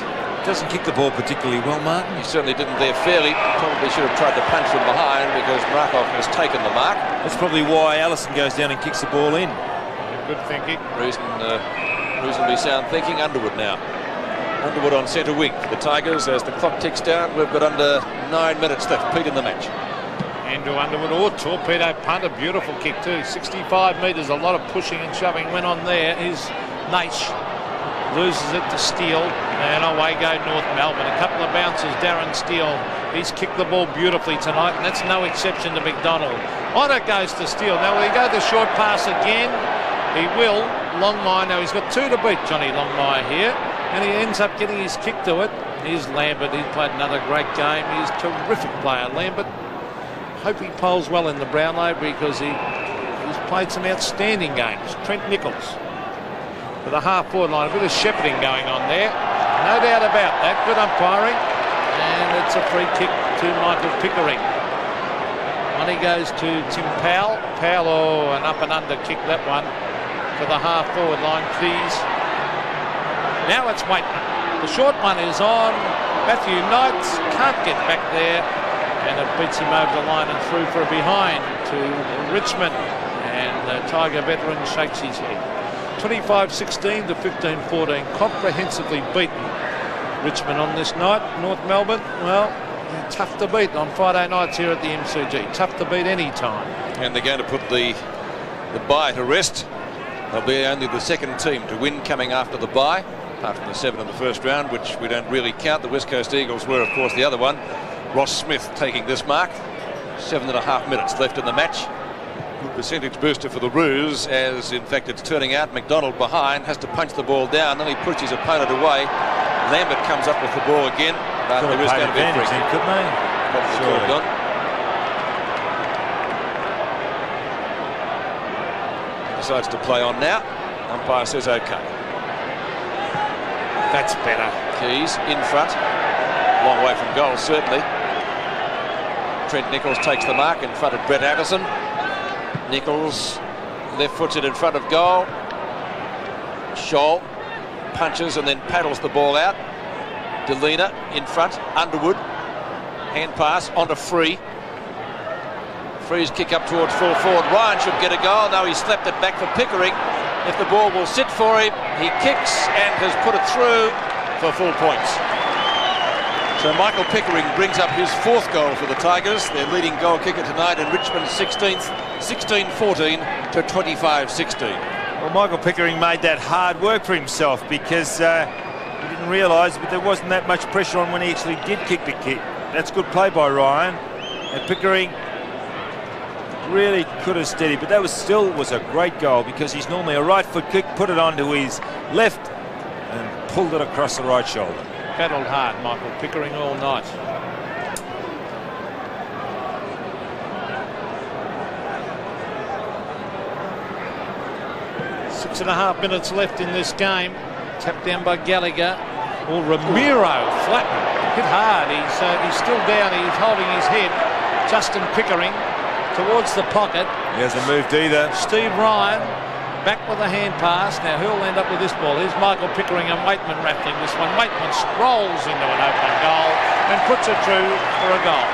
Doesn't kick the ball particularly well, Martin. He certainly didn't there fairly. Probably should have tried to punch from behind because Markov has taken the mark. That's probably why Allison goes down and kicks the ball in. Good thinking. Reasonably sound thinking. Underwood now. Underwood on centre wing for the Tigers as the clock ticks down. We've got under 9 minutes left. Pete in the match. Andrew Underwood or torpedo punt. A beautiful kick too. 65 metres. A lot of pushing and shoving went on there. Here's Naish. Loses it to Steele, and away go North Melbourne. A couple of bounces, Darren Steele. He's kicked the ball beautifully tonight, and that's no exception to McDonald. On it goes to Steele. Now, will he go the short pass again? He will. Longmire, now he's got two to beat, Johnny Longmire here, and he ends up getting his kick to it. Here's Lambert. He's played another great game. He's a terrific player, Lambert. Hope he polls well in the Brownlow because he's played some outstanding games. Trent Nichols. For the half-forward line, a bit of shepherding going on there. No doubt about that. Good umpiring. And it's a free kick to Michael Pickering. Money goes to Tim Powell. Powell, an up and under kick, that one. For the half-forward line, Keys. Now it's Waitman. The short one is on. Matthew Knights can't get back there. And it beats him over the line and through for a behind to Richmond. And the Tiger veteran shakes his head. 25-16 to 15-14, comprehensively beaten Richmond on this night. North Melbourne, well, tough to beat on Friday nights here at the MCG. Tough to beat any time. And they're going to put the bye to rest. They'll be only the second team to win coming after the bye, apart from the 7 in the first round, which we don't really count. The West Coast Eagles were, of course, the other one. Ross Smith taking this mark. 7.5 minutes left in the match. Good percentage booster for the Roos, as in fact it's turning out. McDonald behind, has to punch the ball down, then he puts his opponent away. Lambert comes up with the ball again, but there is going to be a free kick. Couldn't they? Probably decides to play on now. Umpire says okay. That's better. Keys in front, long way from goal certainly. Trent Nichols takes the mark in front of Brett Addison. Nichols left foots it in front of goal. Scholl punches and then paddles the ball out. Delina in front. Underwood Hand pass onto Free. Free's kick up towards full forward. Ryan should get a goal. No, he slapped it back for Pickering. If the ball will sit for him, he kicks and has put it through for full points. So Michael Pickering brings up his 4th goal for the Tigers. Their leading goal kicker tonight, and Richmond 16th, 16-14 to 25-16. Well, Michael Pickering made that hard work for himself because he didn't realise, but there wasn't that much pressure on when he actually did kick the kick. That's good play by Ryan. And Pickering really could have steadied, but that was a great goal because he's normally a right foot kick, put it onto his left and pulled it across the right shoulder. Battled hard, Michael Pickering, all night. 6.5 minutes left in this game. Tapped down by Gallagher. Or Ramiro flattened, hit hard. He's still down. He's holding his head. Justin Pickering towards the pocket. He hasn't moved either. Steve Ryan back with a hand pass. Now who'll end up with this ball? Here's Michael Pickering and Waitman rattling this one. Waitman strolls into an open goal and puts it through for a goal.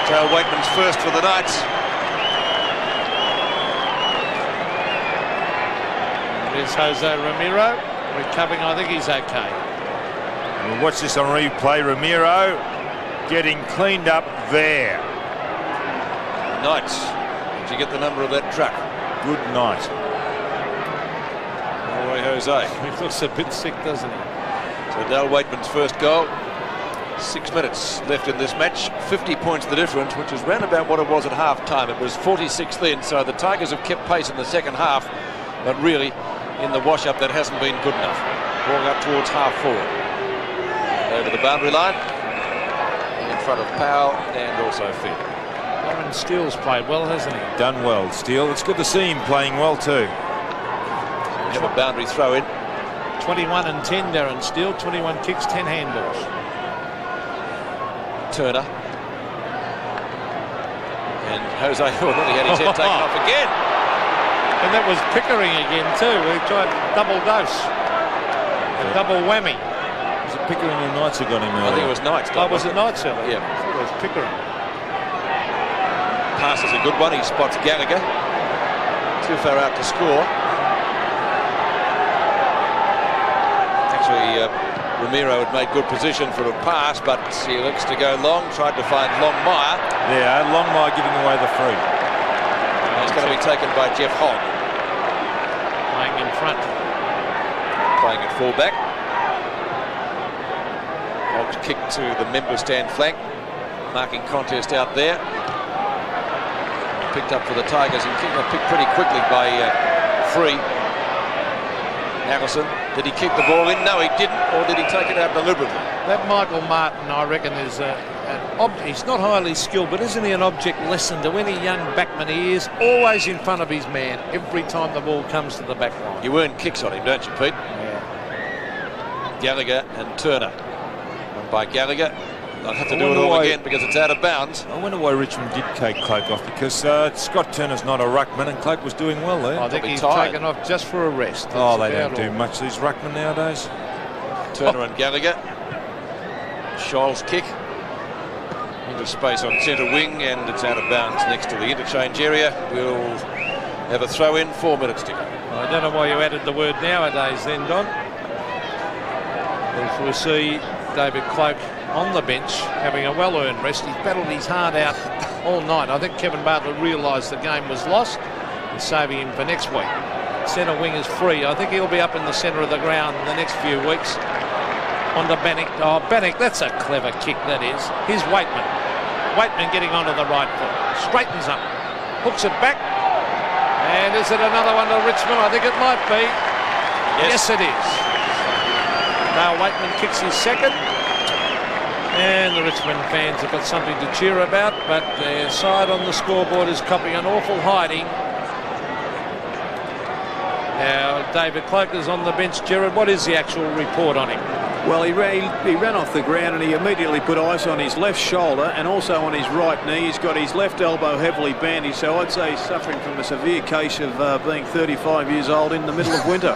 Joe Waitman's first for the night. There's Jose Ramiro recovering. I think he's okay. We'll watch this on replay. Ramiro getting cleaned up there. Night. Did you get the number of that truck? Good night. Roy Jose. He looks a bit sick, doesn't he? So Dale Waitman's first goal. 6 minutes left in this match. 50 points the difference, which is round about what it was at half time. It was 46 then, so the Tigers have kept pace in the second half, but really in the wash-up that hasn't been good enough. Walking up towards half forward. Over the boundary line. In front of Powell and also Finn. Aaron Steele's played well, hasn't he? Done well, Steele. It's good to see him playing well too. We have a boundary throw in. 21 and 10, Darren Steele. 21 kicks, 10 handballs. Turner. And Jose already had his head taken off again. And that was Pickering again too. He tried double dose. A double whammy. Was it Pickering or Knights who got him earlier? I think it was Knights. Oh, was it Knights earlier? Yeah. I thought it was Pickering. Pass is a good one. He spots Gallagher. Too far out to score. Actually, Ramiro had made good position for a pass, but he looks to go long. Tried to find Longmire. Yeah, Longmire giving away the free. It's going to be taken by Jeff Hogg. Playing in front. Playing at fullback. Hogg's kick to the member stand flank. Marking contest out there. Picked up for the Tigers and picked pretty quickly by Free. Allison, did he kick the ball in? No, he didn't. Or did he take it out deliberately? That Michael Martin, I reckon, is he's not highly skilled, but isn't he an object lesson to any young backman? He is always in front of his man every time the ball comes to the back line. You earn kicks on him, don't you, Pete? Yeah. Gallagher and Turner. And by Gallagher, they'll have to do it all again because it's out of bounds. I wonder why Richmond did take Cloak off, because Scott Turner's not a ruckman and Cloak was doing well there. I think he's tired. taken off just for a rest. Oh, they don't do much, these ruckmen nowadays. Turner and Gallagher. Scholl's kick into space on centre wing, and it's out of bounds next to the interchange area. We'll have a throw in. 4 minutes to go. I don't know why you added the word nowadays then, Don. If we see David Cloak on the bench having a well-earned rest. He's battled his heart out all night. I think Kevin Bartlett realised the game was lost and saving him for next week. Centre wing is free. I think he'll be up in the centre of the ground in the next few weeks. On to Bannock. Oh, Bannock, that's a clever kick, that is. Here's Waitman. Waitman getting onto the right foot. Straightens up. Hooks it back. And is it another one to Richmond? I think it might be. Yes, it is. Now Waitman kicks his second. And the Richmond fans have got something to cheer about, but their side on the scoreboard is copying an awful hiding. Now, David Cloak is on the bench. Gerard, what is the actual report on him? Well, he ran off the ground and he immediately put ice on his left shoulder and also on his right knee. He's got his left elbow heavily bandaged, so I'd say he's suffering from a severe case of being 35 years old in the middle of winter.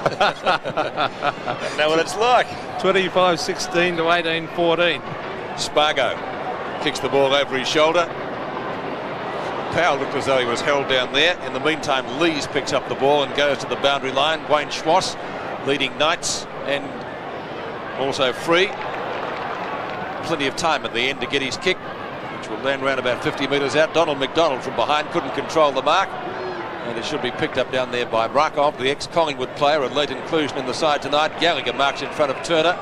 Know what it's like. 25-16 to 18-14. Spargo kicks the ball over his shoulder. Powell looked as though he was held down there. In the meantime, Lees picks up the ball and goes to the boundary line. Wayne Schwass leading Knights and also free. Plenty of time at the end to get his kick, which will land around about 50 metres out. Donald McDonald from behind couldn't control the mark, and it should be picked up down there by Rakov, the ex-Collingwood player, a late inclusion in the side tonight. Gallagher marks in front of Turner,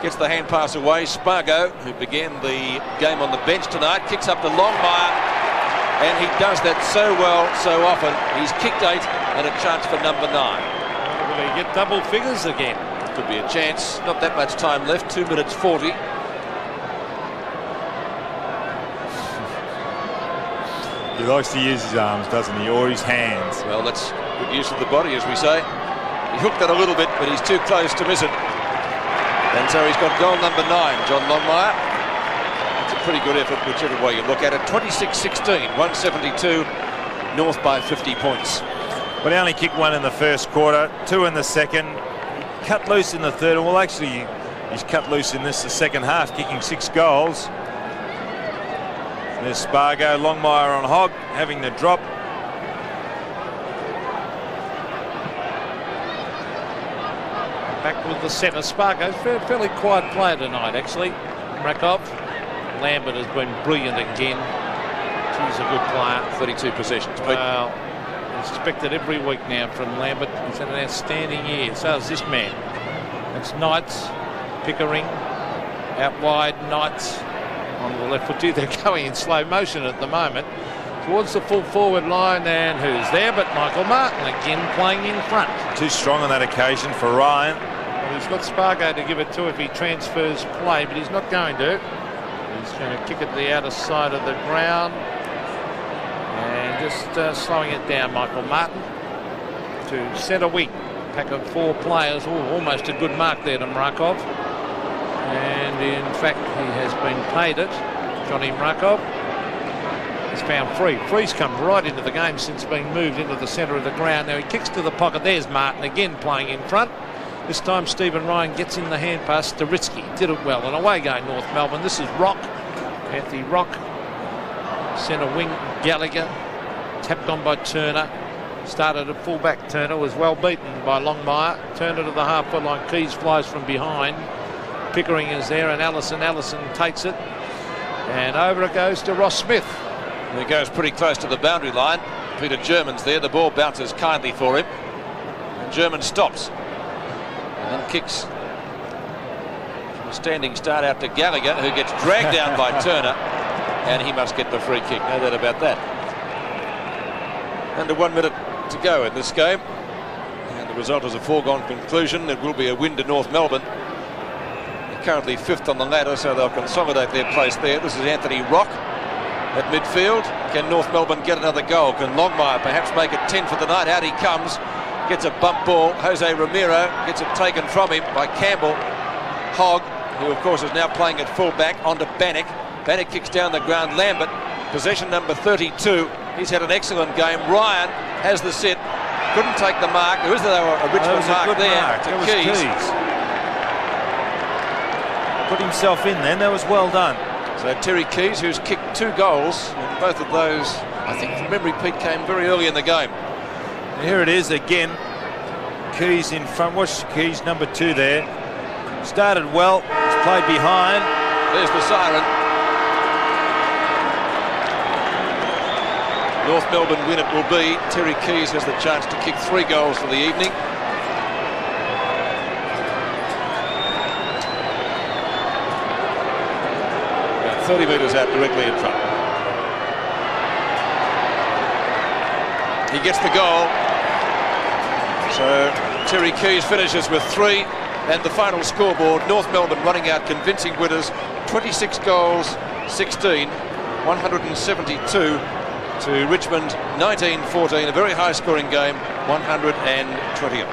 gets the hand pass away. Spargo, who began the game on the bench tonight, kicks up to Longmire, and he does that so well, so often. He's kicked 8 and a chance for number 9. Will he get double figures again? Could be a chance. Not that much time left, 2 minutes 40. He likes to use his arms, doesn't he, or his hands? Well, that's good use of the body, as we say. He hooked that a little bit, but he's too close to miss it. And so he's got goal number 9, John Longmire. It's a pretty good effort, whichever way you look at it. 26-16, 172, North by 50 points. Well, he only kicked 1 in the first quarter, 2 in the second. Cut loose in the third. Well, actually, he's cut loose in the second half, kicking 6 goals. There's Spargo, Longmire on Hogg, having the drop. Back with the centre. Spargo's fairly quiet player tonight, actually. Rakov. Lambert has been brilliant again. He's a good player. 32 possessions. Well, expected every week now from Lambert. He's had an outstanding year. So is this man. It's Knights, Pickering, out wide, Knights on the left foot. They're going in slow motion at the moment towards the full forward line, and who's there but Michael Martin again playing in front. Too strong on that occasion for Ryan. Well, he's got Spargo to give it to if he transfers play, but he's not going to. He's going to kick it to the outer side of the ground and just slowing it down. Michael Martin to centre wing. Pack of 4 players. Almost a good mark there to Mrakov. And in fact, he has been paid it. Johnny Mrakov has found Free. Free's come right into the game since being moved into the centre of the ground. Now he kicks to the pocket. There's Martin again playing in front. This time Stephen Ryan gets in the hand pass to Ritsky. Did it well. And away going North Melbourne. This is Rock. Anthony Rock. Centre wing Gallagher. Tapped on by Turner. Started at fullback. Turner was well beaten by Longmire. Turner to the half-foot line. Keys flies from behind. Pickering is there, and Allison takes it. And over it goes to Ross Smith. And he goes pretty close to the boundary line. Peter German's there. The ball bounces kindly for him. And German stops. And then kicks from a standing start out to Gallagher, who gets dragged down by Turner. And he must get the free kick. No doubt about that. Under 1 minute to go in this game. And the result is a foregone conclusion. It will be a win to North Melbourne. They're currently 5th on the ladder, so they'll consolidate their place there. This is Anthony Rock at midfield. Can North Melbourne get another goal? Can Longmire perhaps make it 10 for the night? Out he comes. Gets a bump ball. Jose Romero gets it taken from him by Campbell. Hogg, who of course is now playing at full back, onto Bannock. Bannock kicks down the ground. Lambert, possession number 32. He's had an excellent game. Ryan has the sit. Couldn't take the mark. There is a Richmond mark there to Keys. Put himself in then. That was well done. So Terry Keys, who's kicked 2 goals, and both of those, I think from memory, Pete, came very early in the game. And here it is again. Keys in front. Watch Keys, number 2 there. Started well. It's played behind. There's the siren. North Melbourne win it will be. Terry Keys has the chance to kick 3 goals for the evening. About 30 metres out directly in front. He gets the goal. So Terry Keys finishes with 3. And the final scoreboard, North Melbourne running out convincing winners. 26 goals, 16, 172. To Richmond, 19-14, a very high-scoring game, 128.